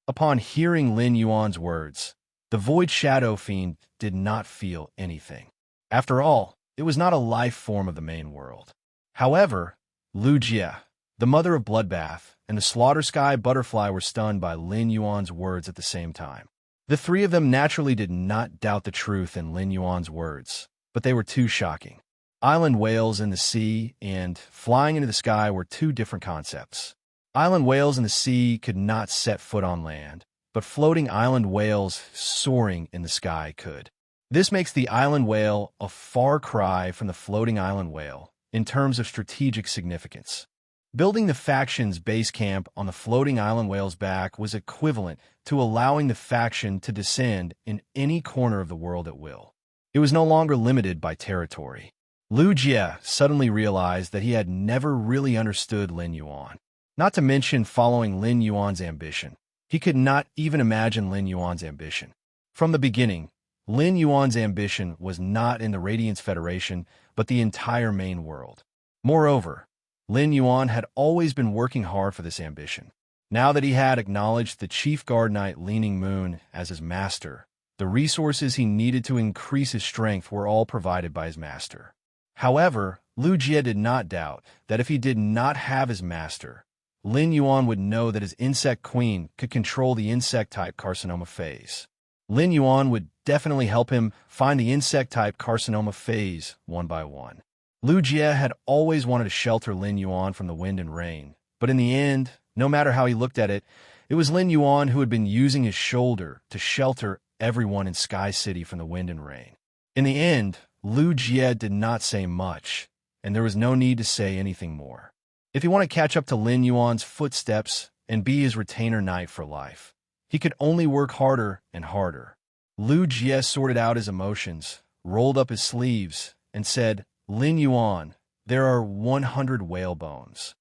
Upon hearing Lin Yuan's words, the Void Shadow Fiend did not feel anything. After all, it was not a life form of the main world. However, Lu Jie, the mother of Bloodbath, and the Slaughter Sky Butterfly were stunned by Lin Yuan's words at the same time. The three of them naturally did not doubt the truth in Lin Yuan's words, but they were too shocking. Island whales in the sea and flying into the sky were two different concepts. Island whales in the sea could not set foot on land, but floating island whales soaring in the sky could. This makes the island whale a far cry from the floating island whale in terms of strategic significance. Building the faction's base camp on the floating island whale's back was equivalent to allowing the faction to descend in any corner of the world at will. It was no longer limited by territory. Lu Jie suddenly realized that he had never really understood Lin Yuan. Not to mention following Lin Yuan's ambition. He could not even imagine Lin Yuan's ambition. From the beginning, Lin Yuan's ambition was not in the Radiance Federation, but the entire main world. Moreover, Lin Yuan had always been working hard for this ambition. Now that he had acknowledged the Chief Guard Knight Leaning Moon as his master, the resources he needed to increase his strength were all provided by his master. However, Lu Jie did not doubt that if he did not have his master, Lin Yuan would know that his insect queen could control the insect-type carcinoma phase. Lin Yuan would definitely help him find the insect-type carcinoma phase one by one. Lu Jie had always wanted to shelter Lin Yuan from the wind and rain, but in the end, no matter how he looked at it, it was Lin Yuan who had been using his shoulder to shelter everyone in Sky City from the wind and rain. In the end, Lu Jie did not say much, and there was no need to say anything more. If he wanted to catch up to Lin Yuan's footsteps and be his retainer knight for life, he could only work harder and harder. Lu Jie sorted out his emotions, rolled up his sleeves, and said, "Lin Yuan, there are 100 whale bones.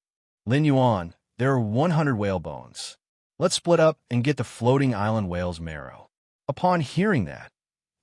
Lin Yuan, there are 100 whale bones. Let's split up and get the floating island whale's marrow." Upon hearing that,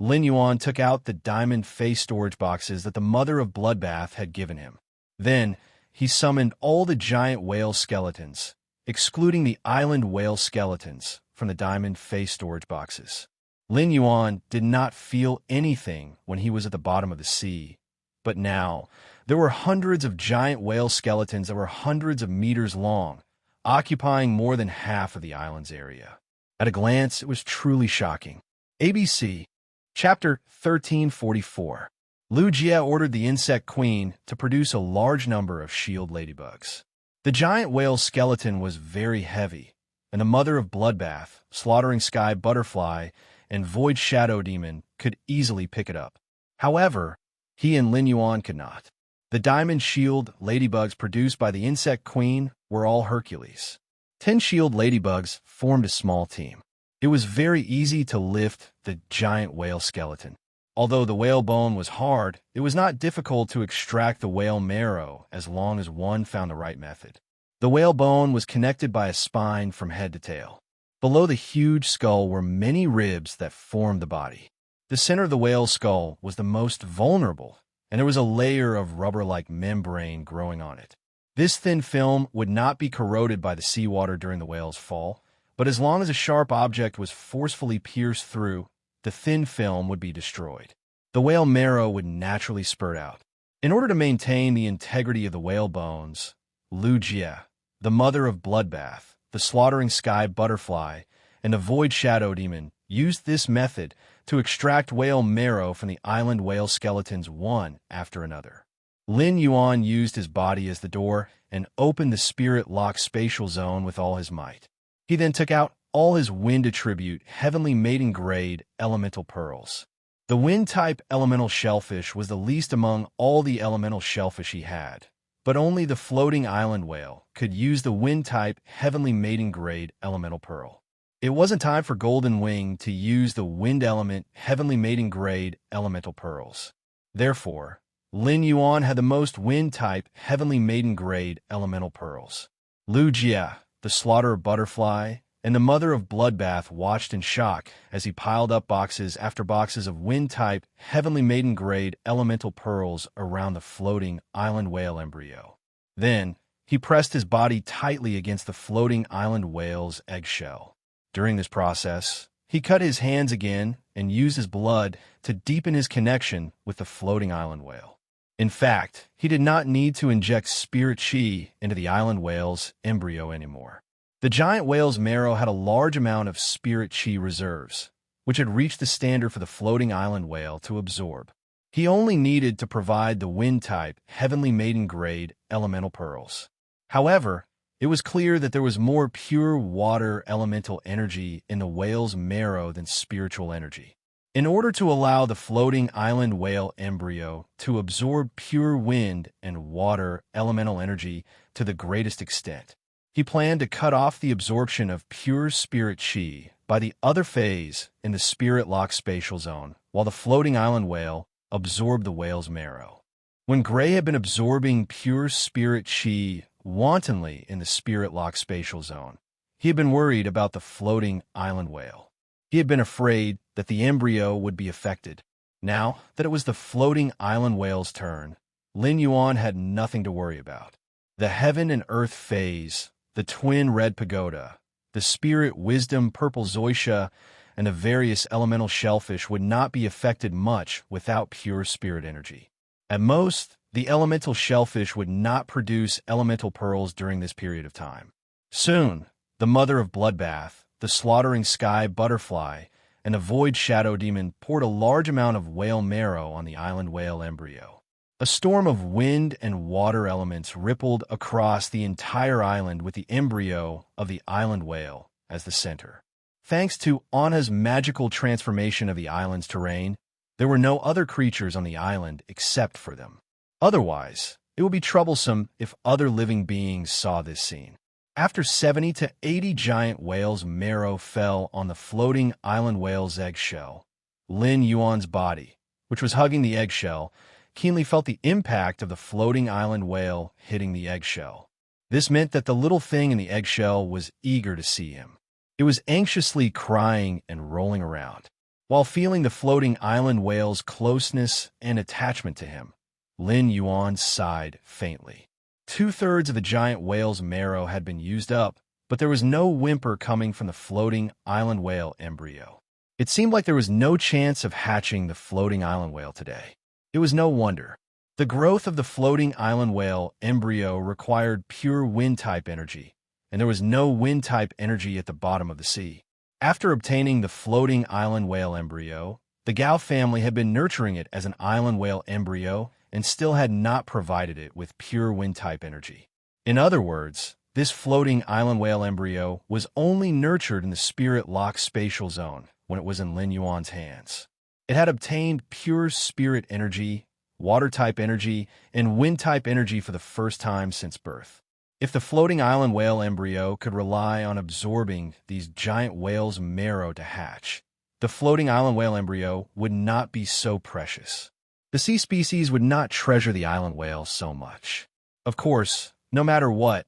Lin Yuan took out the diamond face storage boxes that the mother of Bloodbath had given him. Then, he summoned all the giant whale skeletons, excluding the island whale skeletons, from the diamond face storage boxes. Lin Yuan did not feel anything when he was at the bottom of the sea, but now there were hundreds of giant whale skeletons that were hundreds of meters long, occupying more than half of the island's area. At a glance, it was truly shocking. ABC, Chapter 1344. Lu Jie ordered the insect queen to produce a large number of shield ladybugs. The giant whale skeleton was very heavy, and the mother of Bloodbath, Slaughtering Sky Butterfly, and Void Shadow Demon could easily pick it up. However, he and Lin Yuan could not. The diamond shield ladybugs produced by the insect queen were all Hercules. 10 shield ladybugs formed a small team. It was very easy to lift the giant whale skeleton. Although the whale bone was hard, it was not difficult to extract the whale marrow as long as one found the right method. The whale bone was connected by a spine from head to tail. Below the huge skull were many ribs that formed the body. The center of the whale's skull was the most vulnerable, and there was a layer of rubber-like membrane growing on it. This thin film would not be corroded by the seawater during the whale's fall, but as long as a sharp object was forcefully pierced through, the thin film would be destroyed. The whale marrow would naturally spurt out. In order to maintain the integrity of the whale bones, Lu Jie, the mother of bloodbath, the slaughtering sky butterfly, and the void shadow demon, used this method to extract whale marrow from the island whale skeletons one after another. Lin Yuan used his body as the door and opened the spirit-locked spatial zone with all his might. He then took out all his wind attribute, heavenly maiden-grade elemental pearls. The wind-type elemental shellfish was the least among all the elemental shellfish he had, but only the floating island whale could use the wind-type heavenly maiden-grade elemental pearl. It wasn't time for Golden Wing to use the wind element heavenly maiden-grade elemental pearls. Therefore, Lin Yuan had the most wind-type heavenly maiden-grade elemental pearls. Lu Jie, the slaughterer butterfly, and the mother of bloodbath watched in shock as he piled up boxes after boxes of wind-type heavenly maiden-grade elemental pearls around the floating island whale embryo. Then, he pressed his body tightly against the floating island whale's eggshell. During this process, he cut his hands again and used his blood to deepen his connection with the floating island whale. In fact, he did not need to inject spirit chi into the island whale's embryo anymore. The giant whale's marrow had a large amount of spirit chi reserves, which had reached the standard for the floating island whale to absorb. He only needed to provide the wind-type heavenly maiden-grade elemental pearls. However, it was clear that there was more pure water elemental energy in the whale's marrow than spiritual energy. In order to allow the floating island whale embryo to absorb pure wind and water elemental energy to the greatest extent, he planned to cut off the absorption of pure spirit chi by the other phase in the spirit-locked spatial zone, while the floating island whale absorbed the whale's marrow. When Gray had been absorbing pure spirit chi wantonly in the spirit-locked spatial zone, he had been worried about the floating island whale. He had been afraid that the embryo would be affected. Now that it was the floating island whale's turn, Lin Yuan had nothing to worry about. The heaven and earth phase, the twin red pagoda, the spirit wisdom purple zoysia, and the various elemental shellfish would not be affected much without pure spirit energy. At most, the elemental shellfish would not produce elemental pearls during this period of time. Soon, the mother of bloodbath, the slaughtering sky butterfly, and the void shadow demon poured a large amount of whale marrow on the island whale embryo. A storm of wind and water elements rippled across the entire island with the embryo of the island whale as the center. Thanks to Anna's magical transformation of the island's terrain, there were no other creatures on the island except for them. Otherwise, it would be troublesome if other living beings saw this scene. After 70 to 80 giant whales' marrow fell on the floating island whale's eggshell, Lin Yuan's body, which was hugging the eggshell, keenly felt the impact of the floating island whale hitting the eggshell. This meant that the little thing in the eggshell was eager to see him. It was anxiously crying and rolling around. While feeling the floating island whale's closeness and attachment to him, Lin Yuan sighed faintly. 2/3 of the giant whale's marrow had been used up, but there was no whimper coming from the floating island whale embryo. It seemed like there was no chance of hatching the floating island whale today. It was no wonder. The growth of the floating island whale embryo required pure wind-type energy, and there was no wind-type energy at the bottom of the sea. After obtaining the floating island whale embryo, the Gao family had been nurturing it as an island whale embryo and still had not provided it with pure wind-type energy. In other words, this floating island whale embryo was only nurtured in the spirit-locked spatial zone when it was in Lin Yuan's hands. It had obtained pure spirit energy, water-type energy, and wind-type energy for the first time since birth. If the floating island whale embryo could rely on absorbing these giant whales' marrow to hatch, the floating island whale embryo would not be so precious. The sea species would not treasure the island whale so much. Of course, no matter what,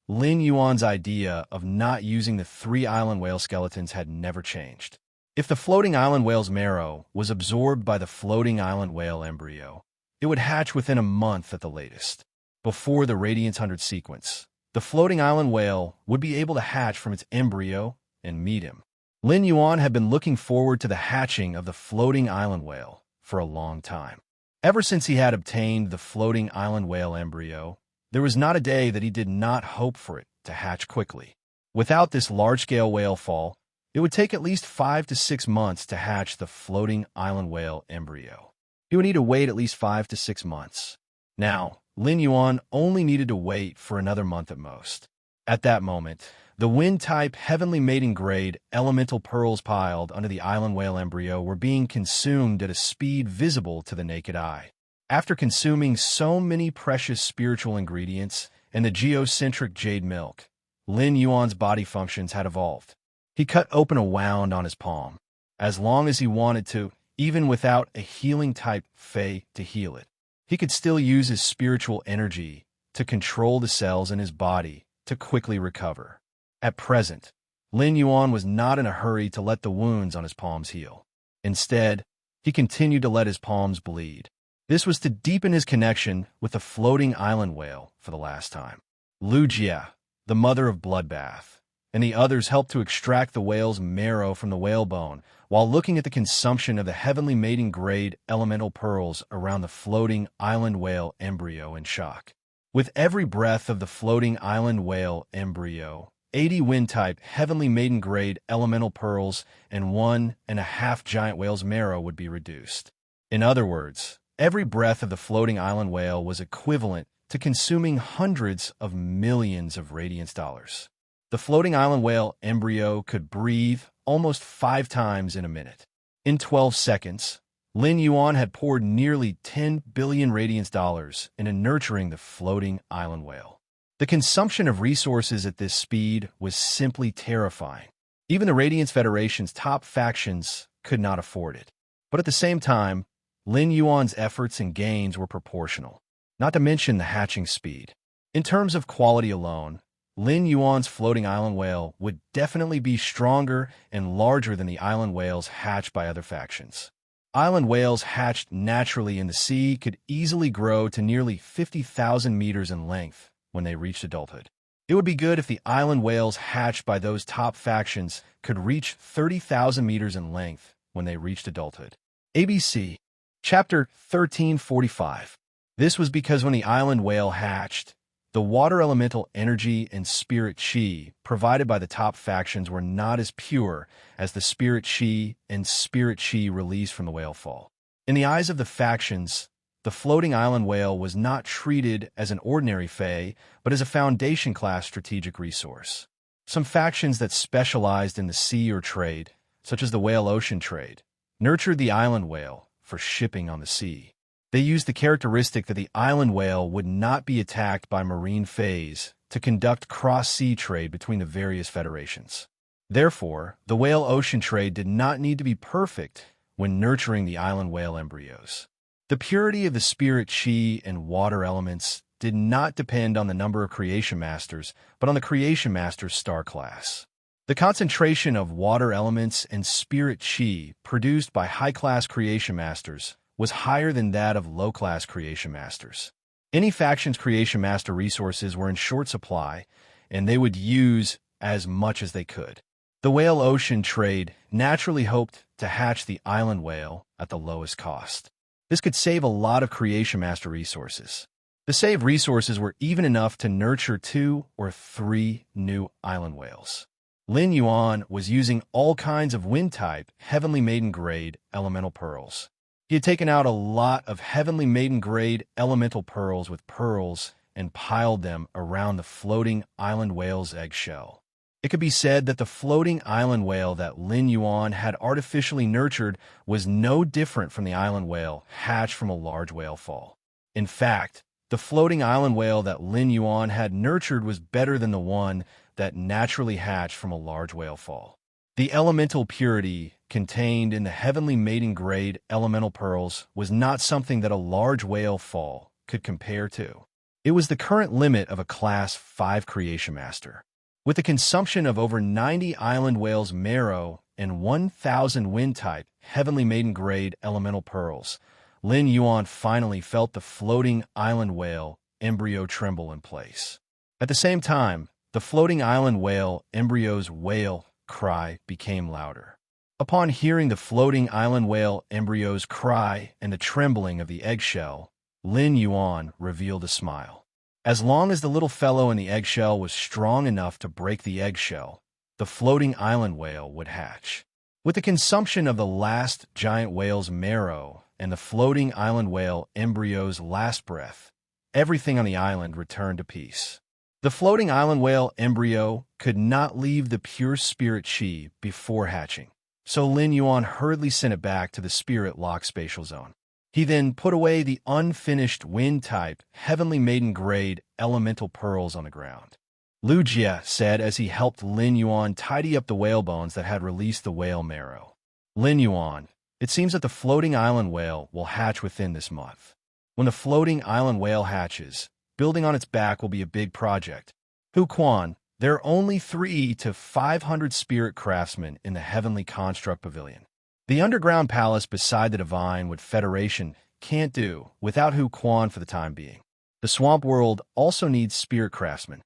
Lin Yuan's idea of not using the 3 island whale skeletons had never changed. If the floating island whale's marrow was absorbed by the floating island whale embryo, it would hatch within a month at the latest. Before the Radiance 100 sequence, the floating island whale would be able to hatch from its embryo and meet him. Lin Yuan had been looking forward to the hatching of the floating island whale for a long time. Ever since he had obtained the floating island whale embryo, there was not a day that he did not hope for it to hatch quickly. Without this large-scale whale fall, it would take at least 5 to 6 months to hatch the floating island whale embryo. He would need to wait at least 5 to 6 months. Now, Lin Yuan only needed to wait for another month at most. At that moment, the wind-type heavenly maiden-grade elemental pearls piled under the island whale embryo were being consumed at a speed visible to the naked eye. After consuming so many precious spiritual ingredients and the geocentric jade milk, Lin Yuan's body functions had evolved. He cut open a wound on his palm, as long as he wanted to, even without a healing-type Fey to heal it. He could still use his spiritual energy to control the cells in his body to quickly recover. At present, Lin Yuan was not in a hurry to let the wounds on his palms heal. Instead, he continued to let his palms bleed. This was to deepen his connection with the floating island whale for the last time. Lu Jia, the mother of Bloodbath, and the others helped to extract the whale's marrow from the whalebone while looking at the consumption of the heavenly maiden-grade elemental pearls around the floating island whale embryo in shock. With every breath of the floating island whale embryo, 80 wind-type heavenly maiden-grade elemental pearls and 1.5 giant whale's marrow would be reduced. In other words, every breath of the floating island whale was equivalent to consuming hundreds of millions of radiance dollars. The floating island whale embryo could breathe almost 5 times in a minute. In 12 seconds, Lin Yuan had poured nearly 10 billion radiance dollars into nurturing the floating island whale. The consumption of resources at this speed was simply terrifying. Even the Radiance Federation's top factions could not afford it. But at the same time, Lin Yuan's efforts and gains were proportional, not to mention the hatching speed. In terms of quality alone, Lin Yuan's floating island whale would definitely be stronger and larger than the island whales hatched by other factions. Island whales hatched naturally in the sea could easily grow to nearly 50,000 meters in length when they reached adulthood. It would be good if the island whales hatched by those top factions could reach 30,000 meters in length when they reached adulthood. ABC Chapter 1345. This was because when the island whale hatched, the water elemental energy and spirit chi provided by the top factions were not as pure as the spirit chi and spirit chi released from the whale fall. In the eyes of the factions, the floating island whale was not treated as an ordinary Fey, but as a foundation-class strategic resource. Some factions that specialized in the sea or trade, such as the whale ocean trade, nurtured the island whale for shipping on the sea. They used the characteristic that the island whale would not be attacked by marine Fays to conduct cross-sea trade between the various federations. Therefore, the whale ocean trade did not need to be perfect when nurturing the island whale embryos. The purity of the spirit chi and water elements did not depend on the number of creation masters, but on the creation master's star class. The concentration of water elements and spirit chi produced by high-class creation masters was higher than that of low-class creation masters. Any faction's creation master resources were in short supply, and they would use as much as they could. The whale ocean trade naturally hoped to hatch the island whale at the lowest cost. This could save a lot of creation master resources. The saved resources were even enough to nurture 2 or 3 new island whales. Lin Yuan was using all kinds of wind-type, heavenly maiden-grade elemental pearls. He had taken out a lot of heavenly maiden-grade elemental pearls with pearls and piled them around the floating island whale's eggshell. It could be said that the floating island whale that Lin Yuan had artificially nurtured was no different from the island whale hatched from a large whale fall. In fact, the floating island whale that Lin Yuan had nurtured was better than the one that naturally hatched from a large whale fall. The elemental purity contained in the heavenly maiden-grade elemental pearls was not something that a large whale fall could compare to. It was the current limit of a Class 5 creation master. With the consumption of over 90 island whales' marrow and 1,000 wind-type heavenly maiden-grade elemental pearls, Lin Yuan finally felt the floating island whale embryo tremble in place. At the same time, the floating island whale embryo's whale cry became louder. Upon hearing the floating island whale embryo's cry and the trembling of the eggshell, Lin Yuan revealed a smile. As long as the little fellow in the eggshell was strong enough to break the eggshell, the floating island whale would hatch. With the consumption of the last giant whale's marrow and the floating island whale embryo's last breath, everything on the island returned to peace. The floating island whale embryo could not leave the pure spirit chi before hatching, so Lin Yuan hurriedly sent it back to the spirit lock spatial zone. He then put away the unfinished wind-type, heavenly maiden-grade elemental pearls on the ground. Lu Jie said as he helped Lin Yuan tidy up the whale bones that had released the whale marrow. Lin Yuan, it seems that the floating island whale will hatch within this month. When the floating island whale hatches, building on its back will be a big project. Hu Quan, there are only 300 to 500 spirit craftsmen in the Heavenly Construct Pavilion. The underground palace beside the Divine Wood Federation can't do without Hu Quan for the time being. The Swamp World also needs spirit craftsmen.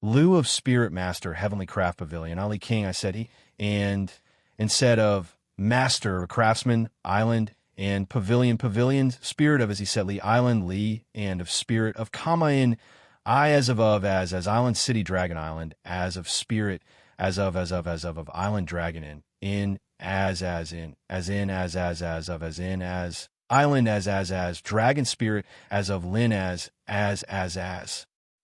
Lieu of Spirit Master Heavenly Craft Pavilion, Ali King, I said he, and instead of Master of Craftsman, Island, and Pavilion, Spirit of, as he said, Lee, Island, Lee, and of Spirit of Kamain, I as of as Island City Dragon Island, as of Spirit, as of Island Dragon in, as in, as of, as in, as, Island as, Dragon Spirit, as of Lin as.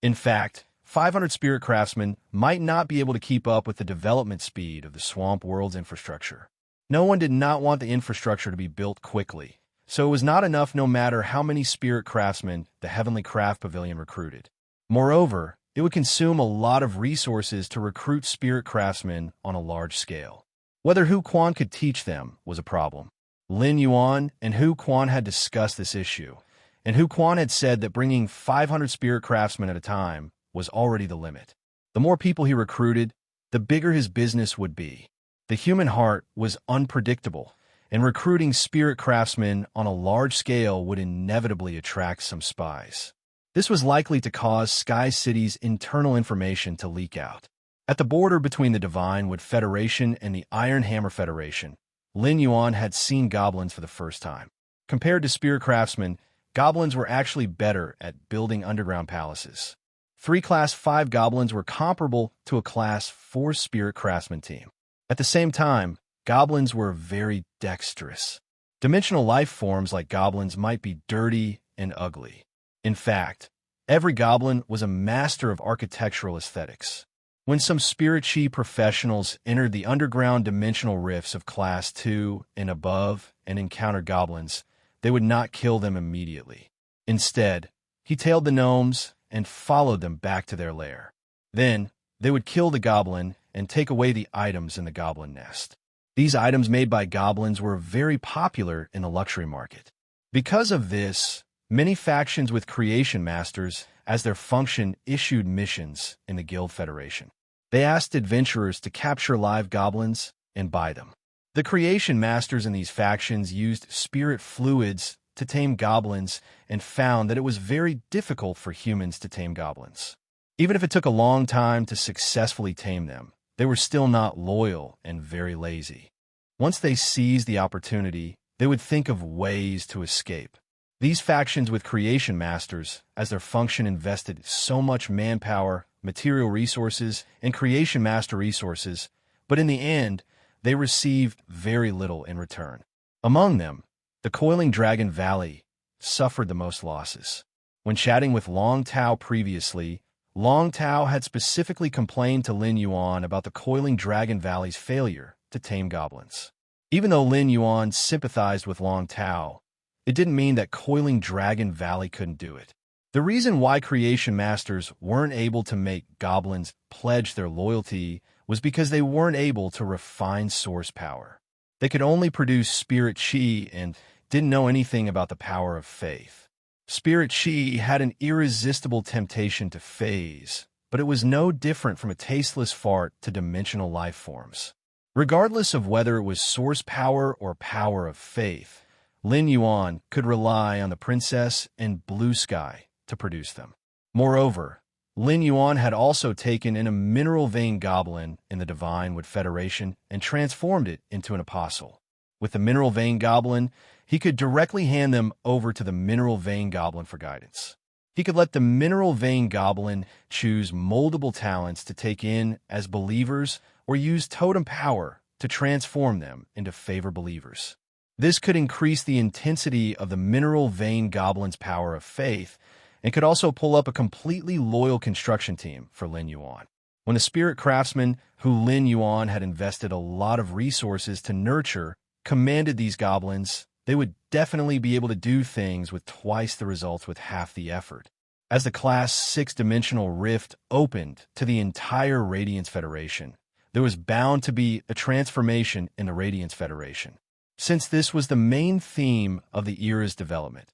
In fact, 500 spirit craftsmen might not be able to keep up with the development speed of the Swamp World's infrastructure. No one did not want the infrastructure to be built quickly, so it was not enough no matter how many spirit craftsmen the Heavenly Craft Pavilion recruited. Moreover, it would consume a lot of resources to recruit spirit craftsmen on a large scale. Whether Hu Quan could teach them was a problem. Lin Yuan and Hu Quan had discussed this issue, and Hu Quan had said that bringing 500 spirit craftsmen at a time was already the limit. The more people he recruited, the bigger his business would be. The human heart was unpredictable, and recruiting spirit craftsmen on a large scale would inevitably attract some spies. This was likely to cause Sky City's internal information to leak out. At the border between the Divine Wood Federation and the Iron Hammer Federation, Lin Yuan had seen goblins for the first time. Compared to spirit craftsmen, goblins were actually better at building underground palaces. 3 Class 5 goblins were comparable to a Class 4 spirit craftsman team. At the same time, goblins were very dexterous. Dimensional life forms like goblins might be dirty and ugly. In fact, every goblin was a master of architectural aesthetics. When some spirit chi professionals entered the underground dimensional rifts of Class 2 and above and encountered goblins, they would not kill them immediately. Instead, he tailed the gnomes and followed them back to their lair. Then, they would kill the goblin and take away the items in the goblin nest. These items made by goblins were very popular in the luxury market. Because of this, many factions with creation masters as their function issued missions in the Guild Federation. They asked adventurers to capture live goblins and buy them. The creation masters in these factions used spirit fluids to tame goblins and found that it was very difficult for humans to tame goblins. Even if it took a long time to successfully tame them, they were still not loyal and very lazy. Once they seized the opportunity, they would think of ways to escape. These factions with creation masters, as their function, invested so much manpower, material resources, and creation master resources, but in the end, they received very little in return. Among them, the Coiling Dragon Valley suffered the most losses. When chatting with Long Tao previously, Long Tao had specifically complained to Lin Yuan about the Coiling Dragon Valley's failure to tame goblins. Even though Lin Yuan sympathized with Long Tao, it didn't mean that Coiling Dragon Valley couldn't do it. The reason why creation masters weren't able to make goblins pledge their loyalty was because they weren't able to refine source power. They could only produce spirit chi and didn't know anything about the power of faith. Spirit chi had an irresistible temptation to phase, but it was no different from a tasteless fart to dimensional life forms. Regardless of whether it was source power or power of faith, Lin Yuan could rely on the princess and blue sky to produce them. Moreover, Lin Yuan had also taken in a mineral vein goblin in the Divine Wood Federation and transformed it into an apostle. With the mineral vein goblin, he could directly hand them over to the mineral vein goblin for guidance. He could let the mineral vein goblin choose moldable talents to take in as believers or use totem power to transform them into favor believers. This could increase the intensity of the mineral vein goblin's power of faith and could also pull up a completely loyal construction team for Lin Yuan. When the spirit craftsman, who Lin Yuan had invested a lot of resources to nurture, commanded these goblins, they would definitely be able to do things with twice the results with half the effort. As the Class 6-dimensional rift opened to the entire Radiance Federation, there was bound to be a transformation in the Radiance Federation. Since this was the main theme of the era's development,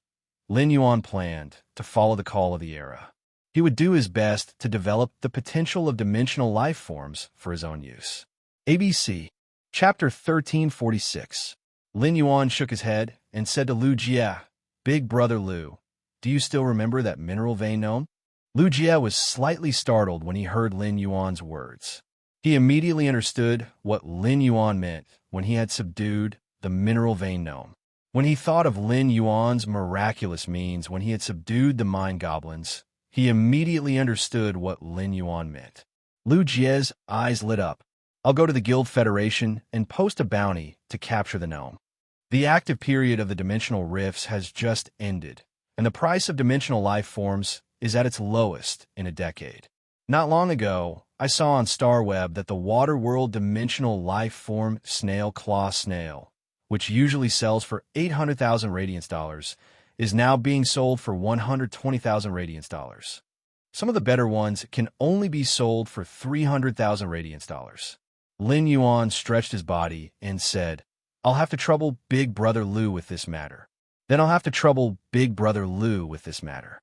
Lin Yuan planned to follow the call of the era. He would do his best to develop the potential of dimensional life forms for his own use. ABC, Chapter 1346. Lin Yuan shook his head and said to Lu Jie, "Big brother Lu, do you still remember that mineral vein gnome?" Lu Jie was slightly startled when he heard Lin Yuan's words. He immediately understood what Lin Yuan meant when he had subdued the mineral vein gnome. When he thought of Lin Yuan's miraculous means when he had subdued the mind goblins, he immediately understood what Lin Yuan meant. Lu Jie's eyes lit up. "I'll go to the Guild Federation and post a bounty to capture the gnome. The active period of the dimensional rifts has just ended, and the price of dimensional life forms is at its lowest in a decade. Not long ago, I saw on StarWeb that the Waterworld dimensional life form snail claw snail, which usually sells for 800,000 Radiance dollars, is now being sold for 120,000 Radiance dollars. Some of the better ones can only be sold for 300,000 Radiance dollars." Lin Yuan stretched his body and said, "I'll have to trouble Big Brother Lu with this matter. Then I'll have to trouble Big Brother Lu with this matter.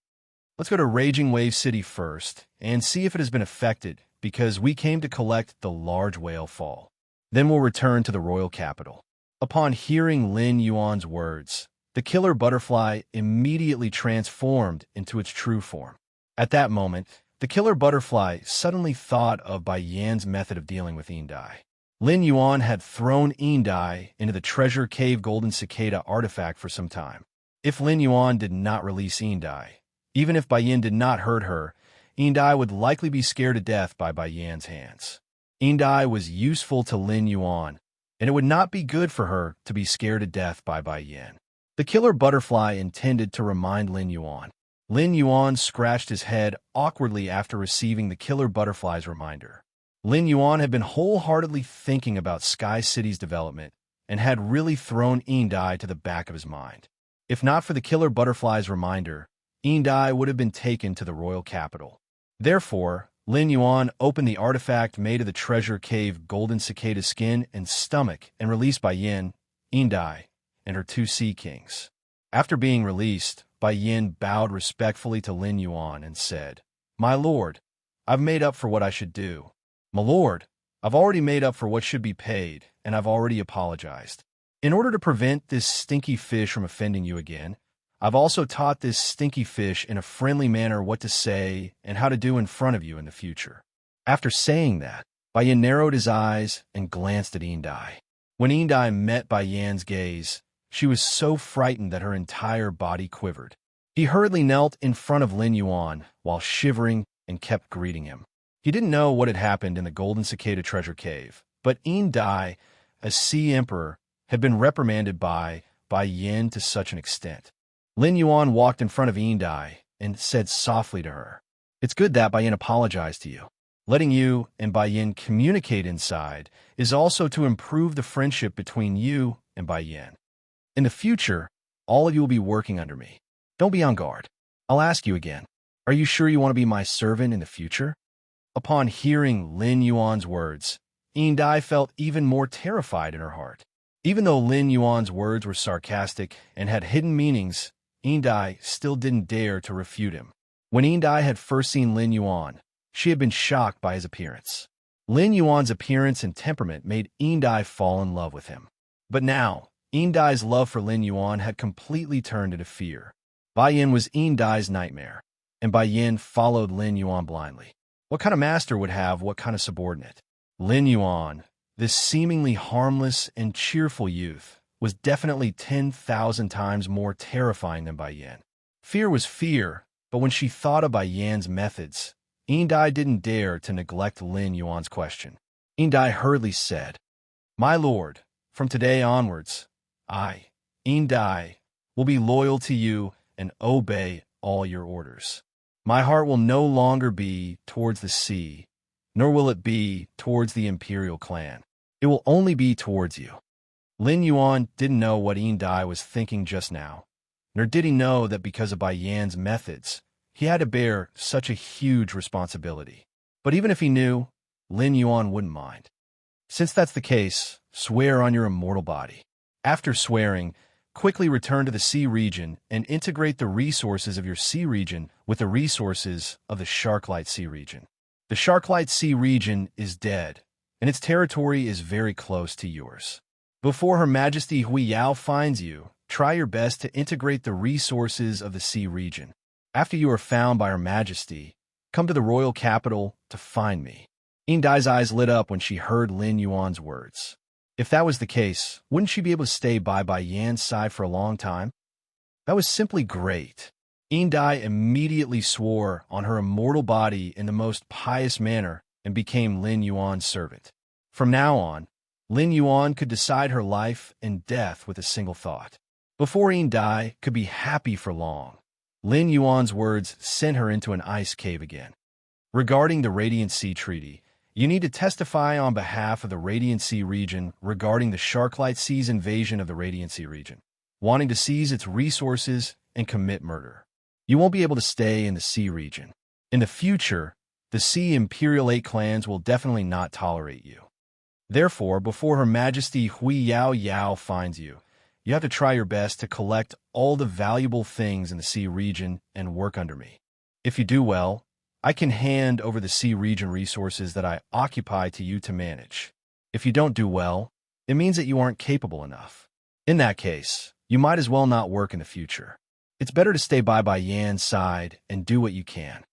Let's go to Raging Wave City first and see if it has been affected, because we came to collect the large whale fall. Then we'll return to the royal capital." Upon hearing Lin Yuan's words, the killer butterfly immediately transformed into its true form. At that moment, the killer butterfly suddenly thought of Bai Yan's method of dealing with Yindai. Lin Yuan had thrown Yindai into the treasure cave golden cicada artifact for some time. If Lin Yuan did not release Yindai, even if Bai Yan did not hurt her, Yindai would likely be scared to death by Bai Yan's hands. Yindai was useful to Lin Yuan, and it would not be good for her to be scared to death by Bai Yan. The killer butterfly intended to remind Lin Yuan. Lin Yuan scratched his head awkwardly after receiving the killer butterfly's reminder. Lin Yuan had been wholeheartedly thinking about Sky City's development and had really thrown Yindai to the back of his mind. If not for the killer butterfly's reminder, Yindai would have been taken to the royal capital. Therefore, Lin Yuan opened the artifact made of the treasure cave golden cicada skin and stomach and released Bai Yan, Yindai, and her two sea kings. After being released, Bai Yan bowed respectfully to Lin Yuan and said, "My lord, I've made up for what I should do. My lord, I've already made up for what should be paid, and I've already apologized. In order to prevent this stinky fish from offending you again, I've also taught this stinky fish in a friendly manner what to say and how to do in front of you in the future." After saying that, Bai Yan narrowed his eyes and glanced at Yindai. When Yindai met Bai Yan's gaze, she was so frightened that her entire body quivered. He hurriedly knelt in front of Lin Yuan while shivering and kept greeting him. He didn't know what had happened in the Golden Cicada Treasure Cave, but Yindai, as Sea Emperor, had been reprimanded by Bai Yan to such an extent. Lin Yuan walked in front of Yindai and said softly to her, "It's good that Bai Yan apologized to you. Letting you and Bai Yan communicate inside is also to improve the friendship between you and Bai Yan. In the future, all of you will be working under me. Don't be on guard. I'll ask you again, are you sure you want to be my servant in the future?" Upon hearing Lin Yuan's words, Yindai felt even more terrified in her heart. Even though Lin Yuan's words were sarcastic and had hidden meanings, Yindai still didn't dare to refute him. When Yindai had first seen Lin Yuan, she had been shocked by his appearance. Lin Yuan's appearance and temperament made Yindai fall in love with him. But now, Yindai's love for Lin Yuan had completely turned into fear. Bai Yan was Yindai's nightmare. and Bai Yin followed Lin Yuan blindly. What kind of master would have what kind of subordinate? Lin Yuan, this seemingly harmless and cheerful youth, was definitely 10,000 times more terrifying than Bai Yin. Fear was fear, but when she thought of Bai Yan's methods, Yin Dai didn't dare to neglect Lin Yuan's question. Yin Dai hurriedly said, "My lord, from today onwards, I, Yin Dai, will be loyal to you and obey all your orders. My heart will no longer be towards the sea, nor will it be towards the imperial clan. It will only be towards you." Lin Yuan didn't know what Yin Dai was thinking just now, nor did he know that because of Bai Yan's methods, he had to bear such a huge responsibility. But even if he knew, Lin Yuan wouldn't mind. "Since that's the case, swear on your immortal body. After swearing, quickly return to the sea region and integrate the resources of your sea region with the resources of the Sharklight Sea region. The Sharklight Sea region is dead, and its territory is very close to yours. Before Her Majesty Hui Yao finds you, try your best to integrate the resources of the sea region. After you are found by Her Majesty, come to the royal capital to find me." Yin Dai's eyes lit up when she heard Lin Yuan's words. If that was the case, wouldn't she be able to stay by Bai Yan's side for a long time? That was simply great. Yin Dai immediately swore on her immortal body in the most pious manner and became Lin Yuan's servant. From now on, Lin Yuan could decide her life and death with a single thought. Before Yin Dai could be happy for long, Lin Yuan's words sent her into an ice cave again. Regarding the Radiant Sea Treaty, you need to testify on behalf of the Radiant Sea region regarding the Sharklight Sea's invasion of the Radiant Sea region, wanting to seize its resources and commit murder. You won't be able to stay in the sea region. In the future, the Sea Imperial 8 clans will definitely not tolerate you. Therefore, before Her Majesty Hui Yao finds you, you have to try your best to collect all the valuable things in the sea region and work under me. If you do well, I can hand over the sea region resources that I occupy to you to manage. If you don't do well, it means that you aren't capable enough. In that case, you might as well not work in the future. It's better to stay by Bai Yan's side and do what you can."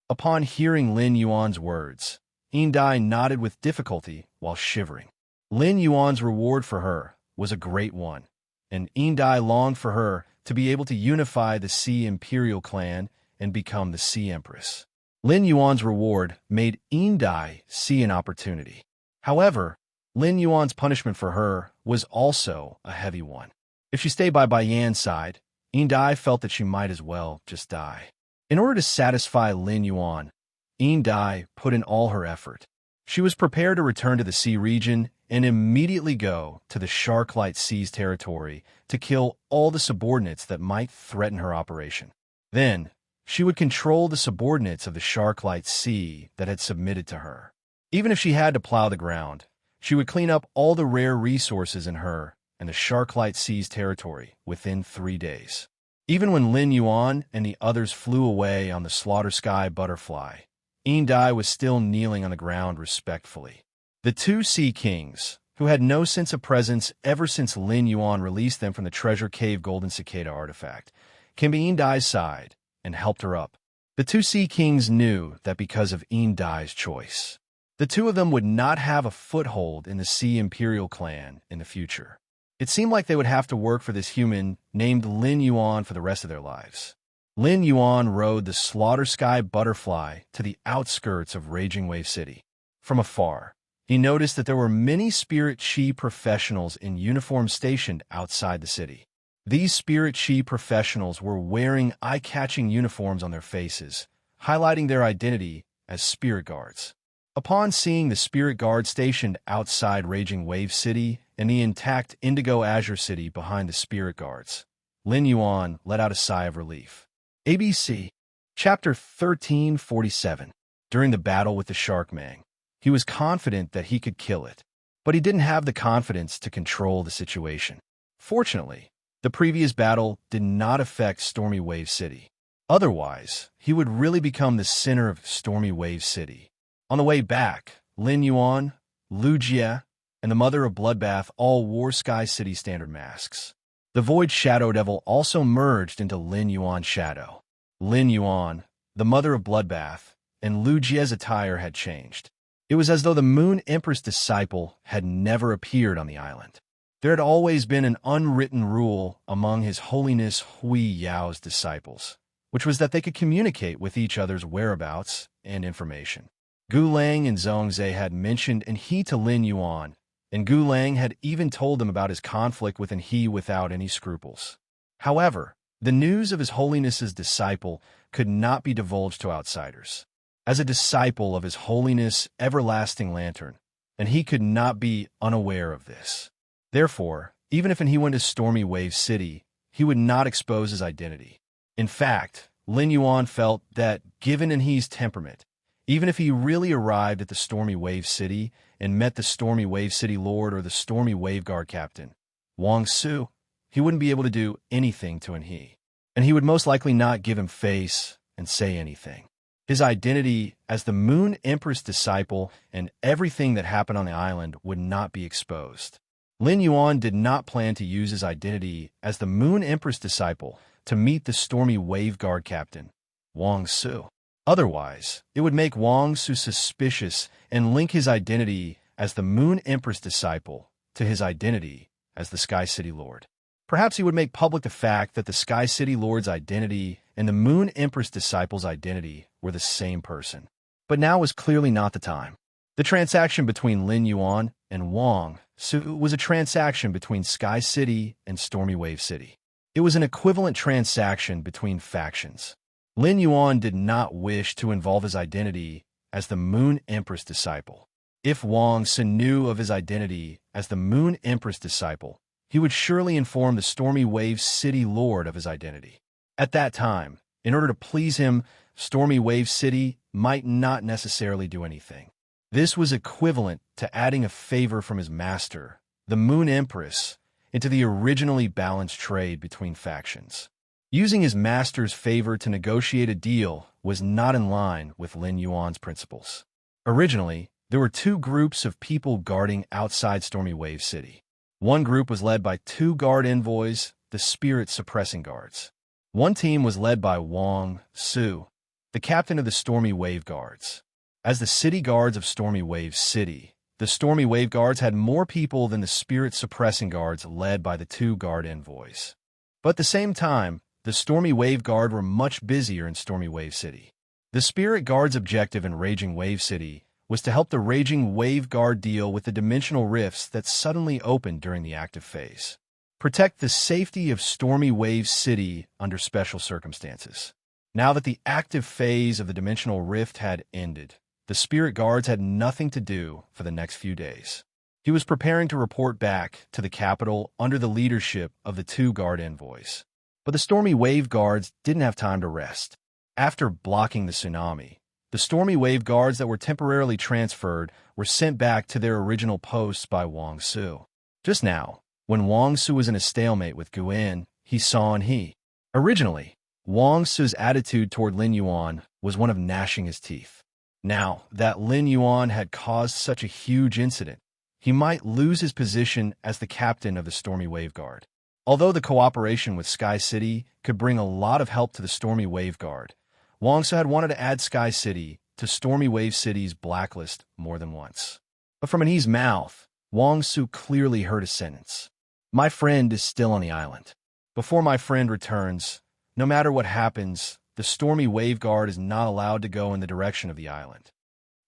Upon hearing Lin Yuan's words, Yin Dai nodded with difficulty while shivering. Lin Yuan's reward for her was a great one, and Yin Dai longed for her to be able to unify the Sea Imperial clan and become the Sea Empress. Lin Yuan's reward made Yin Dai see an opportunity. However, Lin Yuan's punishment for her was also a heavy one. If she stayed by Bai Yan's side, Yin Dai felt that she might as well just die. In order to satisfy Lin Yuan, Yin Dai put in all her effort. She was prepared to return to the sea region and immediately go to the Sharklight Sea's territory to kill all the subordinates that might threaten her operation. Then, she would control the subordinates of the Sharklight Sea that had submitted to her. Even if she had to plow the ground, she would clean up all the rare resources in her and the Sharklight Sea's territory within 3 days. Even when Lin Yuan and the others flew away on the Slaughter Sky Butterfly, Yin Dai was still kneeling on the ground respectfully. The two Sea Kings, who had no sense of presence ever since Lin Yuan released them from the Treasure Cave Golden Cicada artifact, came to Yin Dai's side and helped her up. The two Sea Kings knew that because of Yin Dai's choice, the two of them would not have a foothold in the Sea Imperial clan in the future. It seemed like they would have to work for this human named Lin Yuan for the rest of their lives. Lin Yuan rode the Slaughter Sky Butterfly to the outskirts of Raging Wave City. From afar, he noticed that there were many Spirit Chi professionals in uniform stationed outside the city. These Spirit Chi professionals were wearing eye-catching uniforms on their faces, highlighting their identity as Spirit Guards. Upon seeing the Spirit Guard stationed outside Raging Wave City and the intact Indigo Azure City behind the Spirit Guards, Lin Yuan let out a sigh of relief. ABC Chapter 1347. During the battle with the Sharkmang, he was confident that he could kill it, but he didn't have the confidence to control the situation. Fortunately, the previous battle did not affect Stormy Wave City. Otherwise, he would really become the center of Stormy Wave City. On the way back, Lin Yuan, Lu Jie, and the Mother of Bloodbath all wore Sky City standard masks. The Void Shadow Devil also merged into Lin Yuan's shadow. Lin Yuan, the mother of Bloodbath, and Lu Jie's attire had changed. It was as though the Moon Empress disciple had never appeared on the island. There had always been an unwritten rule among His Holiness Hui Yao's disciples, which was that they could communicate with each other's whereabouts and information. Gu Lang and Zhongzhe had mentioned Enhe to Lin Yuan, and Gu Lang had even told them about his conflict with Enhe without any scruples. However, the news of His Holiness's disciple could not be divulged to outsiders. As a disciple of His Holiness Everlasting Lantern, Enhe could not be unaware of this. Therefore, even if Enhe went to Stormy Wave City, he would not expose his identity. In fact, Lin Yuan felt that, given Enhe's temperament, even if he really arrived at the Stormy Wave City and met the Stormy Wave City Lord or the Stormy Wave Guard Captain, Wang Su, he wouldn't be able to do anything to Enhe, and he would most likely not give him face and say anything. His identity as the Moon Empress disciple and everything that happened on the island would not be exposed. Lin Yuan did not plan to use his identity as the Moon Empress disciple to meet the Stormy Wave Guard Captain, Wang Su. Otherwise, it would make Wang Su suspicious and link his identity as the Moon Empress disciple to his identity as the Sky City Lord. Perhaps he would make public the fact that the Sky City Lord's identity and the Moon Empress disciple's identity were the same person. But now was clearly not the time. The transaction between Lin Yuan and Wang Su was a transaction between Sky City and Stormy Wave City. It was an equivalent transaction between factions. Lin Yuan did not wish to involve his identity as the Moon Empress disciple. If Wang Su knew of his identity as the Moon Empress disciple, he would surely inform the Stormy Wave City Lord of his identity. At that time, in order to please him, Stormy Wave City might not necessarily do anything. This was equivalent to adding a favor from his master, the Moon Empress, into the originally balanced trade between factions. Using his master's favor to negotiate a deal was not in line with Lin Yuan's principles. Originally, there were two groups of people guarding outside Stormy Wave City. One group was led by two guard envoys, the Spirit Suppressing Guards. One team was led by Wang Su, the captain of the Stormy Wave Guards. As the city guards of Stormy Wave City, the Stormy Wave Guards had more people than the Spirit Suppressing Guards led by the two guard envoys. But at the same time, the Stormy Wave Guard were much busier in Stormy Wave City. The Spirit Guard's objective in Raging Wave City was to help the Raging Wave Guard deal with the dimensional rifts that suddenly opened during the active phase. Protect the safety of Stormy Wave City under special circumstances. Now that the active phase of the dimensional rift had ended, the Spirit Guards had nothing to do for the next few days. He was preparing to report back to the capital under the leadership of the two guard envoys. But the Stormy Wave Guards didn't have time to rest. After blocking the tsunami, the Stormy Wave Guards that were temporarily transferred were sent back to their original posts by Wang Su. Just now, when Wang Su was in a stalemate with Guan, he saw Enhe. Originally, Wang Su's attitude toward Lin Yuan was one of gnashing his teeth. Now that Lin Yuan had caused such a huge incident, he might lose his position as the captain of the Stormy Wave Guard. Although the cooperation with Sky City could bring a lot of help to the Stormy Wave Guard, Wang Su had wanted to add Sky City to Stormy Wave City's blacklist more than once. But from Enhe's mouth, Wang Su clearly heard a sentence. My friend is still on the island. Before my friend returns, no matter what happens, the Stormy Wave Guard is not allowed to go in the direction of the island.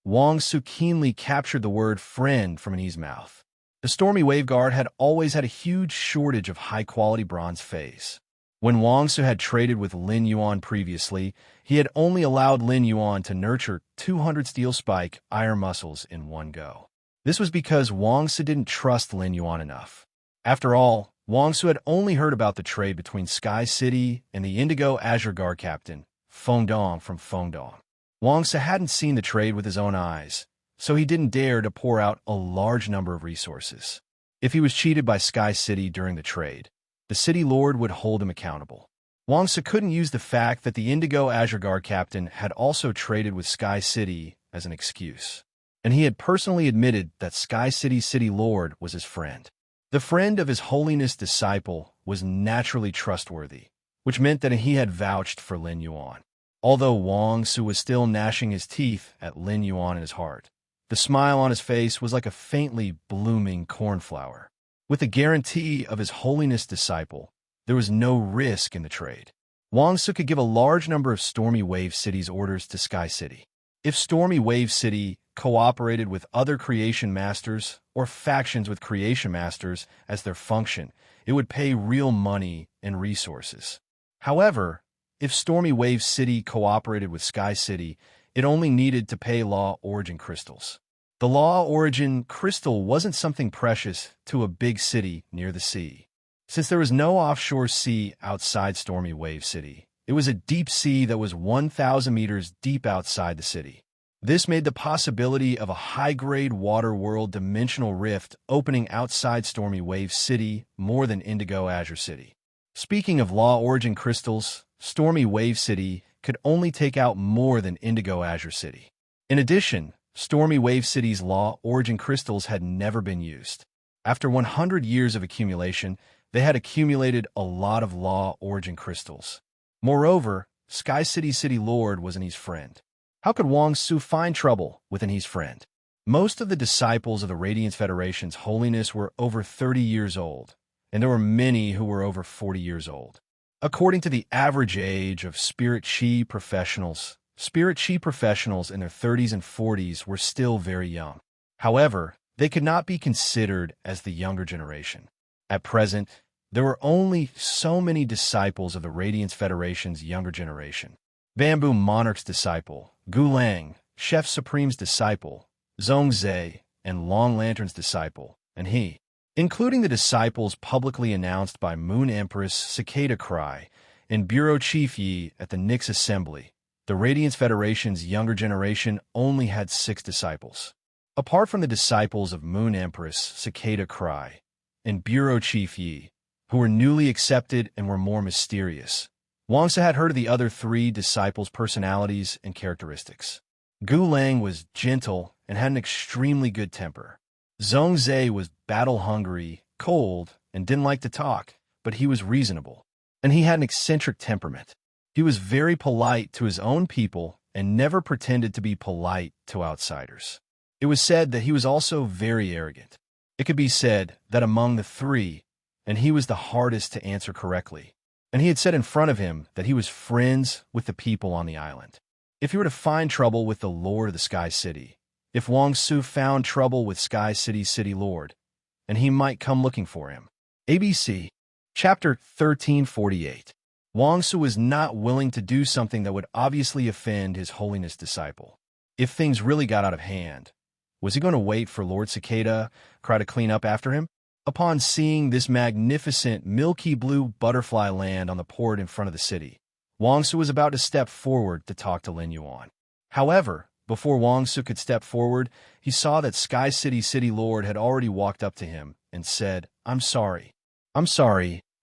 Wang Su keenly captured the word friend from Enhe's mouth. The Stormy Wave Guard had always had a huge shortage of high-quality bronze phase. When Wang Su had traded with Lin Yuan previously, he had only allowed Lin Yuan to nurture 200 steel spike iron muscles in one go. This was because Wang Su didn't trust Lin Yuan enough. After all, Wang Su had only heard about the trade between Sky City and the Indigo Azure Guard Captain, Fengdong from Fengdong. Wang Su hadn't seen the trade with his own eyes, so he didn't dare to pour out a large number of resources. If he was cheated by Sky City during the trade, the City Lord would hold him accountable. Wang Su couldn't use the fact that the Indigo Azure Guard Captain had also traded with Sky City as an excuse, and he had personally admitted that Sky City's City Lord was his friend. The friend of His Holiness disciple was naturally trustworthy, which meant that he had vouched for Lin Yuan. Although Wang Su was still gnashing his teeth at Lin Yuan in his heart, the smile on his face was like a faintly blooming cornflower. With the guarantee of His Holiness disciple, there was no risk in the trade. Wang Su could give a large number of Stormy Wave City's orders to Sky City. If Stormy Wave City cooperated with other creation masters or factions with creation masters as their function, it would pay real money and resources. However, if Stormy Wave City cooperated with Sky City, it only needed to pay Law Origin crystals. The Law Origin crystal wasn't something precious to a big city near the sea. Since there was no offshore sea outside Stormy Wave City, it was a deep sea that was 1,000 meters deep outside the city. This made the possibility of a high-grade water world dimensional rift opening outside Stormy Wave City more than Indigo Azure City. Speaking of Law Origin crystals, Stormy Wave City could only take out more than Indigo Azure City. In addition, Stormy Wave City's Law Origin crystals had never been used. After 100 years of accumulation, they had accumulated a lot of Law Origin crystals. Moreover, Sky City's City Lord was Anhe's friend. How could Wang Su find trouble with Anhe's friend? Most of the disciples of the Radiance Federation's holiness were over 30 years old, and there were many who were over 40 years old. According to the average age of Spirit Chi professionals in their 30s and 40s were still very young. However, they could not be considered as the younger generation. At present, there were only so many disciples of the Radiance Federation's younger generation. Bamboo Monarch's disciple, Gu Lang, Chef Supreme's disciple, Zhongzhe, and Long Lantern's disciple, and he, including the disciples publicly announced by Moon Empress Cicada Cry and Bureau Chief Yi at the Nyx Assembly. The Radiance Federation's younger generation only had 6 disciples. Apart from the disciples of Moon Empress Cicada Cry and Bureau Chief Yi, who were newly accepted and were more mysterious, Wang Su had heard of the other 3 disciples' personalities and characteristics. Gu Lang was gentle and had an extremely good temper. Zhongzhe was battle-hungry, cold, and didn't like to talk, but he was reasonable. And he had an eccentric temperament. He was very polite to his own people and never pretended to be polite to outsiders. It was said that he was also very arrogant. It could be said that among the 3, and he was the hardest to answer correctly, and he had said in front of him that he was friends with the people on the island. If he were to find trouble with the Lord of the Sky City, if Wang Su found trouble with Sky City's City Lord, and he might come looking for him. ABC, Chapter 1348. Wang Su was not willing to do something that would obviously offend His Holiness disciple. If things really got out of hand, was he going to wait for Lord Cicada Cry to clean up after him? Upon seeing this magnificent milky blue butterfly land on the port in front of the city, Wang Su was about to step forward to talk to Lin Yuan. However, before Wang Su could step forward, he saw that Sky City's City Lord had already walked up to him and said, I'm sorry,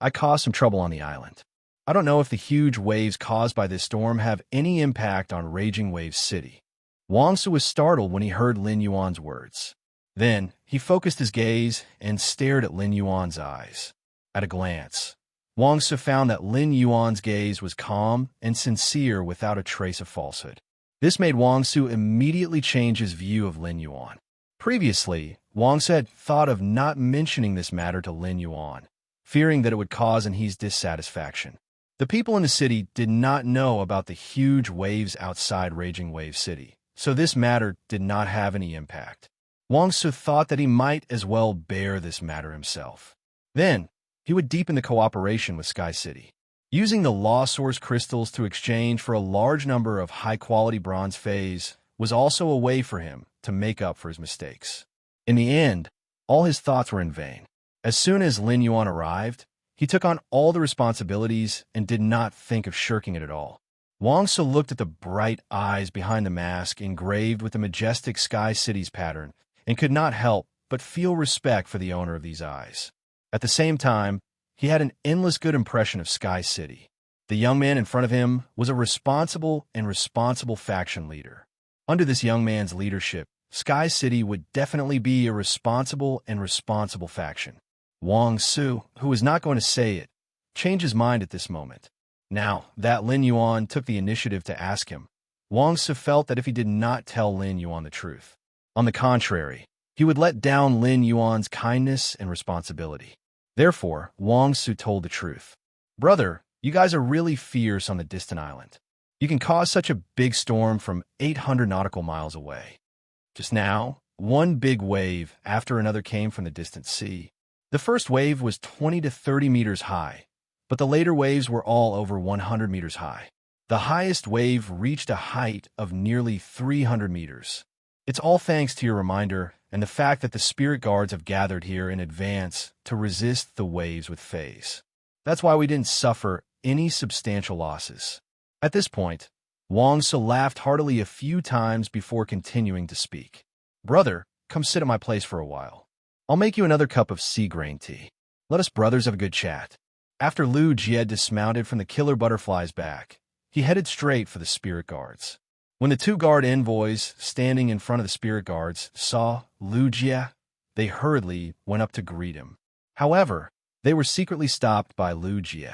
I caused some trouble on the island. I don't know if the huge waves caused by this storm have any impact on Raging Wave City. Wang Su was startled when he heard Lin Yuan's words. Then, he focused his gaze and stared at Lin Yuan's eyes. At a glance, Wang Su found that Lin Yuan's gaze was calm and sincere without a trace of falsehood. This made Wang Su immediately change his view of Lin Yuan. Previously, Wang Su had thought of not mentioning this matter to Lin Yuan, fearing that it would cause Anhe's dissatisfaction. The people in the city did not know about the huge waves outside Raging Wave City, so this matter did not have any impact. Wang Su thought that he might as well bear this matter himself. Then, he would deepen the cooperation with Sky City. Using the Law Source crystals to exchange for a large number of high-quality bronze phase was also a way for him to make up for his mistakes. In the end, all his thoughts were in vain. As soon as Lin Yuan arrived, he took on all the responsibilities and did not think of shirking it at all. Wang Su looked at the bright eyes behind the mask engraved with the majestic Sky City's pattern and could not help but feel respect for the owner of these eyes. At the same time, he had an endless good impression of Sky City. The young man in front of him was a responsible faction leader. Under this young man's leadership, Sky City would definitely be a responsible faction. Wang Su, who was not going to say it, changed his mind at this moment. Now that Lin Yuan took the initiative to ask him, Wang Su felt that if he did not tell Lin Yuan the truth, on the contrary, he would let down Lin Yuan's kindness and responsibility. Therefore, Wang Su told the truth. Brother, you guys are really fierce on the distant island. You can cause such a big storm from 800 nautical miles away. Just now, one big wave after another came from the distant sea. The first wave was 20 to 30 meters high, but the later waves were all over 100 meters high. The highest wave reached a height of nearly 300 meters. It's all thanks to your reminder and the fact that the spirit guards have gathered here in advance to resist the waves with phase. That's why we didn't suffer any substantial losses. At this point, Wang Su laughed heartily a few times before continuing to speak. Brother, come sit at my place for a while. I'll make you another cup of sea grain tea. Let us brothers have a good chat. After Lu Jie dismounted from the killer butterfly's back, he headed straight for the spirit guards. When the two guard envoys standing in front of the spirit guards saw Lu Jie, they hurriedly went up to greet him. However, they were secretly stopped by Lu Jie.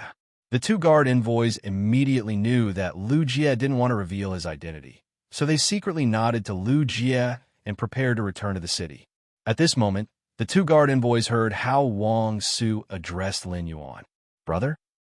The two guard envoys immediately knew that Lu Jie didn't want to reveal his identity, so they secretly nodded to Lu Jie and prepared to return to the city. At this moment, the two guard envoys heard how Wang Su addressed Lin Yuan. Brother?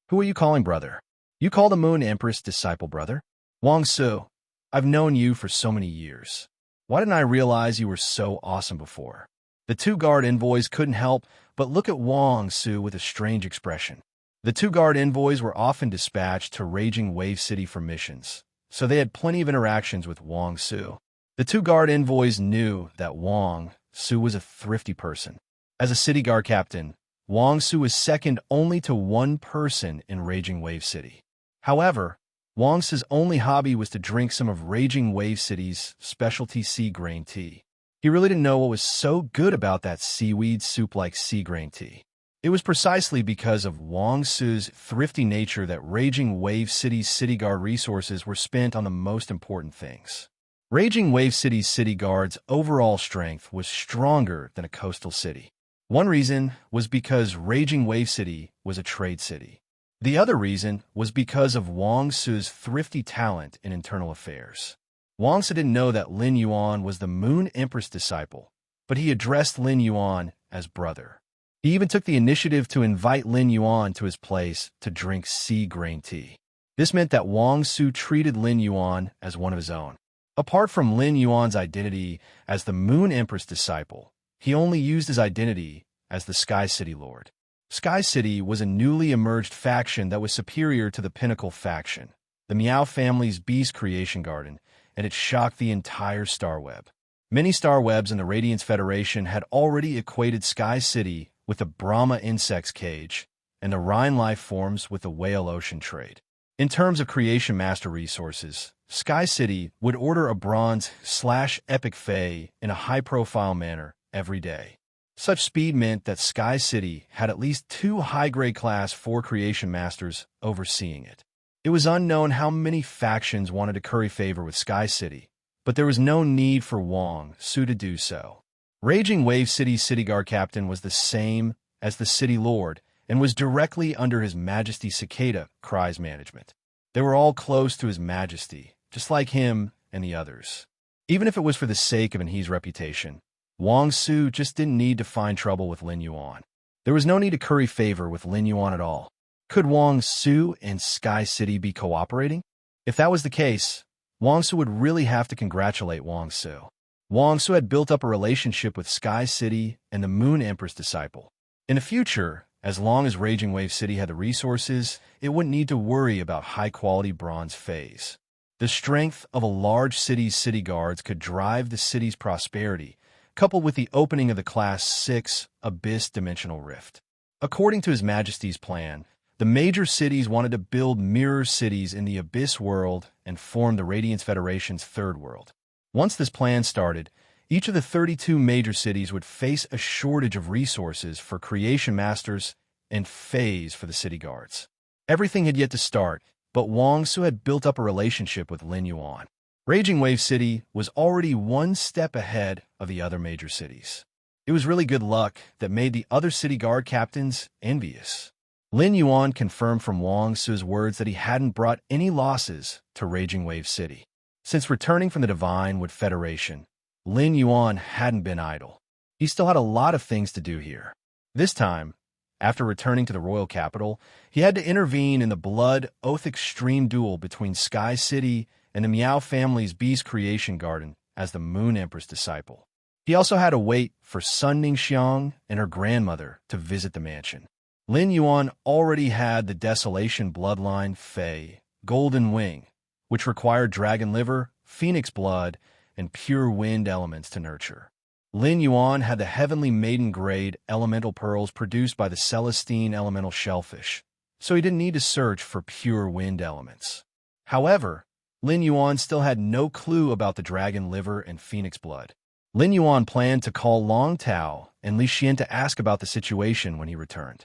Who are you calling brother? You call the Moon Empress disciple brother? Wang Su, I've known you for so many years. Why didn't I realize you were so awesome before? The two guard envoys couldn't help but look at Wang Su with a strange expression. The two guard envoys were often dispatched to Raging Wave City for missions, so they had plenty of interactions with Wang Su. The two guard envoys knew that Wang Su was a thrifty person. As a city guard captain, Wang Su was second only to one person in Raging Wave City. However, Wang Su's only hobby was to drink some of Raging Wave City's specialty sea grain tea. He really didn't know what was so good about that seaweed soup-like sea grain tea. It was precisely because of Wang Su's thrifty nature that Raging Wave City's city guard resources were spent on the most important things. Raging Wave City's city guard's overall strength was stronger than a coastal city. One reason was because Raging Wave City was a trade city. The other reason was because of Wang Su's thrifty talent in internal affairs. Wang Su didn't know that Lin Yuan was the Moon Empress disciple, but he addressed Lin Yuan as brother. He even took the initiative to invite Lin Yuan to his place to drink sea grain tea. This meant that Wang Su treated Lin Yuan as one of his own. Apart from Lin Yuan's identity as the Moon Empress disciple, he only used his identity as the Sky City Lord. Sky City was a newly emerged faction that was superior to the Pinnacle faction, the Miao family's beast creation garden, and it shocked the entire star web. Many star webs in the Radiance Federation had already equated Sky City with the Brahma insect's cage and the Rhine life forms with the whale ocean trade. In terms of creation master resources, Sky City would order a bronze/epic Fae in a high-profile manner every day. Such speed meant that Sky City had at least 2 high-grade Class 4 creation masters overseeing it. It was unknown how many factions wanted to curry favor with Sky City, but there was no need for Wang Su to do so. Raging Wave City's city guard captain was the same as the city lord and was directly under His Majesty Cicada Cry's management. They were all close to His Majesty, just like him and the others. Even if it was for the sake of Anhe's reputation, Wang Su just didn't need to find trouble with Lin Yuan. There was no need to curry favor with Lin Yuan at all. Could Wang Su and Sky City be cooperating? If that was the case, Wang Su would really have to congratulate Wang Su. Wang Su had built up a relationship with Sky City and the Moon Empress disciple. In the future, as long as Raging Wave City had the resources, it wouldn't need to worry about high-quality bronze phase. The strength of a large city's city guards could drive the city's prosperity, coupled with the opening of the Class 6 Abyss Dimensional Rift. According to His Majesty's plan, the major cities wanted to build mirror cities in the Abyss world and form the Radiance Federation's third world. Once this plan started, each of the 32 major cities would face a shortage of resources for creation masters and phase for the city guards. Everything had yet to start, but Wang Su had built up a relationship with Lin Yuan. Raging Wave City was already one step ahead of the other major cities. It was really good luck that made the other city guard captains envious. Lin Yuan confirmed from Wang Su's words that he hadn't brought any losses to Raging Wave City. Since returning from the Divine Wood Federation, Lin Yuan hadn't been idle. He still had a lot of things to do here. This time, after returning to the royal capital, he had to intervene in the Blood Oath Extreme duel between Sky City and the Miao family's Beast Creation Garden as the Moon Emperor's disciple. He also had to wait for Sun Ningxiang and her grandmother to visit the mansion. Lin Yuan already had the Desolation Bloodline Fei, Golden Wing, which required dragon liver, phoenix blood, and pure wind elements to nurture. Lin Yuan had the Heavenly Maiden-grade elemental pearls produced by the Celestine elemental shellfish, so he didn't need to search for pure wind elements. However, Lin Yuan still had no clue about the dragon liver and phoenix blood. Lin Yuan planned to call Long Tao and Li Xian to ask about the situation when he returned.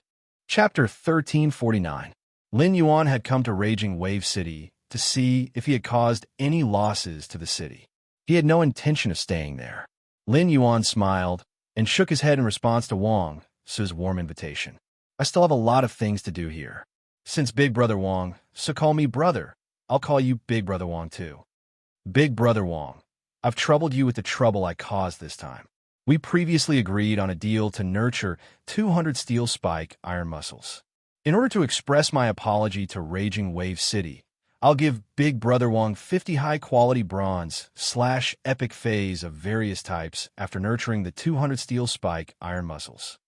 Chapter 1349. Lin Yuan had come to Raging Wave City to see if he had caused any losses to the city. He had no intention of staying there. Lin Yuan smiled and shook his head in response to Wang Su's warm invitation. I still have a lot of things to do here. Since Big Brother Wang Su call me brother, I'll call you Big Brother Wang too. Big Brother Wang, I've troubled you with the trouble I caused this time. We previously agreed on a deal to nurture 200 steel spike iron muscles. In order to express my apology to Raging Wave City, I'll give Big Brother Wang 50 high-quality bronze/epic phase of various types after nurturing the 200 steel spike iron muscles.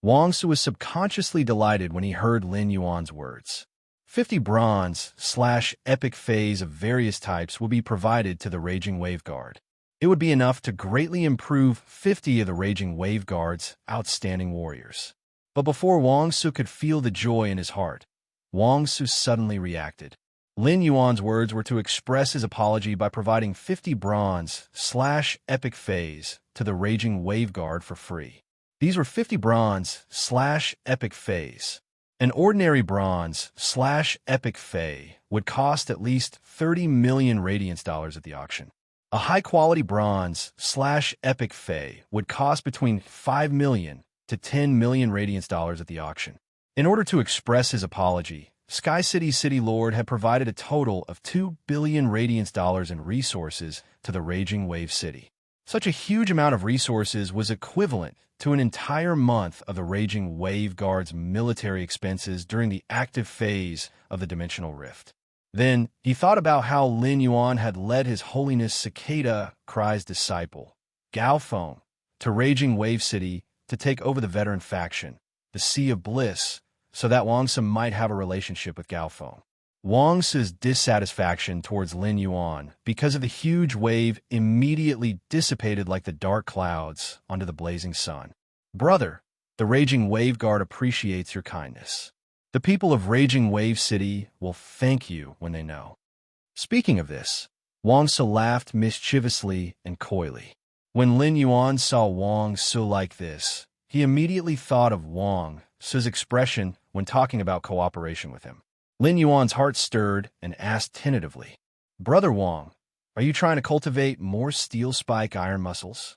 Wang Su was subconsciously delighted when he heard Lin Yuan's words. 50 bronze/epic phase of various types will be provided to the Raging Wave Guard. It would be enough to greatly improve 50 of the Raging Wave Guard's outstanding warriors. But before Wang Su could feel the joy in his heart, Wang Su suddenly reacted. Lin Yuan's words were to express his apology by providing 50 bronze/epic phase to the Raging Wave Guard for free. These were 50 bronze/epic phase. An ordinary bronze/epic phase would cost at least 30 million Radiance dollars at the auction. A high-quality bronze/epic phase would cost between 5 million to 10 million Radiance dollars at the auction. In order to express his apology, Sky City's City Lord had provided a total of 2 billion Radiance dollars in resources to the Raging Wave City. Such a huge amount of resources was equivalent to an entire month of the Raging Wave Guard's military expenses during the active phase of the Dimensional Rift. Then, he thought about how Lin Yuan had led His Holiness Cicada Cry's disciple, Gao Feng, to Raging Wave City to take over the veteran faction, the Sea of Bliss, so that Wang Su might have a relationship with Gao Feng. Wang Su's dissatisfaction towards Lin Yuan because of the huge wave immediately dissipated like the dark clouds onto the blazing sun. Brother, the Raging Wave Guard appreciates your kindness. The people of Raging Wave City will thank you when they know. Speaking of this, Wang Su laughed mischievously and coyly. When Lin Yuan saw Wang Su like this, he immediately thought of Wang Su's expression when talking about cooperation with him. Lin Yuan's heart stirred and asked tentatively, Brother Wang, are you trying to cultivate more steel spike iron muscles?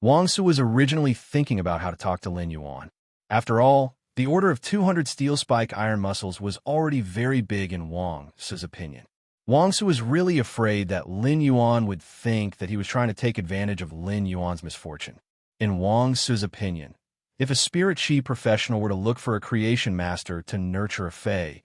Wang Su was originally thinking about how to talk to Lin Yuan. After all, the order of 200 steel spike iron muscles was already very big in Wang Su's opinion. Wang Su was really afraid that Lin Yuan would think that he was trying to take advantage of Lin Yuan's misfortune. In Wang Su's opinion, if a spirit chi professional were to look for a creation master to nurture a fey,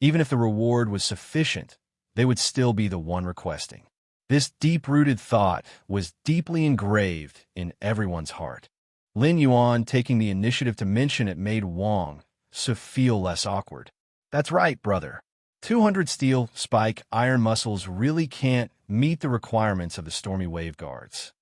even if the reward was sufficient, they would still be the one requesting. This deep-rooted thought was deeply engraved in everyone's heart. Lin Yuan taking the initiative to mention it made Wang Su feel less awkward. That's right, brother. 200 steel spike iron muscles really can't meet the requirements of the Stormy Wave Guards.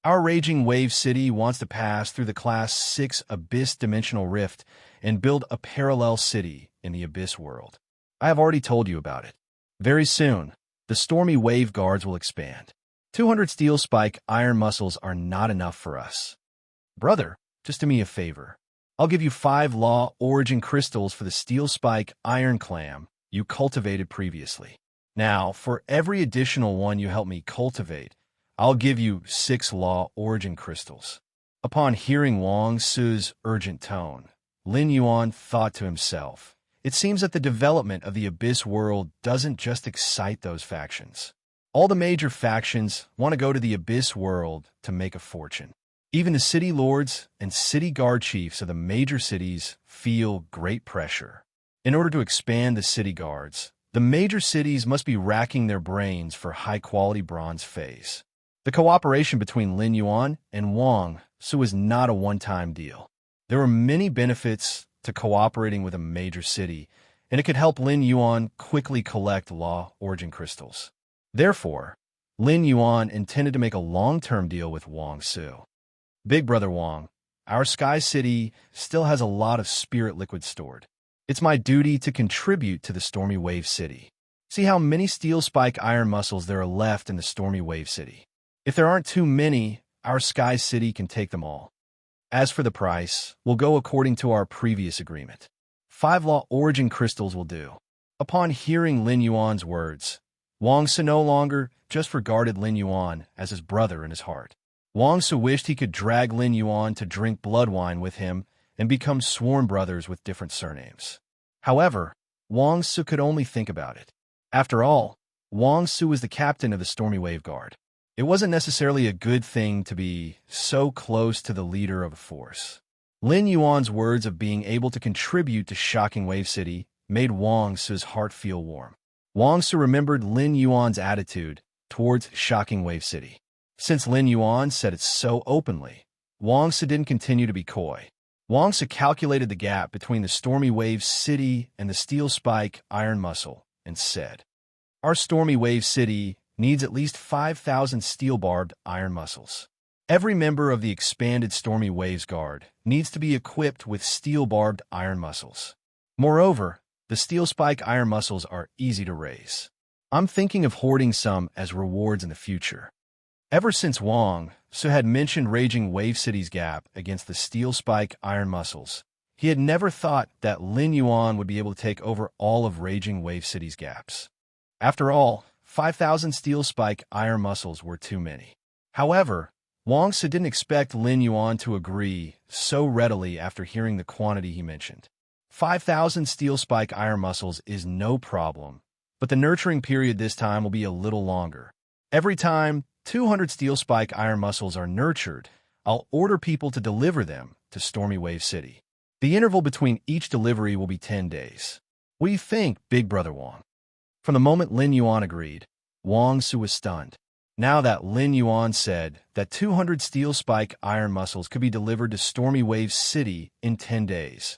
Our Raging Wave City wants to pass through the Class 6 Abyss Dimensional Rift and build a parallel city in the Abyss world. I have already told you about it. Very soon, the Stormy Wave Guards will expand. 200 steel spike iron muscles are not enough for us. Brother, just do me a favor. I'll give you 5 Law Origin crystals for the steel spike iron clam you cultivated previously. Now, for every additional one you help me cultivate, I'll give you 6 Law Origin crystals. Upon hearing Wang Su's urgent tone, Lin Yuan thought to himself, it seems that the development of the Abyss world doesn't just excite those factions. All the major factions want to go to the Abyss world to make a fortune. Even the city lords and city guard chiefs of the major cities feel great pressure. In order to expand the city guards, the major cities must be racking their brains for high-quality bronze phase. The cooperation between Lin Yuan and Wang Su is not a one-time deal. There are many benefits to cooperating with a major city, and it could help Lin Yuan quickly collect law origin crystals. Therefore, Lin Yuan intended to make a long-term deal with Wang Su. Big Brother Wang, our Sky City still has a lot of spirit liquid stored. It's my duty to contribute to the Stormy Wave City. See how many steel spike iron muscles there are left in the Stormy Wave City. If there aren't too many, our Sky City can take them all. As for the price, we'll go according to our previous agreement. 5 law origin crystals will do. Upon hearing Lin Yuan's words, Wang Su no longer just regarded Lin Yuan as his brother in his heart. Wang Su wished he could drag Lin Yuan to drink blood wine with him and become sworn brothers with different surnames. However, Wang Su could only think about it. After all, Wang Su was the captain of the Stormy Wave Guard. It wasn't necessarily a good thing to be so close to the leader of a force. Lin Yuan's words of being able to contribute to Shocking Wave City made Wang Su's heart feel warm. Wang Su remembered Lin Yuan's attitude towards Shocking Wave City. Since Lin Yuan said it so openly, Wang Su didn't continue to be coy. Wang Su calculated the gap between the Stormy Wave City and the Steel Spike Iron Muscle and said, "Our Stormy Wave City needs at least 5,000 steel-barbed iron muscles. Every member of the expanded Stormy Waves Guard needs to be equipped with steel-barbed iron muscles. Moreover, the Steel Spike Iron Muscles are easy to raise. I'm thinking of hoarding some as rewards in the future." Ever since Wang Su had mentioned Raging Wave City's gap against the Steel Spike Iron Muscles, he had never thought that Lin Yuan would be able to take over all of Raging Wave City's gaps. After all, 5,000 Steel Spike Iron Muscles were too many. However, Wang Su didn't expect Lin Yuan to agree so readily after hearing the quantity he mentioned. 5,000 Steel Spike Iron Muscles is no problem, but the nurturing period this time will be a little longer. Every time 200 Steel Spike Iron Muscles are nurtured, I'll order people to deliver them to Stormy Wave City. The interval between each delivery will be 10 days. What do you think, Big Brother Wang? From the moment Lin Yuan agreed, Wang Su was stunned. Now that Lin Yuan said that 200 Steel Spike Iron Muscles could be delivered to Stormy Wave City in 10 days,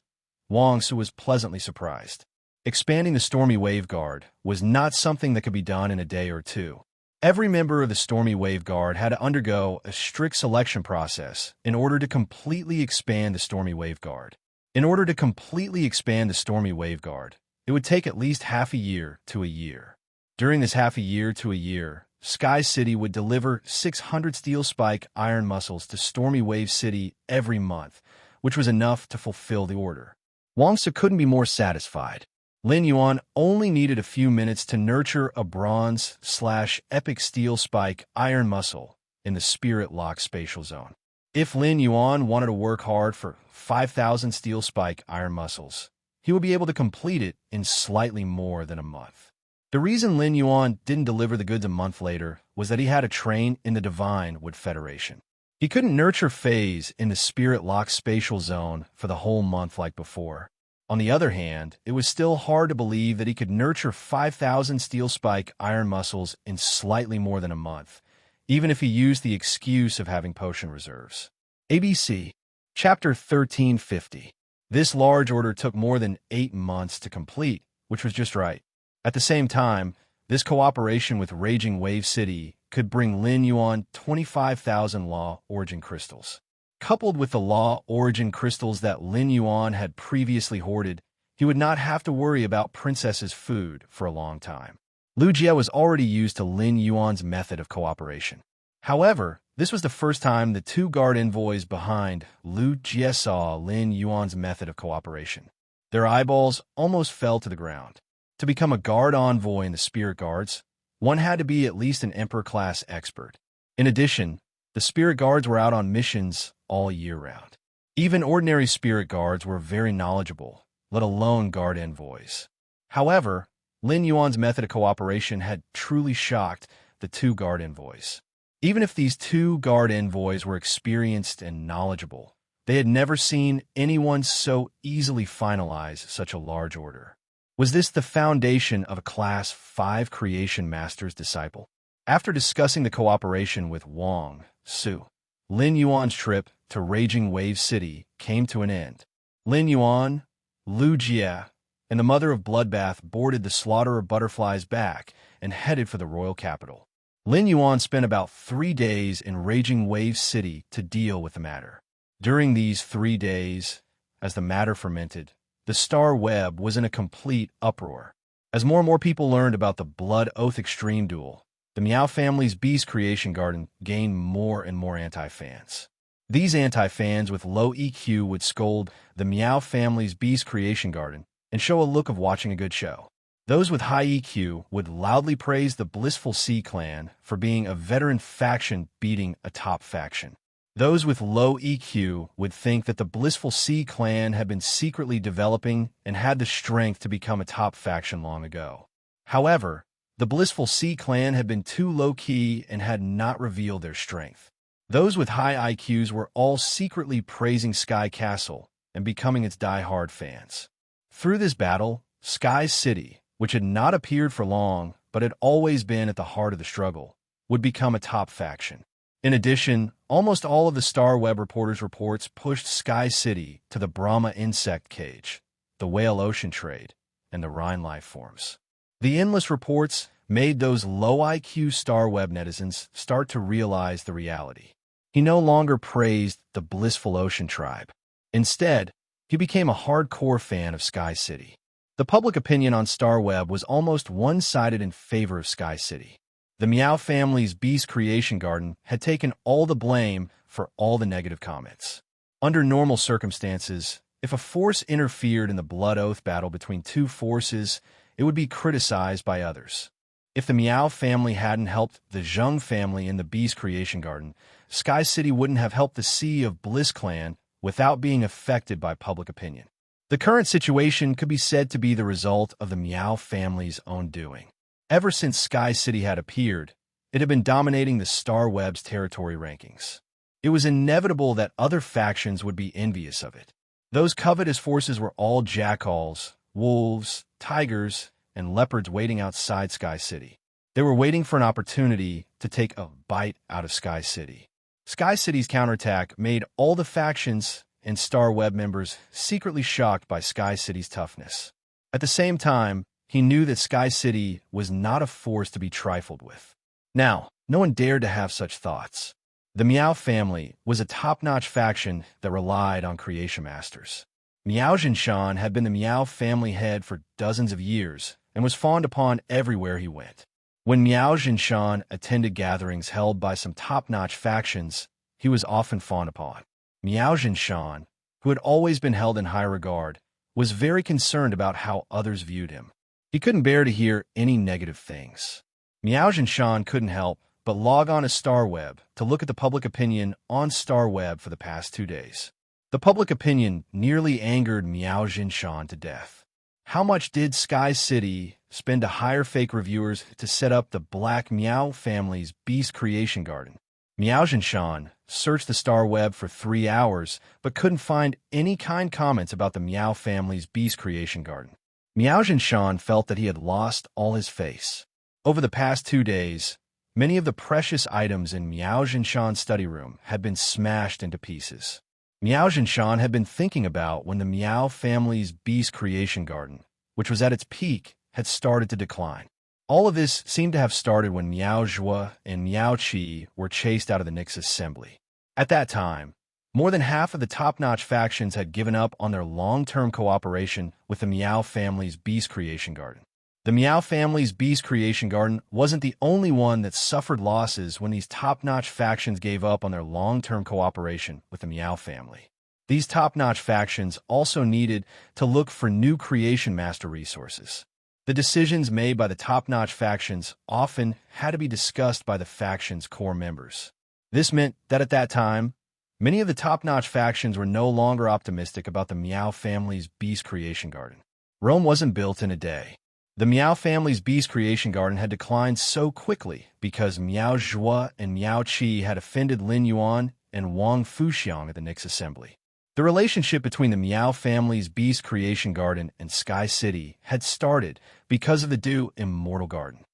Wang Su was pleasantly surprised. Expanding the Stormy Wave Guard was not something that could be done in a day or two. Every member of the Stormy Wave Guard had to undergo a strict selection process in order to completely expand the Stormy Wave Guard. In order to completely expand the Stormy Wave Guard, it would take at least half a year to a year. During this half a year to a year, Sky City would deliver 600 Steel Spike Iron Muscles to Stormy Wave City every month, which was enough to fulfill the order. Wang Su couldn't be more satisfied. Lin Yuan only needed a few minutes to nurture a bronze/epic Steel Spike Iron Muscle in the Spirit Lock Spatial Zone. If Lin Yuan wanted to work hard for 5,000 Steel Spike Iron Muscles, he would be able to complete it in slightly more than a month. The reason Lin Yuan didn't deliver the goods a month later was that he had to train in the Divine Wood Federation. He couldn't nurture phase in the Spirit Lock Spatial Zone for the whole month like before. On the other hand, it was still hard to believe that he could nurture 5,000 Steel Spike Iron Muscles in slightly more than a month, even if he used the excuse of having potion reserves. ABC, Chapter 1350. This large order took more than 8 months to complete, which was just right. At the same time, this cooperation with Raging Wave City could bring Lin Yuan 25,000 Law Origin Crystals. Coupled with the Law Origin Crystals that Lin Yuan had previously hoarded, he would not have to worry about Princess's food for a long time. Lu Jie was already used to Lin Yuan's method of cooperation. However, this was the first time the 2 guard envoys behind Lu Jie saw Lin Yuan's method of cooperation. Their eyeballs almost fell to the ground. To become a guard envoy in the Spirit Guards, one had to be at least an Emperor-class expert. In addition, the Spirit Guards were out on missions all year round. Even ordinary Spirit Guards were very knowledgeable, let alone guard envoys. However, Lin Yuan's method of cooperation had truly shocked the two guard envoys. Even if these two guard envoys were experienced and knowledgeable, they had never seen anyone so easily finalize such a large order. Was this the foundation of a Class 5 Creation Master's disciple? After discussing the cooperation with Wang Su, Lin Yuan's trip to Raging Wave City came to an end. Lin Yuan, Lu Jie, and the mother of Bloodbath boarded the Slaughter of Butterflies back and headed for the royal capital. Lin Yuan spent about 3 days in Raging Wave City to deal with the matter. During these 3 days, as the matter fermented, the Star Web was in a complete uproar. As more and more people learned about the Blood Oath Extreme Duel, the Miao family's Beast Creation Garden gained more and more anti-fans. These anti-fans with low EQ would scold the Miao family's Beast Creation Garden and show a look of watching a good show. Those with high EQ would loudly praise the Blissful Sea clan for being a veteran faction beating a top faction. Those with low EQ would think that the Blissful Sea clan had been secretly developing and had the strength to become a top faction long ago. However, the Blissful Sea clan had been too low-key and had not revealed their strength. Those with high IQs were all secretly praising Sky Castle and becoming its die-hard fans. Through this battle, Sky City, which had not appeared for long but had always been at the heart of the struggle, would become a top faction. In addition, almost all of the Star Web reporters' reports pushed Sky City to the Brahma insect cage, the whale ocean trade, and the Rhine life forms. The endless reports made those low IQ Star Web netizens start to realize the reality. He no longer praised the Blissful Ocean tribe. Instead, he became a hardcore fan of Sky City. The public opinion on Star Web was almost one-sided in favor of Sky City. The Miao family's Beast Creation Garden had taken all the blame for all the negative comments. Under normal circumstances, if a force interfered in the Blood Oath battle between two forces, it would be criticized by others. If the Miao family hadn't helped the Zheng family in the Beast Creation Garden, Sky City wouldn't have helped the Sea of Bliss clan without being affected by public opinion. The current situation could be said to be the result of the Miao family's own doing. Ever since Sky City had appeared, it had been dominating the Star Web's territory rankings. It was inevitable that other factions would be envious of it. Those covetous forces were all jackals, wolves, tigers, and leopards waiting outside Sky City. They were waiting for an opportunity to take a bite out of Sky City. Sky City's counterattack made all the factions and Star Web members secretly shocked by Sky City's toughness. At the same time, he knew that Sky City was not a force to be trifled with. Now, no one dared to have such thoughts. The Miao family was a top-notch faction that relied on creation masters. Miao Jinshan had been the Miao family head for dozens of years and was fawned upon everywhere he went. When Miao Jinshan attended gatherings held by some top-notch factions, he was often fawned upon. Miao Jinshan, who had always been held in high regard, was very concerned about how others viewed him. He couldn't bear to hear any negative things. Miao Jinshan couldn't help but log on to Star Web to look at the public opinion on Star Web for the past 2 days. The public opinion nearly angered Miao Jinshan to death. How much did Sky City spend to hire fake reviewers to set up the Black Miao family's Beast Creation Garden? Miao Jinshan searched the Star Web for 3 hours but couldn't find any kind comments about the Miao family's Beast Creation Garden. Miao Jinshan felt that he had lost all his face. Over the past 2 days, many of the precious items in Miao Jinshan's study room had been smashed into pieces. Miao Jinshan had been thinking about when the Miao family's Beast Creation Garden, which was at its peak, had started to decline. All of this seemed to have started when Miao Zhua and Miao Qi were chased out of the Nix assembly. At that time, more than half of the top-notch factions had given up on their long-term cooperation with the Miao family's Beast Creation Garden. The Miao family's Beast Creation Garden wasn't the only one that suffered losses when these top-notch factions gave up on their long-term cooperation with the Miao family. These top-notch factions also needed to look for new creation master resources. The decisions made by the top-notch factions often had to be discussed by the faction's core members. This meant that at that time, Many of the top-notch factions were no longer optimistic about the Miao family's beast creation garden. Rome wasn't built in a day. The Miao family's beast creation garden had declined so quickly because Miao Zhuo and Miao Qi had offended Lin Yuan and Wang Fuxiang at the Nix Assembly. The relationship between the Miao family's beast creation garden and Sky City had started because of the Du Immortal Garden.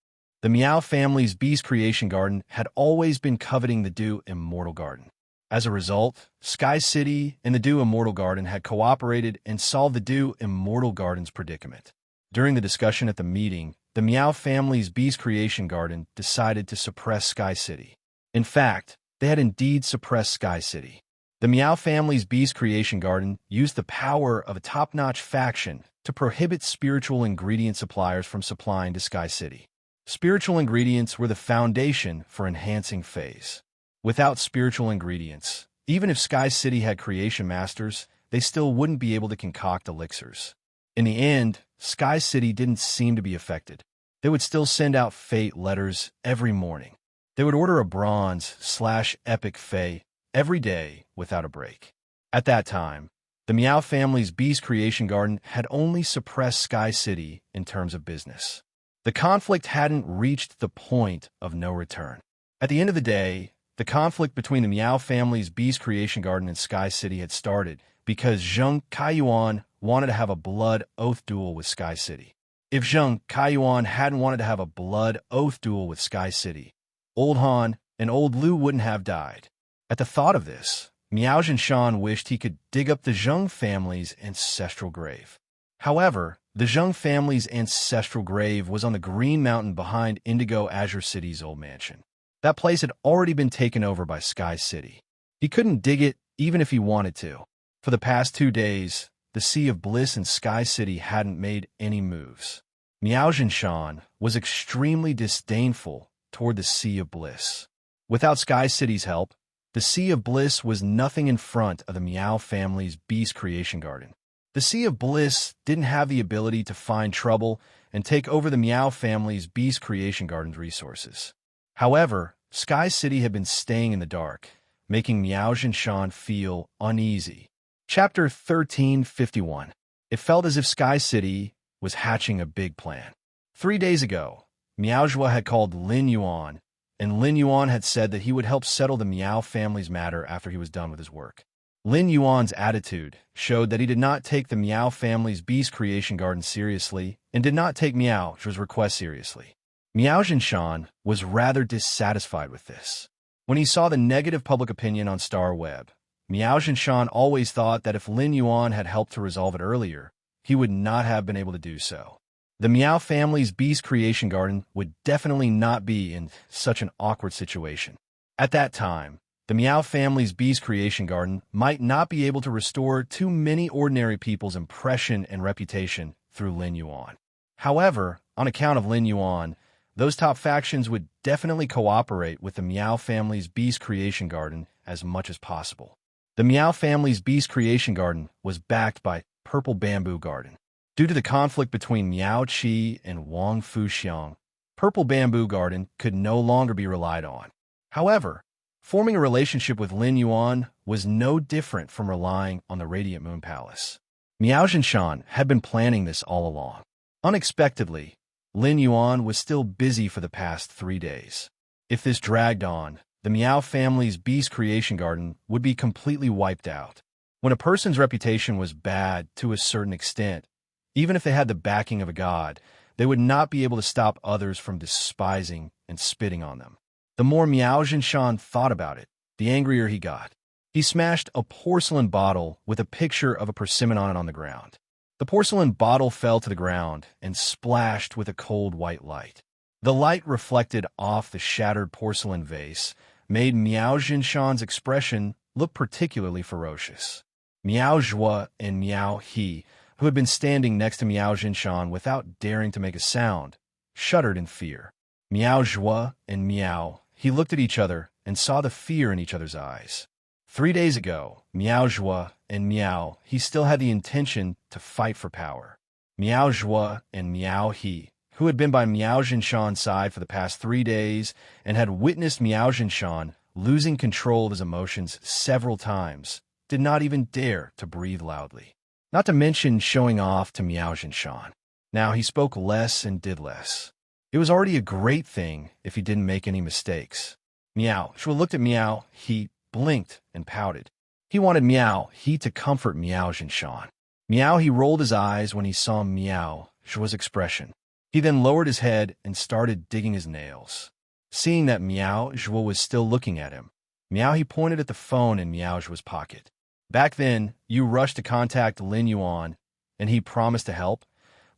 The Miao family's beast creation garden had always been coveting the Du Immortal Garden. As a result, Sky City and the Du Immortal Garden had cooperated and solved the Du Immortal Garden's predicament. During the discussion at the meeting, the Miao family's beast creation garden decided to suppress Sky City. In fact, they had indeed suppressed Sky City. The Miao family's beast creation garden used the power of a top-notch faction to prohibit spiritual ingredient suppliers from supplying to Sky City. Spiritual ingredients were the foundation for enhancing phase. Without spiritual ingredients, even if Sky City had creation masters, they still wouldn't be able to concoct elixirs. In the end, Sky City didn't seem to be affected. They would still send out fate letters every morning. They would order a bronze/epic fate every day without a break. At that time, the Miao family's beast creation garden had only suppressed Sky City in terms of business. The conflict hadn't reached the point of no return. At the end of the day, the conflict between the Miao family's beast creation garden and Sky City had started because Zheng Kaiyuan wanted to have a blood oath duel with Sky City. If Zheng Kaiyuan hadn't wanted to have a blood oath duel with Sky City, Old Han and Old Lu wouldn't have died. At the thought of this, Miao Zhenshan wished he could dig up the Zheng family's ancestral grave. However, the Zheng family's ancestral grave was on the Green Mountain behind Indigo Azure City's old mansion. That place had already been taken over by Sky City. He couldn't dig it even if he wanted to. For the past 2 days, the Sea of Bliss and Sky City hadn't made any moves. Miao Zhenshan was extremely disdainful toward the Sea of Bliss. Without Sky City's help, the Sea of Bliss was nothing in front of the Miao family's beast creation garden. The Sea of Bliss didn't have the ability to find trouble and take over the Miao family's beast creation garden's resources. However, Sky City had been staying in the dark, making Miao Zhenshan feel uneasy. Chapter 1351. It felt as if Sky City was hatching a big plan. 3 days ago, Miao Zhuo had called Lin Yuan, and Lin Yuan had said that he would help settle the Miao family's matter after he was done with his work. Lin Yuan's attitude showed that he did not take the Miao family's beast creation garden seriously and did not take Miao Zhuo's request seriously. Miao Zhenshan was rather dissatisfied with this. When he saw the negative public opinion on Star Web, Miao Zhenshan always thought that if Lin Yuan had helped to resolve it earlier, he would not have been able to do so. The Miao family's beast creation garden would definitely not be in such an awkward situation. At that time, the Miao family's beast creation garden might not be able to restore too many ordinary people's impression and reputation through Lin Yuan. However, on account of Lin Yuan, those top factions would definitely cooperate with the Miao family's beast creation garden as much as possible. The Miao family's beast creation garden was backed by Purple Bamboo Garden. Due to the conflict between Miao Qi and Wang Fuxiang, Purple Bamboo Garden could no longer be relied on. However, forming a relationship with Lin Yuan was no different from relying on the Radiant Moon Palace. Miao Zhenshan had been planning this all along. Unexpectedly, Lin Yuan was still busy for the past 3 days. If this dragged on, the Miao family's beast creation garden would be completely wiped out. When a person's reputation was bad to a certain extent, even if they had the backing of a god, they would not be able to stop others from despising and spitting on them. The more Miao Zhenshan thought about it, the angrier he got. He smashed a porcelain bottle with a picture of a persimmon on it on the ground. The porcelain bottle fell to the ground and splashed with a cold white light. The light reflected off the shattered porcelain vase, made Miao Zhenshan's expression look particularly ferocious. Miao Zhuo and Miao He, who had been standing next to Miao Zhenshan without daring to make a sound, shuddered in fear. Miao Zhuo and Miao He looked at each other and saw the fear in each other's eyes. 3 days ago, Miao Zhuo and Miao He still had the intention to fight for power. Miao Zhuo and Miao He, who had been by Miao Zhenshan's side for the past 3 days and had witnessed Miao Zhenshan losing control of his emotions several times, did not even dare to breathe loudly. Not to mention showing off to Miao Jinshan. Now he spoke less and did less. It was already a great thing if he didn't make any mistakes. Miao Zhuo looked at Miao He, blinked and pouted. He wanted Miao He to comfort Miao Jinshan. Miao He rolled his eyes when he saw Miao Zhuo's expression. He then lowered his head and started digging his nails. Seeing that Miao Zhuo was still looking at him, Miao He pointed at the phone in Miao Zhuo's pocket. Back then, you rushed to contact Lin Yuan, and he promised to help,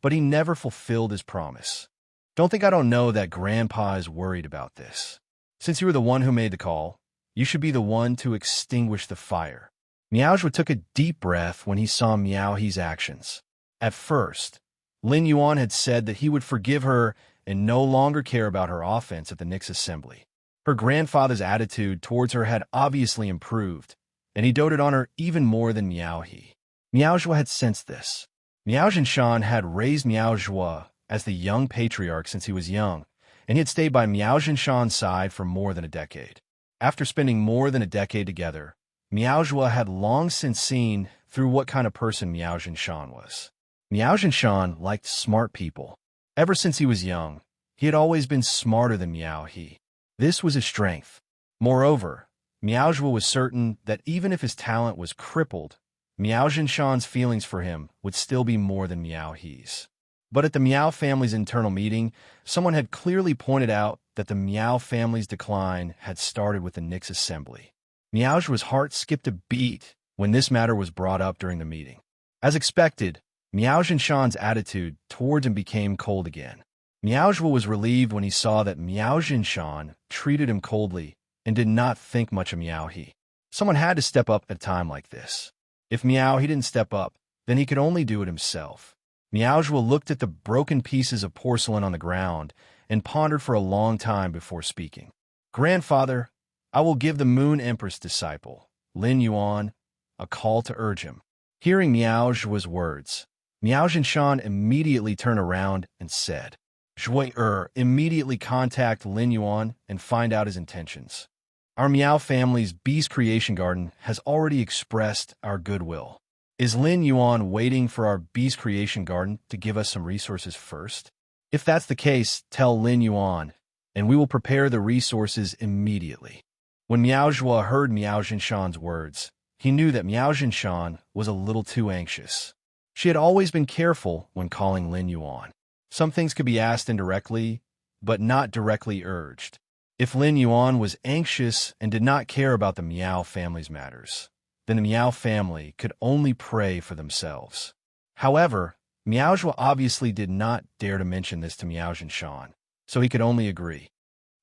but he never fulfilled his promise. Don't think I don't know that Grandpa is worried about this. Since you were the one who made the call, you should be the one to extinguish the fire. Miao Zhuo took a deep breath when he saw Miao He's actions. At first, Lin Yuan had said that he would forgive her and no longer care about her offense at the Nix assembly. Her grandfather's attitude towards her had obviously improved, and he doted on her even more than Miao He. Miao Zhuo had sensed this. Miao Jinshan had raised Miao Zhuo as the young patriarch since he was young, and he had stayed by Miao Jinshan's side for more than a decade. After spending more than a decade together, Miao Zhuo had long since seen through what kind of person Miao Jinshan was. Miao Jinshan liked smart people. Ever since he was young, he had always been smarter than Miao He. This was his strength. Moreover, Miao Zhuo was certain that even if his talent was crippled, Miao Jinshan's feelings for him would still be more than Miao He's. But at the Miao family's internal meeting, someone had clearly pointed out that the Miao family's decline had started with the Nix assembly. Miao Zhuo's heart skipped a beat when this matter was brought up during the meeting. As expected, Miao Jinshan's attitude towards him became cold again. Miao Zhuo was relieved when he saw that Miao Jinshan treated him coldly and did not think much of Miao He. Someone had to step up at a time like this. If Miao He didn't step up, then he could only do it himself. Miao Zhuo looked at the broken pieces of porcelain on the ground and pondered for a long time before speaking. Grandfather, I will give the Moon Empress disciple, Lin Yuan, a call to urge him. Hearing Miao Zhuo's words, Miao Jinshan immediately turned around and said, Zhuo immediately contact Lin Yuan and find out his intentions. Our Miao family's Beast Creation Garden has already expressed our goodwill. Is Lin Yuan waiting for our Beast Creation Garden to give us some resources first? If that's the case, tell Lin Yuan, and we will prepare the resources immediately. When Miao Zhuo heard Miao Jinshan's words, he knew that Miao Jinshan was a little too anxious. She had always been careful when calling Lin Yuan. Some things could be asked indirectly, but not directly urged. If Lin Yuan was anxious and did not care about the Miao family's matters, then the Miao family could only pray for themselves. However, Miao Zhuo obviously did not dare to mention this to Miao Jinshan, so he could only agree.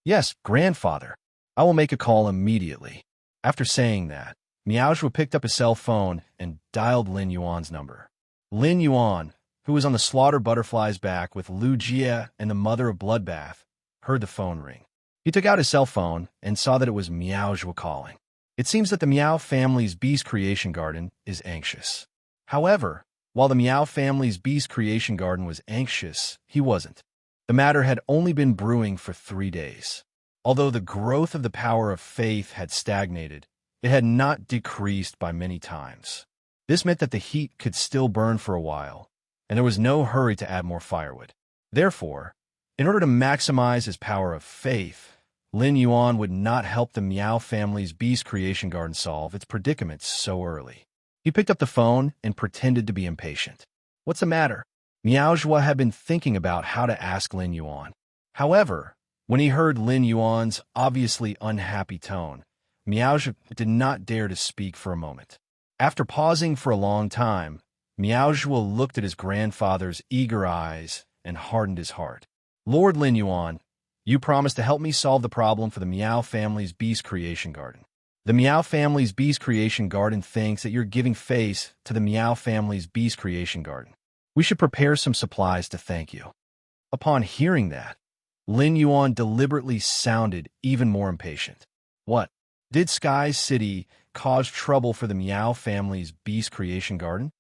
Yes, grandfather, I will make a call immediately. After saying that, Miao Zhuo picked up his cell phone and dialed Lin Yuan's number. Lin Yuan, who was on the slaughter butterfly's back with Lu Jie and the mother of Bloodbath, heard the phone ring. He took out his cell phone and saw that it was Miao Zhuo calling. It seems that the Miao family's Beast Creation Garden is anxious. However, while the Miao family's Beast Creation Garden was anxious, he wasn't. The matter had only been brewing for 3 days. Although the growth of the power of faith had stagnated, it had not decreased by many times. This meant that the heat could still burn for a while, and there was no hurry to add more firewood. Therefore, in order to maximize his power of faith, Lin Yuan would not help the Miao family's Beast Creation Garden solve its predicaments so early. He picked up the phone and pretended to be impatient. What's the matter? Miao Zhuo had been thinking about how to ask Lin Yuan. However, when he heard Lin Yuan's obviously unhappy tone, Miao Zhuo did not dare to speak for a moment. After pausing for a long time, Miao Zhuo looked at his grandfather's eager eyes and hardened his heart. Lord Lin Yuan, you promised to help me solve the problem for the Miao family's Beast Creation Garden. The Miao family's Beast Creation Garden thinks that you're giving face to the Miao family's Beast Creation Garden. We should prepare some supplies to thank you. Upon hearing that, Lin Yuan deliberately sounded even more impatient. What? Did Sky City cause trouble for the Miao family's Beast Creation Garden?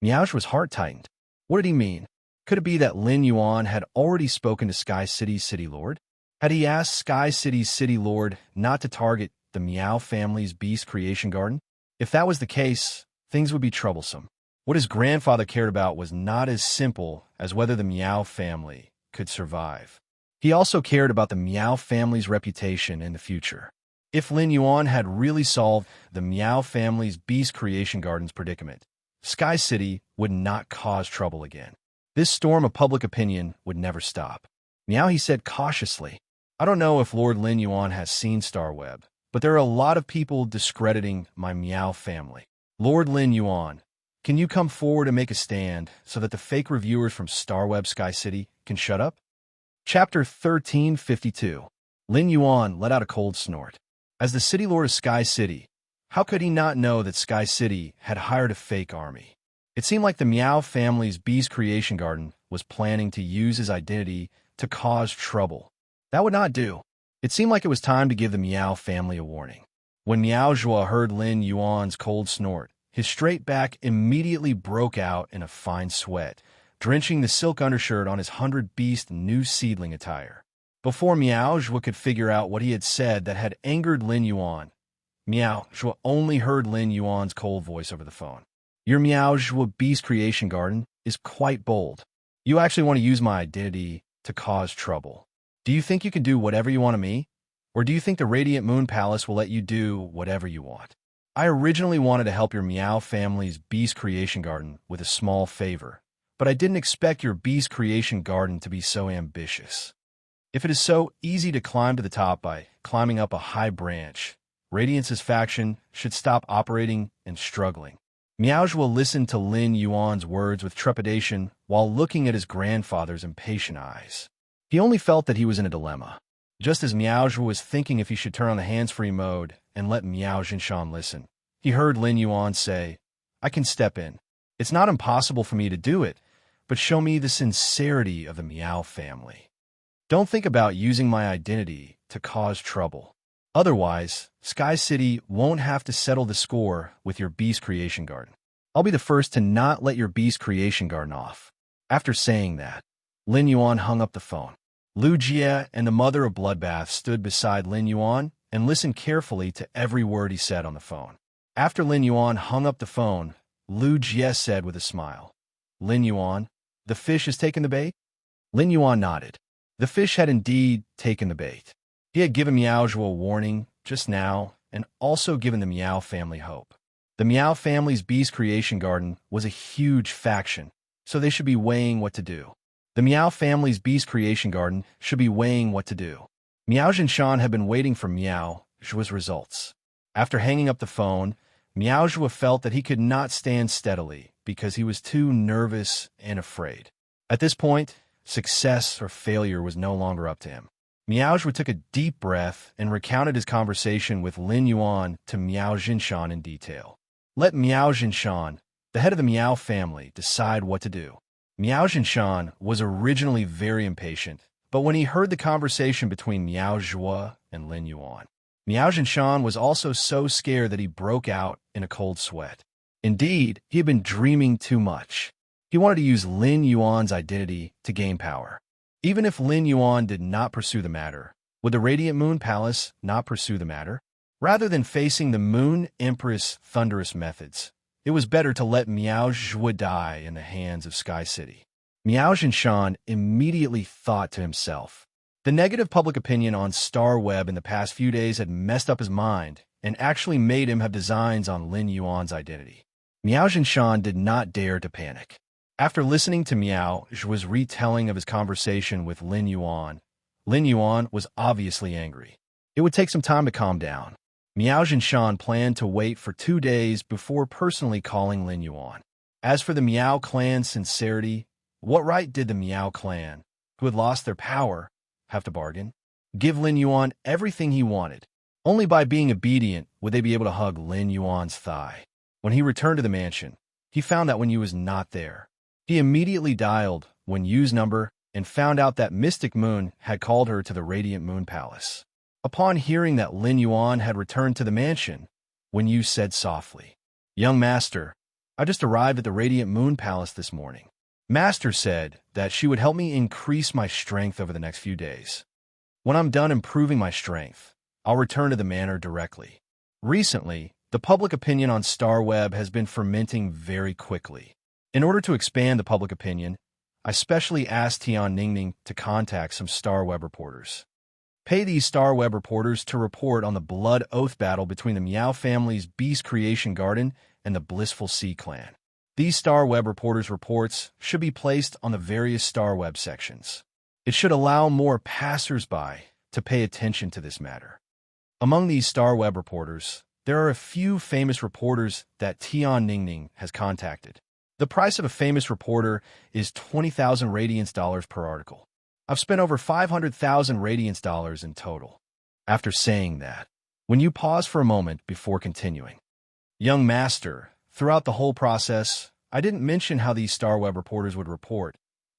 Miao Zhuo's heart tightened. What did he mean? Could it be that Lin Yuan had already spoken to Sky City's city lord? Had he asked Sky City's city lord not to target the Meow family's beast creation garden? If that was the case, things would be troublesome. What his grandfather cared about was not as simple as whether the Meow family could survive. He also cared about the Meow family's reputation in the future. If Lin Yuan had really solved the Meow family's beast creation garden's predicament, Sky City would not cause trouble again. This storm of public opinion would never stop. Meow, he said cautiously. I don't know if Lord Lin Yuan has seen Starweb, but there are a lot of people discrediting my Meow family. Lord Lin Yuan, can you come forward and make a stand so that the fake reviewers from Starweb Sky City can shut up? Chapter 1352. Lin Yuan let out a cold snort. As the city lord of Sky City, how could he not know that Sky City had hired a fake army? It seemed like the Meow family's beast creation garden was planning to use his identity to cause trouble. That would not do. It seemed like it was time to give the Meow family a warning. When Meow Zhua heard Lin Yuan's cold snort, his straight back immediately broke out in a fine sweat, drenching the silk undershirt on his 100-beast new seedling attire. Before Meow Zhua could figure out what he had said that had angered Lin Yuan, Meow Zhua only heard Lin Yuan's cold voice over the phone. Your Meow Zhua beast creation garden is quite bold. You actually want to use my identity to cause trouble. Do you think you can do whatever you want to me? Or do you think the Radiant Moon Palace will let you do whatever you want? I originally wanted to help your Meow family's beast creation garden with a small favor, but I didn't expect your beast creation garden to be so ambitious. If it is so easy to climb to the top by climbing up a high branch, Radiance's faction should stop operating and struggling. Meow Zhua listened to Lin Yuan's words with trepidation while looking at his grandfather's impatient eyes. He only felt that he was in a dilemma. Just as Meow Zhua was thinking if he should turn on the hands-free mode and let Meow Jinshan listen, he heard Lin Yuan say, I can step in. It's not impossible for me to do it, but show me the sincerity of the Meow family. Don't think about using my identity to cause trouble. Otherwise, Sky City won't have to settle the score with your beast creation garden. I'll be the first to not let your beast creation garden off. After saying that, Lin Yuan hung up the phone. Lu Jie and the mother of Bloodbath stood beside Lin Yuan and listened carefully to every word he said on the phone. After Lin Yuan hung up the phone, Lu Jie said with a smile, Lin Yuan, the fish has taken the bait? Lin Yuan nodded. The fish had indeed taken the bait. He had given Meow Zhua a warning just now and also given the Meow family hope. The Meow family's beast creation garden was a huge faction, so they should be weighing what to do. The Meow family's beast creation garden should be weighing what to do. Meow Jinshan had been waiting for Meow Zhua's results. After hanging up the phone, Meow Zhua felt that he could not stand steadily because he was too nervous and afraid. At this point, success or failure was no longer up to him. Meow Zhua took a deep breath and recounted his conversation with Lin Yuan to Meow Jinshan in detail. Let Meow Jinshan, the head of the Meow family, decide what to do. Meow Jinshan was originally very impatient, but when he heard the conversation between Meow Zhua and Lin Yuan, Meow Jinshan was also so scared that he broke out in a cold sweat. Indeed, he had been dreaming too much. He wanted to use Lin Yuan's identity to gain power. Even if Lin Yuan did not pursue the matter, would the Radiant Moon Palace not pursue the matter? Rather than facing the Moon Empress' thunderous methods, it was better to let Meow Zhua die in the hands of Sky City. Meow Jinshan immediately thought to himself. The negative public opinion on Starweb in the past few days had messed up his mind and actually made him have designs on Lin Yuan's identity. Meow Jinshan did not dare to panic. After listening to Meow Zhua's retelling of his conversation with Lin Yuan was obviously angry. It would take some time to calm down. Meow Jinshan planned to wait for 2 days before personally calling Lin Yuan. As for the Meow clan's sincerity, what right did the Meow clan, who had lost their power, have to bargain? Give Lin Yuan everything he wanted. Only by being obedient would they be able to hug Lin Yuan's thigh. When he returned to the mansion, he found that Wen Yu was not there. He immediately dialed Wen Yu's number and found out that Mystic Moon had called her to the Radiant Moon Palace. Upon hearing that Lin Yuan had returned to the mansion, Wen Yu said softly, Young Master, I just arrived at the Radiant Moon Palace this morning. Master said that she would help me increase my strength over the next few days. When I'm done improving my strength, I'll return to the manor directly. Recently, the public opinion on Starweb has been fermenting very quickly. In order to expand the public opinion, I specially asked Tian Ningning to contact some Starweb reporters. Pay these Starweb reporters to report on the blood oath battle between the Meow family's Beast Creation Garden and the Blissful Sea clan. These Starweb reporters' reports should be placed on the various Starweb sections. It should allow more passers-by to pay attention to this matter. Among these Starweb reporters, there are a few famous reporters that Tian Ningning has contacted. The price of a famous reporter is 20,000 Radiance dollars per article. I've spent over 500,000 Radiance dollars in total. After saying that, when you pause for a moment before continuing. Young Master, throughout the whole process, I didn't mention how these Starweb reporters would report,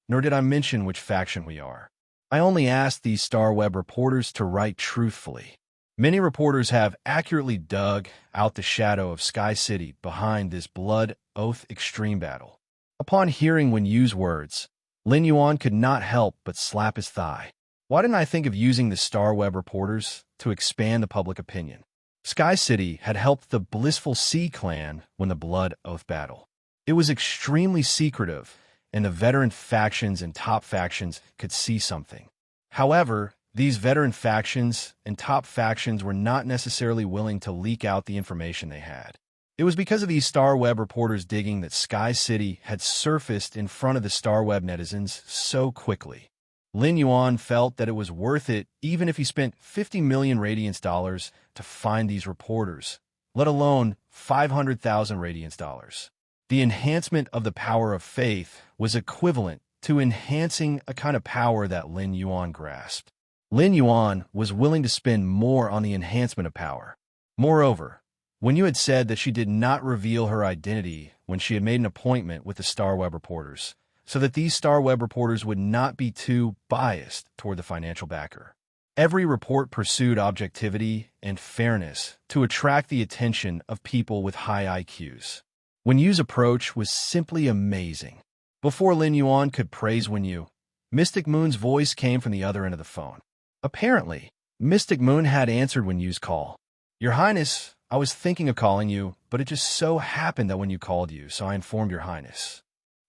nor did I mention which faction we are. I only asked these Starweb reporters to write truthfully. Many reporters have accurately dug out the shadow of Sky City behind this blood oath extreme battle. Upon hearing Wen Yu's words, Lin Yuan could not help but slap his thigh. Why didn't I think of using the Starweb reporters to expand the public opinion? Sky City had helped the Blissful Sea clan win the blood oath battle. It was extremely secretive, and the veteran factions and top factions could see something. However, these veteran factions and top factions were not necessarily willing to leak out the information they had. It was because of these Starweb reporters digging that Sky City had surfaced in front of the Starweb netizens so quickly. Lin Yuan felt that it was worth it even if he spent 50 million Radiance dollars to find these reporters, let alone 500,000 Radiance dollars. The enhancement of the power of faith was equivalent to enhancing a kind of power that Lin Yuan grasped. Lin Yuan was willing to spend more on the enhancement of power. Moreover, Wen Yu had said that she did not reveal her identity when she had made an appointment with the Starweb reporters, so that these Starweb reporters would not be too biased toward the financial backer. Every report pursued objectivity and fairness to attract the attention of people with high IQs. Wen Yu's approach was simply amazing. Before Lin Yuan could praise Wen Yu, Mystic Moon's voice came from the other end of the phone. Apparently, Mystic Moon had answered Wen Yu's call. Your Highness, I was thinking of calling you, but it just so happened that when you called you, so I informed Your Highness.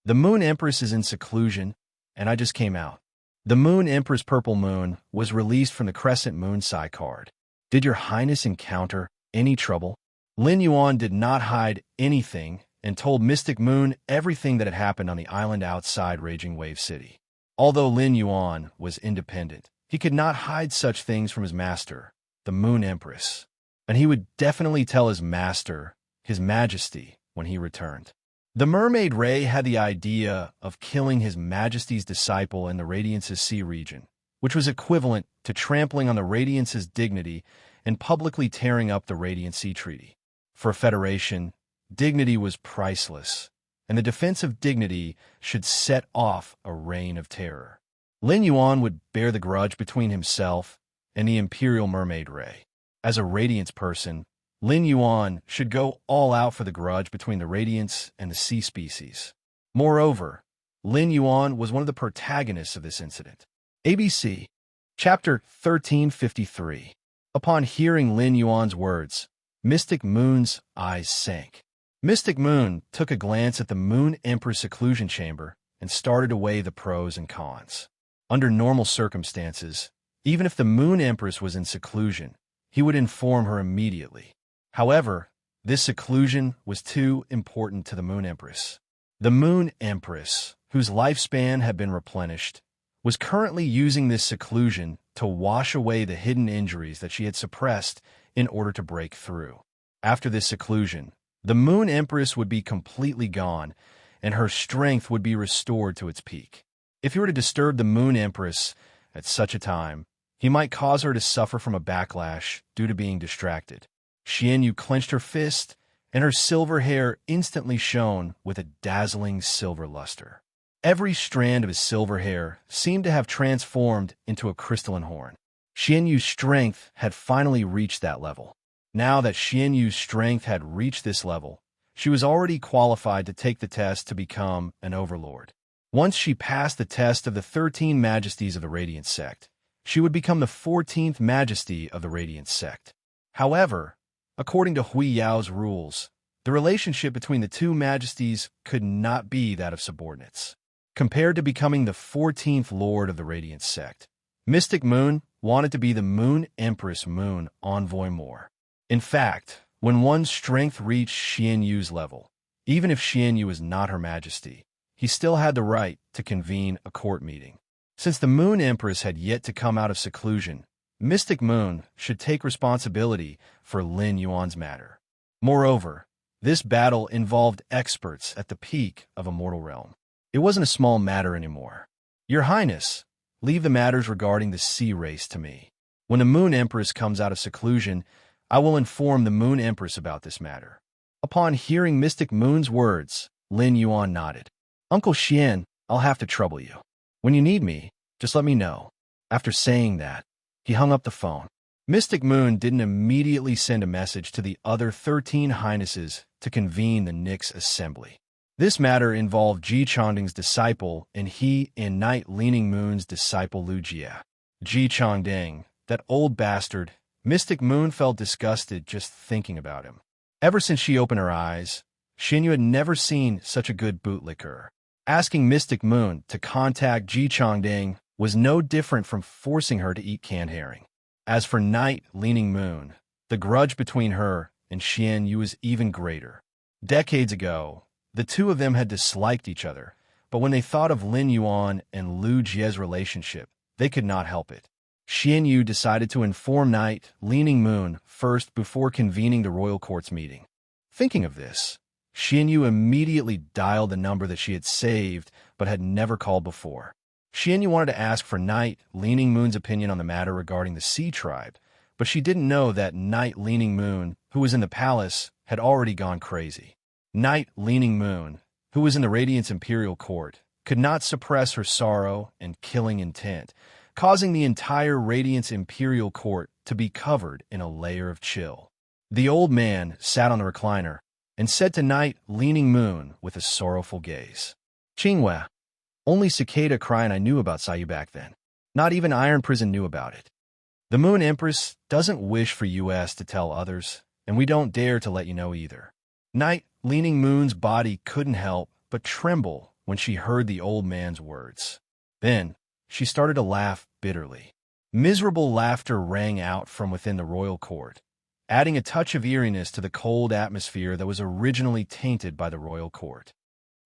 The Moon Empress is in seclusion, and I just came out. The Moon Empress Purple Moon was released from the Crescent Moon Psi card. Did Your Highness encounter any trouble? Lin Yuan did not hide anything and told Mystic Moon everything that had happened on the island outside Raging Wave City. Although Lin Yuan was independent, he could not hide such things from his master, the Moon Empress, and he would definitely tell his master, His Majesty, when he returned. The Mermaid Ray had the idea of killing His Majesty's disciple in the Radiance's Sea region, which was equivalent to trampling on the Radiance's dignity and publicly tearing up the Radiant Sea Treaty. For a Federation, dignity was priceless, and the defense of dignity should set off a reign of terror. Lin Yuan would bear the grudge between himself and the Imperial Mermaid Ray. As a Radiance person, Lin Yuan should go all out for the grudge between the Radiance and the Sea species. Moreover, Lin Yuan was one of the protagonists of this incident. ABC, Chapter 1353. Upon hearing Lin Yuan's words, Mystic Moon's eyes sank. Mystic Moon took a glance at the Moon Emperor's seclusion chamber and started to weigh the pros and cons. Under normal circumstances, even if the Moon Empress was in seclusion, he would inform her immediately. However, this seclusion was too important to the Moon Empress. The Moon Empress, whose lifespan had been replenished, was currently using this seclusion to wash away the hidden injuries that she had suppressed in order to break through. After this seclusion, the Moon Empress would be completely gone, and her strength would be restored to its peak. If he were to disturb the Moon Empress at such a time, he might cause her to suffer from a backlash due to being distracted. Xianyu clenched her fist, and her silver hair instantly shone with a dazzling silver luster. Every strand of his silver hair seemed to have transformed into a crystalline horn. Xianyu's strength had finally reached that level. Now that Xianyu's strength had reached this level, she was already qualified to take the test to become an overlord. Once she passed the test of the 13 Majesties of the Radiant Sect, She would become the 14th Majesty of the Radiant Sect. However, according to Hui Yao's rules, the relationship between the two majesties could not be that of subordinates. Compared to becoming the 14th Lord of the Radiant Sect, Mystic Moon wanted to be the Moon Empress Moon Envoy more. In fact, when one's strength reached Xian Yu's level, even if Xian Yu is not Her Majesty, he still had the right to convene a court meeting. Since the Moon Empress had yet to come out of seclusion, Mystic Moon should take responsibility for Lin Yuan's matter. Moreover, this battle involved experts at the peak of a mortal realm. It wasn't a small matter anymore. Your Highness, leave the matters regarding the sea race to me. When the Moon Empress comes out of seclusion, I will inform the Moon Empress about this matter. Upon hearing Mystic Moon's words, Lin Yuan nodded. Uncle Xian, I'll have to trouble you. When you need me, just let me know. After saying that, he hung up the phone. Mystic Moon didn't immediately send a message to the other 13 Highnesses to convene the Nyx Assembly. This matter involved Ji Changding's disciple and he and Night Leaning Moon's disciple Lu Jie. Ji Changding, that old bastard, Mystic Moon felt disgusted just thinking about him. Ever since she opened her eyes, Xinyu had never seen such a good bootlicker. Asking Mystic Moon to contact Ji Changding was no different from forcing her to eat canned herring. As for Night Leaning Moon, the grudge between her and Xian Yu was even greater. Decades ago, the two of them had disliked each other, but when they thought of Lin Yuan and Lu Jie's relationship, they could not help it. Xian Yu decided to inform Night Leaning Moon first before convening the royal court's meeting. Thinking of this, Xian Yu immediately dialed the number that she had saved but had never called before. Xian Yu wanted to ask for Night Leaning Moon's opinion on the matter regarding the Sea Tribe, but she didn't know that Night Leaning Moon, who was in the palace, had already gone crazy. Night Leaning Moon, who was in the Radiance Imperial Court, could not suppress her sorrow and killing intent, causing the entire Radiance Imperial Court to be covered in a layer of chill. The old man sat on the recliner and said to Night Leaning Moon with a sorrowful gaze, "Qinghua, only Cicada Cry and I knew about Sayu back then. Not even Iron Prison knew about it. The Moon Empress doesn't wish for us to tell others, and we don't dare to let you know either." Night Leaning Moon's body couldn't help but tremble when she heard the old man's words. Then she started to laugh bitterly. Miserable laughter rang out from within the royal court, adding a touch of eeriness to the cold atmosphere that was originally tainted by the royal court.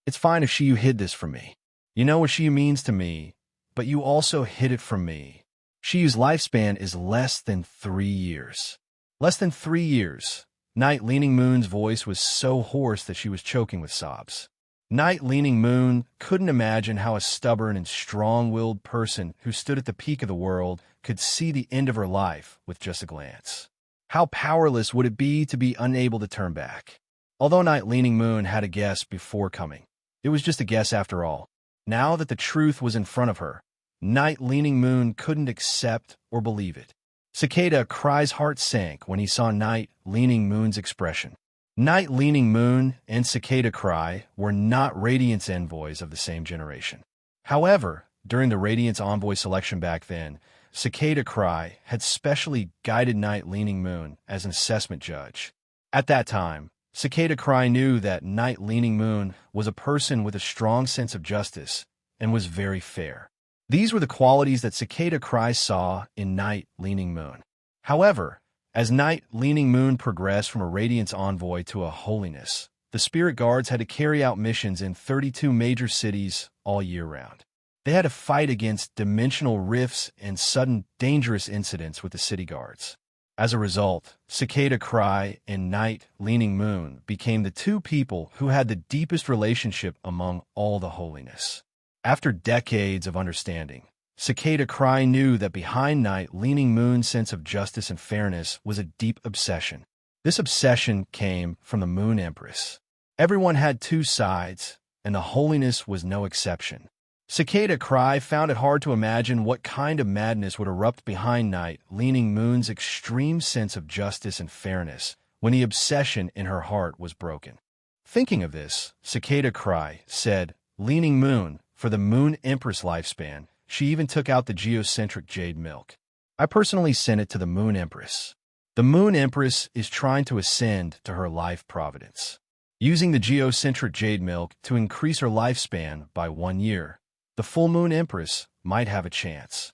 "It's fine if Shiyu hid this from me. You know what Shiyu means to me, but you also hid it from me. Shiyu's lifespan is less than 3 years. Less than 3 years. Night Leaning Moon's voice was so hoarse that she was choking with sobs. Night Leaning Moon couldn't imagine how a stubborn and strong-willed person who stood at the peak of the world could see the end of her life with just a glance. How powerless would it be to be unable to turn back? Although Night Leaning Moon had a guess before coming, it was just a guess after all. Now that the truth was in front of her, Night Leaning Moon couldn't accept or believe it. Cicada Cry's heart sank when he saw Night Leaning Moon's expression. Night Leaning Moon and Cicada Cry were not Radiance envoys of the same generation. However, during the Radiance envoy selection back then, Cicada Cry had specially guided Night Leaning Moon as an assessment judge. At that time, Cicada Cry knew that Night Leaning Moon was a person with a strong sense of justice and was very fair. These were the qualities that Cicada Cry saw in Night Leaning Moon. However, as Night Leaning Moon progressed from a Radiance envoy to a holiness, the Spirit Guards had to carry out missions in 32 major cities all year round. They had to fight against dimensional rifts and sudden dangerous incidents with the city guards. As a result, Cicada Cry and Night Leaning Moon became the two people who had the deepest relationship among all the holiness. After decades of understanding, Cicada Cry knew that behind Night Leaning Moon's sense of justice and fairness was a deep obsession. This obsession came from the Moon Empress. Everyone had two sides, and the holiness was no exception. Cicada Cry found it hard to imagine what kind of madness would erupt behind Night Leaning Moon's extreme sense of justice and fairness when the obsession in her heart was broken. Thinking of this, Cicada Cry said, "Leaning Moon, for the Moon Empress lifespan, She even took out the geocentric jade milk. I personally sent it to the Moon Empress. The Moon Empress is trying to ascend to her life providence, using the geocentric jade milk to increase her lifespan by 1 year. The full Moon Empress might have a chance.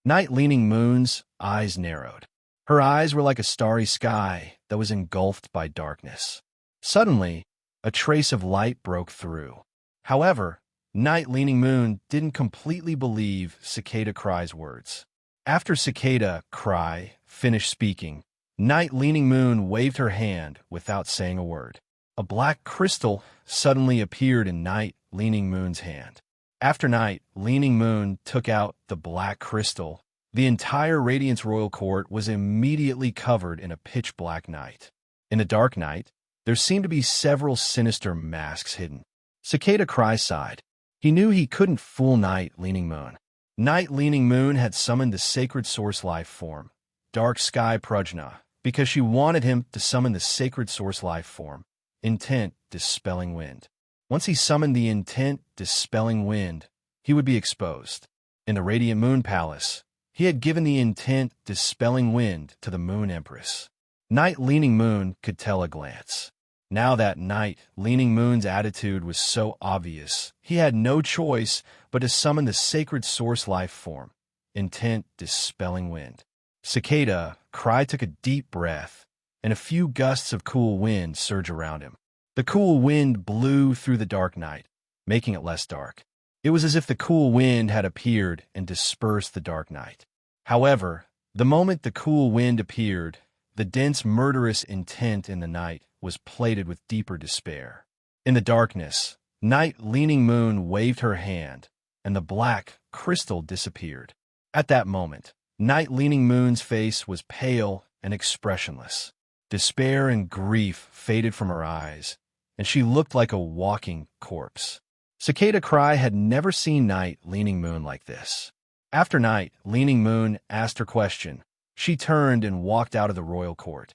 Night-leaning Moon's eyes narrowed. Her eyes were like a starry sky that was engulfed by darkness. Suddenly, a trace of light broke through. However, Night-leaning Moon didn't completely believe Cicada Cry's words. After Cicada Cry finished speaking, Night-leaning Moon waved her hand without saying a word. A black crystal suddenly appeared in Night-leaning Moon's hand. After Night-leaning Moon took out the black crystal, the entire Radiance Royal Court was immediately covered in a pitch-black night. In the dark night, there seemed to be several sinister masks hidden. Cicada Cry sighed. He knew he couldn't fool Night-leaning Moon. Night-leaning Moon had summoned the sacred source life form, Dark Sky Prajna, because she wanted him to summon the sacred source life form, Intent Dispelling Wind. Once he summoned the Intent Dispelling Wind, he would be exposed. In the Radiant Moon Palace, he had given the Intent Dispelling Wind to the Moon Empress. Night-leaning Moon could tell a glance. Now that Night-leaning Moon's attitude was so obvious, he had no choice but to summon the sacred source life form, Intent Dispelling Wind. Cicada Cry took a deep breath, and a few gusts of cool wind surged around him. The cool wind blew through the dark night, making it less dark. It was as if the cool wind had appeared and dispersed the dark night. However, the moment the cool wind appeared, the dense murderous intent in the night was plated with deeper despair. In the darkness, Night-leaning Moon waved her hand, and the black crystal disappeared. At that moment, Night-leaning Moon's face was pale and expressionless. Despair and grief faded from her eyes, and she looked like a walking corpse. Cicada Cry had never seen Night-leaning Moon like this. After Night-leaning Moon asked her question, she turned and walked out of the royal court.